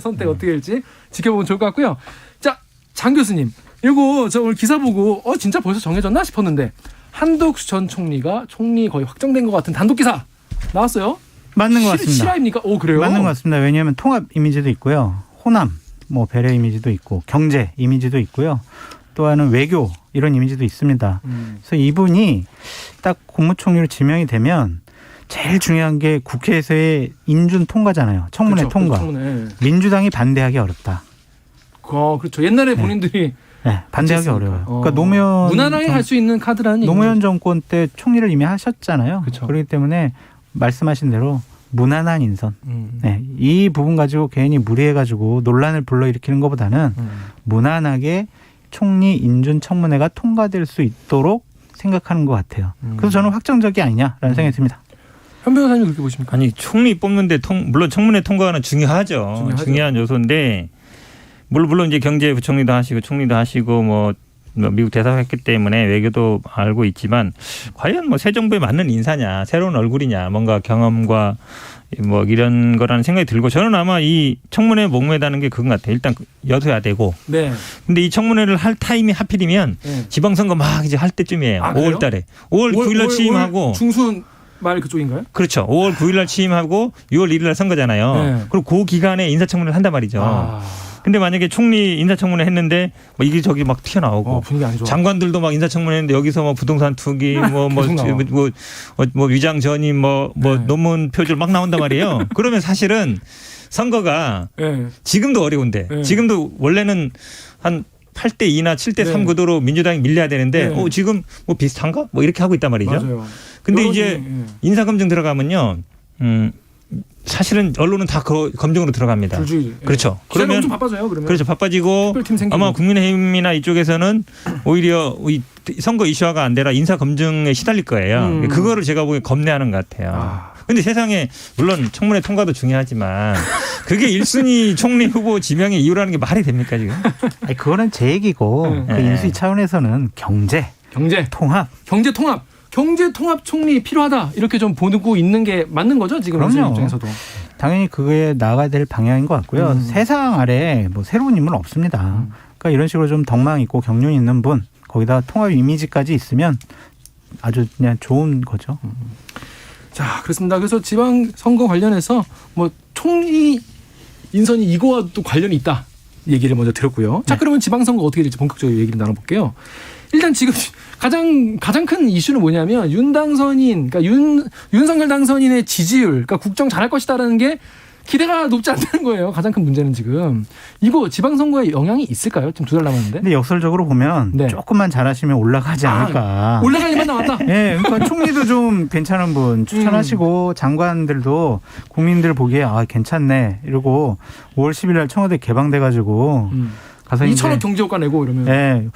선택 어떻게 될지 지켜보면 좋을 것 같고요. 자, 장 교수님, 이거 저 오늘 기사 보고 진짜 벌써 정해졌나 싶었는데 한덕수 전 총리가 총리 거의 확정된 것 같은 단독 기사 나왔어요. 맞는 것 같습니다. 실화입니까? 그래요? 맞는 것 같습니다. 왜냐하면 통합 이미지도 있고요. 호남, 배려 이미지도 있고 경제 이미지도 있고요. 또 하나는 외교 이런 이미지도 있습니다. 그래서 이분이 딱 국무총리로 지명이 되면 제일 중요한 게 국회에서의 인준 통과잖아요. 청문회 그렇죠, 통과. 청문회. 민주당이 반대하기 어렵다. 그렇죠. 옛날에 본인들이 반대하기 어려워요. 그러니까 노무현 무난하게 할 수 있는 카드라는 노무현 정권 때 총리를 이미 하셨잖아요. 그렇죠. 그렇기 때문에 말씀하신 대로 무난한 인선. 이 부분 가지고 괜히 무리해가지고 논란을 불러일으키는 것보다는 무난하게 총리 인준 청문회가 통과될 수 있도록 생각하는 것 같아요. 그래서 저는 확정적이 아니냐라는 생각이 듭니다. 현 변호사님 그렇게 보십니까? 아니 총리 뽑는데 물론 청문회 통과는 중요하죠. 중요한 요소인데 물론 이제 경제부총리도 하시고 총리도 하시고 미국 대사했기 때문에 외교도 알고 있지만 과연 새 정부에 맞는 인사냐, 새로운 얼굴이냐, 뭔가 경험과 이런 거라는 생각이 들고 저는 아마 이 청문회에 목매다는 게 그건 같아요. 일단 여소야되고. 네. 근데 이 청문회를 할 타임이 하필이면 지방선거 막 이제 할 때쯤이에요. 5월 달에. 5월 9일 날 취임하고. 중순 말 그쪽인가요? 그렇죠. 5월 9일 날 취임하고 6월 1일 날 선거잖아요. 네. 그리고 그 기간에 인사청문회를 한단 말이죠. 근데 만약에 총리 인사청문회 했는데 이게 저기 막 튀어나오고 분위기 안 좋아. 장관들도 막 인사청문회 했는데 여기서 부동산 투기 위장 전임 논문 표절 막 나온단 말이에요. 그러면 사실은 선거가 지금도 어려운데 지금도 원래는 한 8대 2나 7대 3 구도로 민주당이 밀려야 되는데 지금 비슷한가? 이렇게 하고 있단 말이죠. 맞아요. 근데 이제 인사검증 들어가면요. 사실은 언론은 다 검증으로 들어갑니다. 줄줄이. 그렇죠. 그러면 좀 바빠져요. 그러면. 그렇죠. 바빠지고 아마 국민의힘이나 이쪽에서는 오히려 선거 이슈화가 안 되라 인사 검증에 시달릴 거예요. 그거를 제가 보기에 겁내하는 것 같아요. 근데 세상에 물론 청문회 통과도 중요하지만 그게 1순위 총리 후보 지명의 이유라는 게 말이 됩니까 지금? 아니, 그거는 제 얘기고 그 인수위 차원에서는 경제 통합. 경제 통합 총리 필요하다 이렇게 좀 보고 있는 게 맞는 거죠 지금 그럼요. 입장에서도. 당연히 그게 나아가야 될 방향인 것 같고요. 세상 아래 새로운 인물은 없습니다. 그러니까 이런 식으로 좀 덕망 있고 경륜 있는 분 거기다 통합 이미지까지 있으면 아주 그냥 좋은 거죠. 자, 그렇습니다. 그래서 지방선거 관련해서 총리 인선이 이거와 또 관련이 있다 얘기를 먼저 들었고요. 자, 그러면 지방선거 어떻게 될지 본격적으로 얘기를 나눠볼게요. 일단 지금 가장 큰 이슈는 뭐냐면 그러니까 윤석열 당선인의 지지율, 그러니까 국정 잘할 것이다라는 게 기대가 높지 않다는 거예요. 가장 큰 문제는 지금 이거 지방선거에 영향이 있을까요? 지금 2달 남았는데. 근데 역설적으로 보면 조금만 잘하시면 올라가지 않을까. 올라갈 일만 나왔다. 네, 그러니까 총리도 좀 괜찮은 분 추천하시고 장관들도 국민들 보기에 괜찮네 이러고 5월 10일 날 청와대 개방돼가지고 가서 2천억 경제효과 내고 이러면. 네.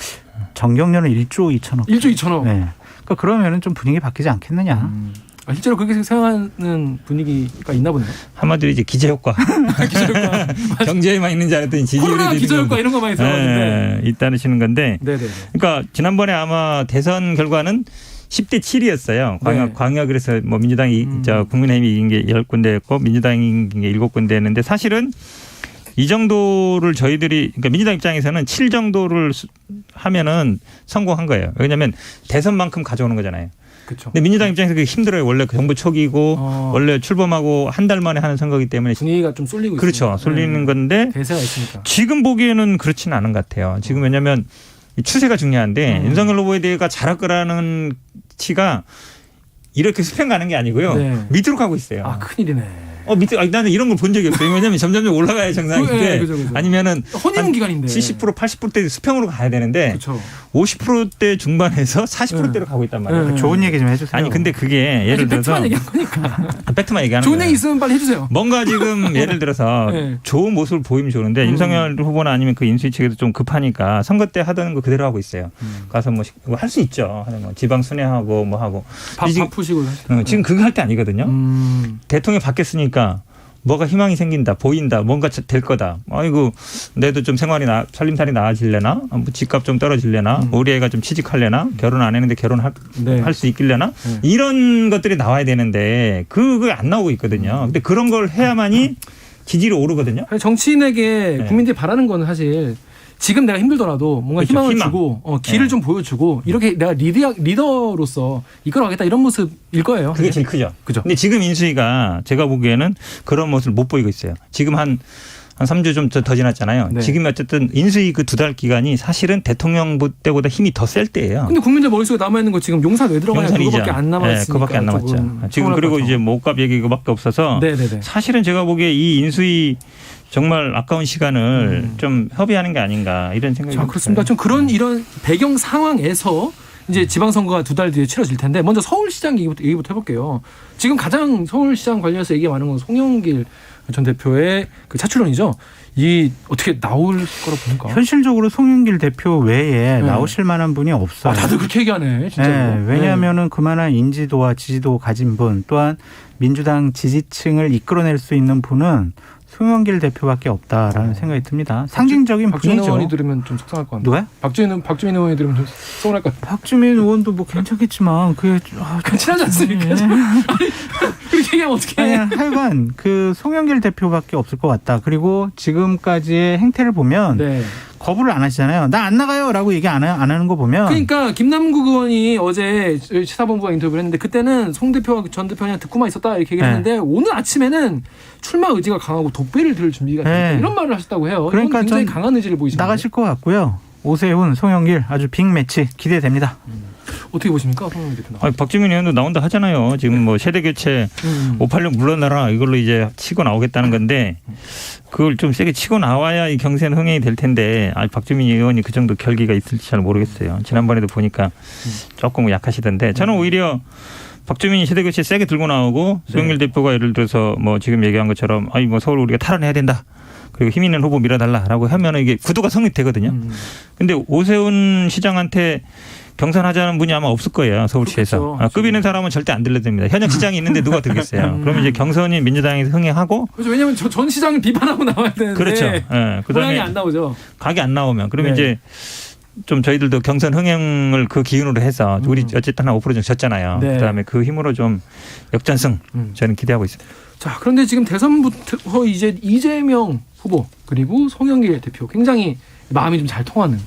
정경련은 1조 2천억. 1조 2천억. 네. 그러니까 그러면은 좀 분위기 바뀌지 않겠느냐. 실제로 그렇게 생각하는 분위기가 있나 보네요. 한마디로 이제 기저효과. 기저효과. 경제에만 있는 줄 알았더니 지지율이 코로나 기저효과 이런 거 많이 들어봤는데. 있다시는 건데. 네네. 그러니까 지난번에 아마 대선 결과는 10대 7이었어요. 광역 그래서 민주당이 국민의힘이 이긴 게 10군데였고 민주당이 이긴 게 7군데였는데 사실은 이 정도를 그러니까 민주당 입장에서는 7 정도를 하면은 성공한 거예요. 왜냐하면 대선만큼 가져오는 거잖아요. 그렇죠. 근데 민주당 입장에서 그게 힘들어요. 원래 정부 초기고 원래 출범하고 한 달 만에 하는 선거이기 때문에 분위기가 좀 쏠리고 그렇죠. 있습니다. 쏠리는 건데 대세가 있으니까. 지금 보기에는 그렇지는 않은 것 같아요. 지금 왜냐하면 추세가 중요한데 윤석열 후보에 대해가 잘할 거라는 치가 이렇게 수평 가는 게 아니고요. 밑으로 가고 있어요. 큰일이네. 밑에 나는 이런 걸 본 적이 없어요. 왜냐하면 점점 올라가야 정상인데 그죠. 아니면은 허니문 기간인데 70% 80%대 수평으로 가야 되는데 그쵸. 50%대 중반에서 40%대로 가고 있단 말이에요. 좋은 얘기 좀 해주세요. 아니 근데 그게 예를 들어서 팩트만 얘기한 거니까. 팩트만 얘기하는 좋은 거예요. 얘기 있으면 빨리 해주세요. 뭔가 지금 예를 들어서 좋은 모습을 보이면 좋은데 윤석열 후보나 아니면 그 인수위 측에도 좀 급하니까 선거 때 하던 거 그대로 하고 있어요. 가서 뭐 할 수 있죠. 뭐 지방 순회하고 뭐 하고. 밥 푸시고. 지금 그거 할 때 아니거든요. 대통령이 바뀌었으니까 뭐가 희망이 생긴다, 보인다, 뭔가 될 거다. 아이고, 내도 좀 살림살이 나아질래나? 뭐 집값 좀 떨어질래나? 우리 애가 좀 취직할래나? 결혼 안 했는데 결혼할 수 있길래나? 이런 것들이 나와야 되는데 그게 안 나오고 있거든요. 근데 그런 걸 해야만이 지지율이 오르거든요. 정치인에게 국민들이 바라는 거는 사실 지금 내가 힘들더라도 뭔가 그렇죠. 희망을 주고 길을 좀 보여주고 이렇게 내가 리더로서 이끌어가겠다 이런 모습일 거예요. 그게 제일 크죠. 그죠. 근데 지금 인수위가 제가 보기에는 그런 모습을 못 보이고 있어요. 지금 한 3주 좀 더 지났잖아요. 네. 지금 어쨌든 인수위 그 2달 기간이 사실은 대통령 때보다 힘이 더 셀 때예요. 근데 국민들 머릿속에 남아있는 거 지금 용산 왜 들어가냐 그거밖에 안 남았으니까. 네, 그거밖에 안 남았죠. 지금 그리고 이제 목값 얘기 그거밖에 없어서 사실은 제가 보기에 이 인수위 정말 아까운 시간을 좀 협의하는 게 아닌가 이런 생각이 듭니다. 그렇습니다. 좀 이런 배경 상황에서 이제 지방선거가 2달 뒤에 치러질 텐데 먼저 서울시장 얘기부터 해볼게요. 지금 가장 서울시장 관련해서 얘기가 많은 건 송영길 전 대표의 그 차출론이죠. 이 어떻게 나올 거라고 보니까 현실적으로 송영길 대표 외에 나오실 만한 분이 없어요. 다들 그렇게 얘기하네. 진짜로. 네, 왜냐하면은 그만한 인지도와 지지도 가진 분 또한 민주당 지지층을 이끌어낼 수 있는 분은 송영길 대표밖에 없다라는 생각이 듭니다. 상징적인 박주민 분이죠. 의원이 들으면 좀 속상할 것 같아요. 누가요? 박주민 의원이 들으면 좀 서운할 것 같아요. 박주민 의원도 뭐 괜찮겠지만 그게 친하지 않습니까? 그렇게 얘기하면 어떡해. 아니, 하여간 그 송영길 대표밖에 없을 것 같다. 그리고 지금까지의 행태를 보면 거부를 안 하시잖아요. 나 안 나가요라고 얘기 안 하는 거 보면. 그러니까 김남국 의원이 어제 시사본부가 인터뷰를 했는데 그때는 송 대표와 전 대표가 그냥 듣고만 있었다 이렇게 얘기했는데 오늘 아침에는 출마 의지가 강하고 독배를 들 준비가 됐다 이런 말을 하셨다고 해요. 그러니까 굉장히 강한 의지를 보이시는데. 나가실 것 같고요. 오세훈, 송영길 아주 빅매치 기대됩니다. 어떻게 보십니까? 송영길 대표. 박주민 의원도 나온다 하잖아요. 지금 뭐 세대교체 586 물러나라 이걸로 이제 치고 나오겠다는 건데 그걸 좀 세게 치고 나와야 이 경선 흥행이 될 텐데 박주민 의원이 그 정도 결기가 있을지 잘 모르겠어요. 지난번에도 보니까 조금 약하시던데 저는 오히려 박주민이 세대교체 세게 들고 나오고 송영길 대표가 예를 들어서 뭐 지금 얘기한 것처럼 뭐 서울 우리가 탈환해야 된다. 그리고 힘 있는 후보 밀어달라라고 하면 이게 구도가 성립되거든요. 근데 오세훈 시장한테 경선하자는 분이 아마 없을 거예요. 서울시에서. 그렇죠. 급 있는 사람은 절대 안 들려듭니다. 현역 시장이 있는데 누가 들겠어요. 그러면 이제 경선이 민주당에서 흥행하고. 그렇죠. 왜냐하면 전 시장을 비판하고 나와야 되는데. 그렇죠. 네. 고향이 안 나오죠. 각이 안 나오면. 그러면 이제 좀 저희들도 경선 흥행을 그 기운으로 해서 우리 어쨌든 한 5% 정도 졌잖아요. 그다음에 그 힘으로 좀 역전승 저는 기대하고 있습니다. 자, 그런데 지금 대선부터 이제 이재명 후보 그리고 송영길 대표 굉장히 마음이 좀 잘 통하는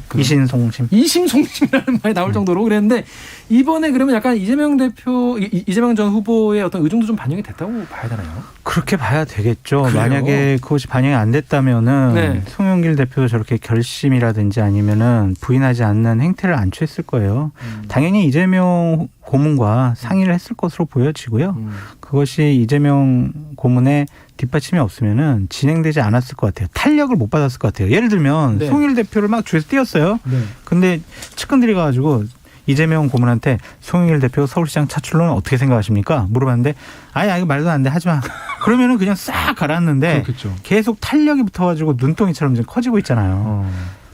이심송심이라는 말이 나올 정도로 그랬는데 이번에 그러면 약간 이재명 전 후보의 어떤 의중도 좀 반영이 됐다고 봐야 되나요? 그렇게 봐야 되겠죠. 그래요? 만약에 그것이 반영이 안 됐다면은 송영길 대표도 저렇게 결심이라든지 아니면은 부인하지 않는 행태를 안 취했을 거예요. 당연히 이재명 고문과 상의를 했을 것으로 보여지고요. 그것이 이재명 고문의 뒷받침이 없으면은 진행되지 않았을 것 같아요. 탄력을 못 받았을 것 같아요. 예를 들면 송영길 대표를 막 주에서 띄웠어요. 근데 측근들이 가가지고 이재명 고문한테 송영길 대표 서울시장 차출로는 어떻게 생각하십니까? 물어봤는데 이거 말도 안 돼 하지마. 그러면은 그냥 싹 가라앉는데 그렇겠죠. 계속 탄력이 붙어가지고 눈덩이처럼 지금 커지고 있잖아요.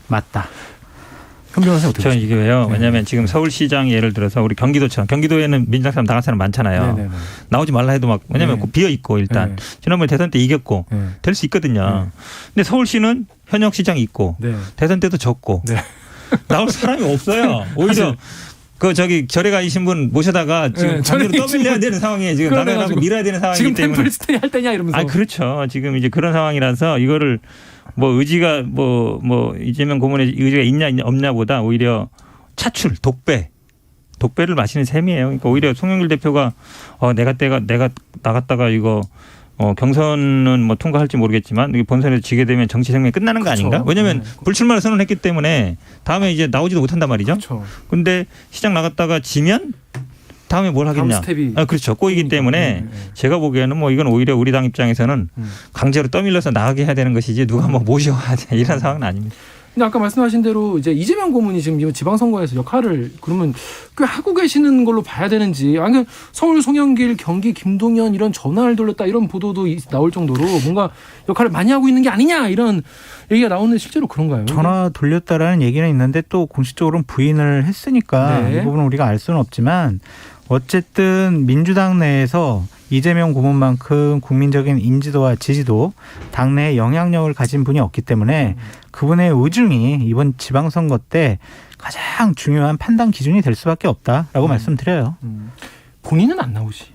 맞다. 저는 이게 왜요? 왜냐하면 지금 서울시장 예를 들어서 우리 경기도처럼 경기도에는 민주당 사람 나갈 사람 많잖아요. 나오지 말라 해도 막 왜냐하면 비어 있고 일단 지난번에 대선 때 이겼고 될 수 있거든요. 근데 서울시는 현역 시장이 있고 대선 때도 졌고 나올 사람이 없어요. 오히려 절에 가신 분 모셔다가 지금 반대로 떠밀려야 되는 상황이에요. 지금 나눠가지고 밀어야 되는 상황이기 지금 때문에. 템플 스테이 할 때냐 이러면서. 그렇죠. 지금 이제 그런 상황이라서 이거를 의지가 이재명 고문의 의지가 있냐 없냐보다 오히려 차출 독배를 마시는 셈이에요. 그러니까 오히려 송영길 대표가 내가 나갔다가 이거 경선은 통과할지 모르겠지만 본선에서 지게 되면 정치 생명이 끝나는 거 아닌가? 왜냐하면 불출마를 선언했기 때문에 다음에 이제 나오지도 못한단 말이죠. 그런데 시장 나갔다가 지면 다음에 뭘 하겠냐. 그렇죠. 꼬이기 때문에 제가 보기에는 뭐 이건 오히려 우리 당 입장에서는 강제로 떠밀려서 나가게 해야 되는 것이지 누가 뭐 모셔야 돼 이런 상황은 아닙니다. 근데 아까 말씀하신 대로 이제 이재명 고문이 지금 지방선거에서 역할을 그러면 꽤 하고 계시는 걸로 봐야 되는지, 아니면 서울 송영길, 경기 김동연 이런 전화를 돌렸다 이런 보도도 나올 정도로 뭔가 역할을 많이 하고 있는 게 아니냐 이런 얘기가 나오는데 실제로 그런가요? 전화 돌렸다라는 얘기는 있는데 또 공식적으로는 부인을 했으니까 네. 이 부분은 우리가 알 수는 없지만 어쨌든 민주당 내에서 이재명 고문만큼 국민적인 인지도와 지지도, 당내에 영향력을 가진 분이 없기 때문에 그분의 의중이 이번 지방선거 때 가장 중요한 판단 기준이 될 수밖에 없다라고 말씀드려요. 본인은 안 나오시?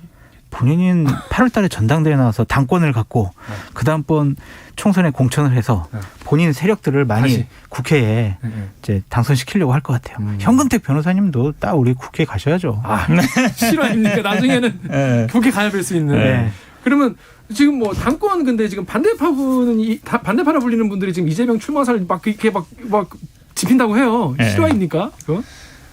본인은 8월 달에 전당대회 나와서 당권을 갖고 그다음번 총선에 공천을 해서 본인 세력들을 많이 다시. 국회에 이제 당선시키려고 할 것 같아요. 현근택 변호사님도 딱 우리 국회에 가셔야죠. 실화 아닙니까? 나중에는 국회 가야 뵐 수 있는. 네. 그러면 지금 뭐 당권 근데 지금 반대파는 반대파라 불리는 분들이 지금 이재명 출마설 막 이렇게 막 짚힌다고 해요. 실화입니까? 그거?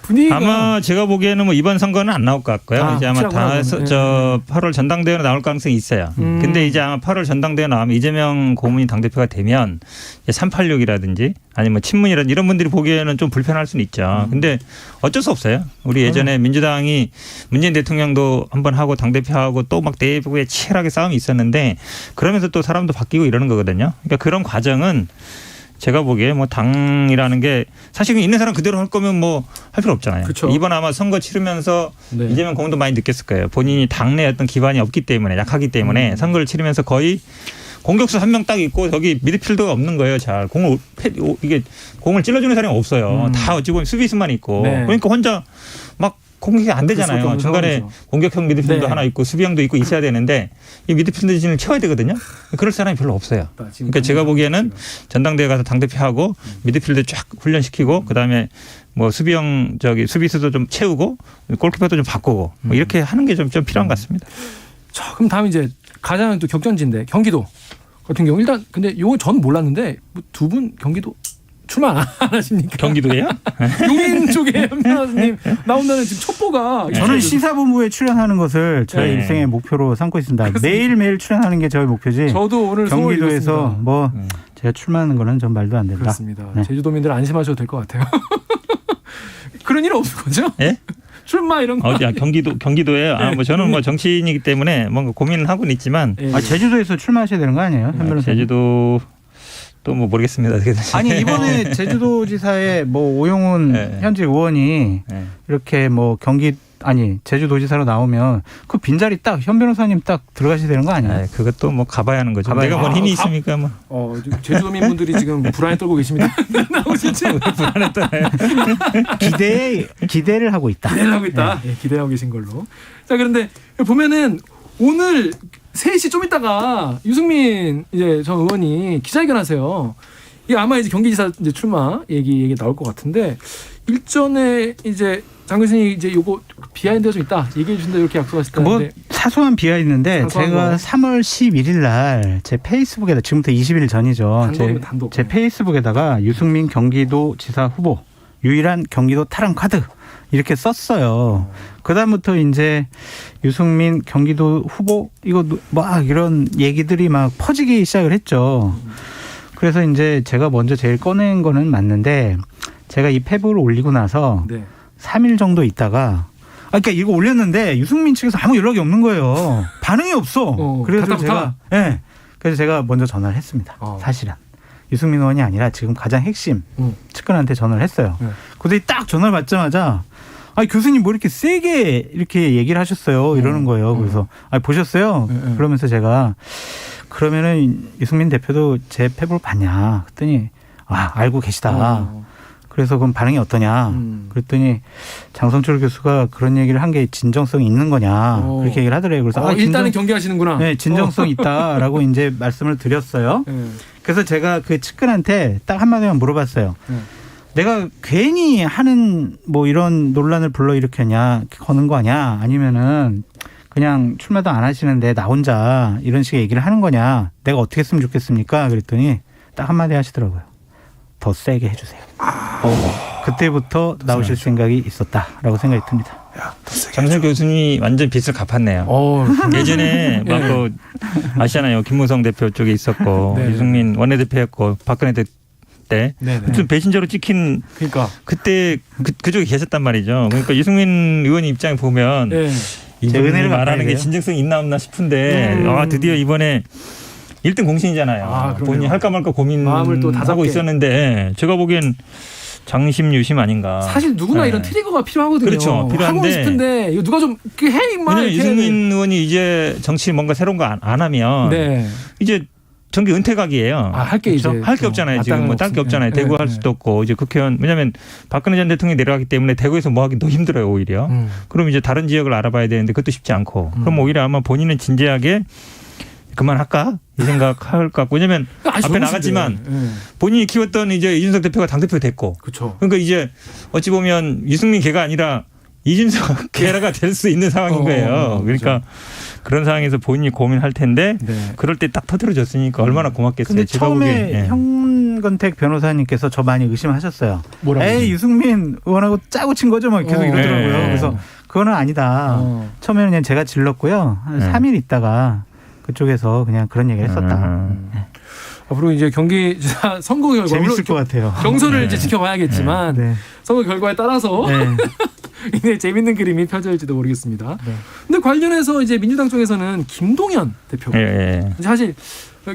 분위기가 아마 제가 보기에는 뭐 이번 선거는 안 나올 것 같고요. 이제 아마 8월 전당대회로 나올 가능성이 있어요. 근데 이제 아마 8월 전당대회 나오면 이재명 고문이 당대표가 되면 386이라든지 아니면 친문이라든지 이런 분들이 보기에는 좀 불편할 수는 있죠. 근데 어쩔 수 없어요. 우리 예전에 민주당이 문재인 대통령도 한번 하고 당대표하고 또 막 내부에 치열하게 싸움이 있었는데 그러면서 또 사람도 바뀌고 이러는 거거든요. 그러니까 그런 과정은 제가 보기에 뭐 당이라는 게 사실 있는 사람 그대로 할 거면 뭐 할 필요 없잖아요. 그쵸. 이번 아마 선거 치르면서 이재명 고문도 많이 느꼈을 거예요. 본인이 당내 어떤 기반이 없기 때문에 약하기 때문에 선거를 치르면서 거의 공격수 한 명 딱 있고 저기 미드필더가 없는 거예요. 잘 공을 찔러주는 사람이 없어요. 다 어찌 보면 수비수만 있고 그러니까 혼자 막 공격이 안 되잖아요. 중간에 공격형 미드필더 하나 있고 수비형도 있고 있어야 되는데 이 미드필더진을 채워야 되거든요. 그럴 사람이 별로 없어요. 그러니까 제가 보기에는 전당대회 가서 당대표하고 미드필더 쫙 훈련시키고 그다음에 뭐 수비수도 좀 채우고 골키퍼도 좀 바꾸고 뭐 이렇게 하는 게 좀 필요한 것 같습니다. 자, 그럼 다음 이제 가장 또 격전지인데 경기도 같은 경우 일단 근데 요거 전 몰랐는데 두 분 경기도 출마 안 하십니까? 경기도예요? 용인 쪽에 변호사님 나온다는 지금 첩보가. 저는 시사본부에 출연하는 것을 저의 일생의 목표로 삼고 있습니다. 매일매일 출연하는 게 저의 목표지. 저도 오늘 경기도에서 뭐 제가 출마하는 거는 전 말도 안 된다. 그렇습니다. 제주도민들 안심하셔도 될 것 같아요. 그런 일 없을 거죠? 예? 출마 이런 거. 경기도에 뭐 저는 뭐 정치인이기 때문에 뭔가 고민을 하고는 있지만 제주도에서 출마하셔야 되는 거 아니에요? 제주도 또 뭐 모르겠습니다. 아니 이번에 제주도지사에 뭐 오용훈 현직 의원이 이렇게 뭐 제주도지사로 나오면 그 빈자리 딱 현 변호사님 딱 들어가셔야 되는 거 아니에요? 그것도 뭐 가봐야 하는 거죠. 내가 뭔 힘이 있습니까? 뭐. 제주도민 분들이 지금 불안에 떨고 계십니다. 나오시지? 불안에 떨어요. 기대를 하고 있다. 기대를 하고 있다. 기대하고 계신 걸로. 자, 그런데 보면은 오늘 3시 좀 있다가 유승민 이제 전 의원이 기자회견하세요. 이게 아마 이제 경기지사 이제 출마 얘기 나올 것 같은데 일전에 이제 장 교수님 이제 요거 비하인드가 좀 있다 얘기해 주신다 이렇게 약속하셨다는데 뭐 사소한 비하인드인데 제가 3월 11일 날 제 페이스북에다 지금부터 20일 전이죠. 제 페이스북에다가 유승민 경기도지사 후보 유일한 경기도 탈환 카드 이렇게 썼어요. 그다음부터 이제 유승민 경기도 후보 이거 막 이런 얘기들이 막 퍼지기 시작을 했죠. 그래서 이제 제가 먼저 제일 꺼낸 거는 맞는데 제가 이 페북을 올리고 나서 3일 정도 있다가 그러니까 이거 올렸는데 유승민 측에서 아무 연락이 없는 거예요. 반응이 없어. 그래서 제가 먼저 전화를 했습니다. 사실은. 유승민 의원이 아니라 지금 가장 핵심 측근한테 전화를 했어요. 그때 딱 전화를 받자마자 교수님 뭐 이렇게 세게 이렇게 얘기를 하셨어요. 이러는 거예요. 그래서 보셨어요? 그러면서 제가 그러면은 유승민 대표도 제 페북을 봤냐? 그랬더니 알고 계시다. 그래서 그럼 반응이 어떠냐? 그랬더니 장성철 교수가 그런 얘기를 한 게 진정성이 있는 거냐? 그렇게 얘기를 하더래요. 그래서 일단은 경계하시는구나. 네, 진정성 있다라고 이제 말씀을 드렸어요. 그래서 제가 그 측근한테 딱 한마디만 물어봤어요. 내가 괜히 하는 뭐 이런 논란을 불러일으켰냐, 거는 거 아니야? 아니면은 그냥 출마도 안 하시는데 나 혼자 이런 식의 얘기를 하는 거냐? 내가 어떻게 했으면 좋겠습니까? 그랬더니 딱 한마디 하시더라고요. 더 세게 해주세요. 그때부터 나오실 생각이 있었다라고 생각이 듭니다. 장선 교수님이 완전 빚을 갚았네요. 예전에 막 그 아시잖아요. 김무성 대표 쪽에 있었고 네. 유승민 원내대표였고 박근혜 때 무슨 배신자로 찍힌 그때 그쪽에 계셨단 말이죠. 그러니까 유승민 의원님 입장에 보면 이분이 말하는 게 진정성이 있나 없나 싶은데 드디어 이번에 1등 공신이잖아요. 본인이 할까 말까 마음을 또 고민하고 있었는데 제가 보기엔 장심 유심 아닌가. 사실 누구나 이런 트리거가 필요하거든요. 그렇죠. 필요한데 하고 싶은데 이거 누가 좀 해 임마. 왜냐면 유승민 의원이 이제 정치 뭔가 새로운 거 안 하면 이제 정기 은퇴각이에요. 할 게 이제 할 게 없잖아요. 지금 뭐 딴 게 없잖아요. 대구 할 수도 없고 이제 국회의원 왜냐면 박근혜 전 대통령이 내려가기 때문에 대구에서 뭐 하기 더 힘들어요 오히려. 그럼 이제 다른 지역을 알아봐야 되는데 그것도 쉽지 않고. 그럼 오히려 아마 본인은 진지하게 그만할까 이 생각할 것 같고 왜냐면 앞에 나갔지만 본인이 키웠던 이제 이준석 대표가 당대표 됐고. 그러니까 이제 어찌 보면 유승민 개가 아니라 이준석 개가 될 수 있는 상황인 거예요. 그러니까 그런 상황에서 본인이 고민할 텐데 그럴 때 딱 터뜨려줬으니까 얼마나 고맙겠어요. 근데 처음에 현건택 변호사님께서 저 많이 의심하셨어요. 에이 유승민 의원하고 짜고 친 거죠? 막 계속 이러더라고요. 그래서 그거는 아니다. 처음에는 그냥 제가 질렀고요. 한 3일 있다가 그쪽에서 그냥 그런 얘기를 했었다. 앞으로 이제 경기지사 선거 결과 재밌을 것 같아요. 경선을 이제 지켜봐야겠지만 선거 결과에 따라서 굉장히 재밌는 그림이 펼쳐질지도 모르겠습니다. 근데 관련해서 이제 민주당 쪽에서는 김동연 대표가 사실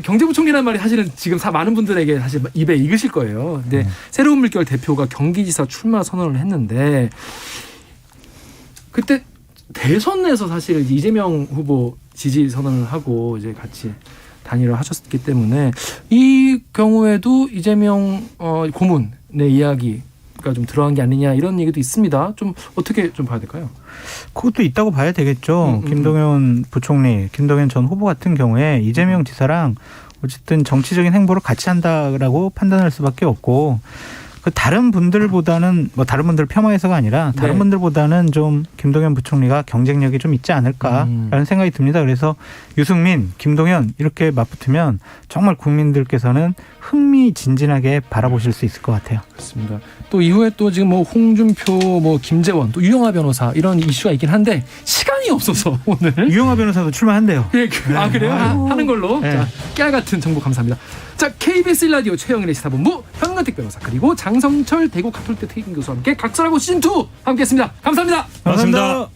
경제부총리라는 말이 사실은 지금 많은 분들에게 사실 입에 익으실 거예요. 근데 새로운 물결 대표가 경기지사 출마 선언을 했는데 그때 대선에서 사실 이재명 후보 지지 선언을 하고 이제 같이 단일을 하셨기 때문에 이 경우에도 이재명 고문의 이야기가 좀 들어간 게 아니냐 이런 얘기도 있습니다. 좀 어떻게 좀 봐야 될까요? 그것도 있다고 봐야 되겠죠. 김동연 부총리, 김동연 전 후보 같은 경우에 이재명 지사랑 어쨌든 정치적인 행보를 같이 한다라고 판단할 수밖에 없고 그 다른 분들보다는 뭐 다른 분들 폄하해서가 아니라 다른 분들보다는 좀 김동연 부총리가 경쟁력이 좀 있지 않을까라는 생각이 듭니다. 그래서 유승민, 김동연 이렇게 맞붙으면 정말 국민들께서는 흥미진진하게 바라보실 수 있을 것 같아요. 그렇습니다. 또 이후에 또 지금 뭐 홍준표, 뭐 김재원, 또 유영하 변호사 이런 이슈가 있긴 한데 시간이 없어서 오늘 유영하 변호사도 출마한대요. 아 그래요? 하는 걸로. 자, 깨알 같은 정보 감사합니다. 자, KBS 1라디오 최영일의 시사본부 현건택 변호사 그리고 장성철 대구 가톨대 특임 교수와 함께 각설하고 시즌2 함께했습니다. 감사합니다. 고맙습니다.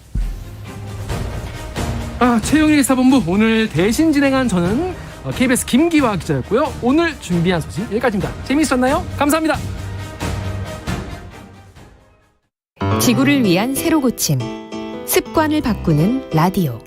최영일의 시사본부 오늘 대신 진행한 저는 KBS 김기화 기자였고요. 오늘 준비한 소식 여기까지입니다. 재미있었나요? 감사합니다. 지구를 위한 새로 고침 습관을 바꾸는 라디오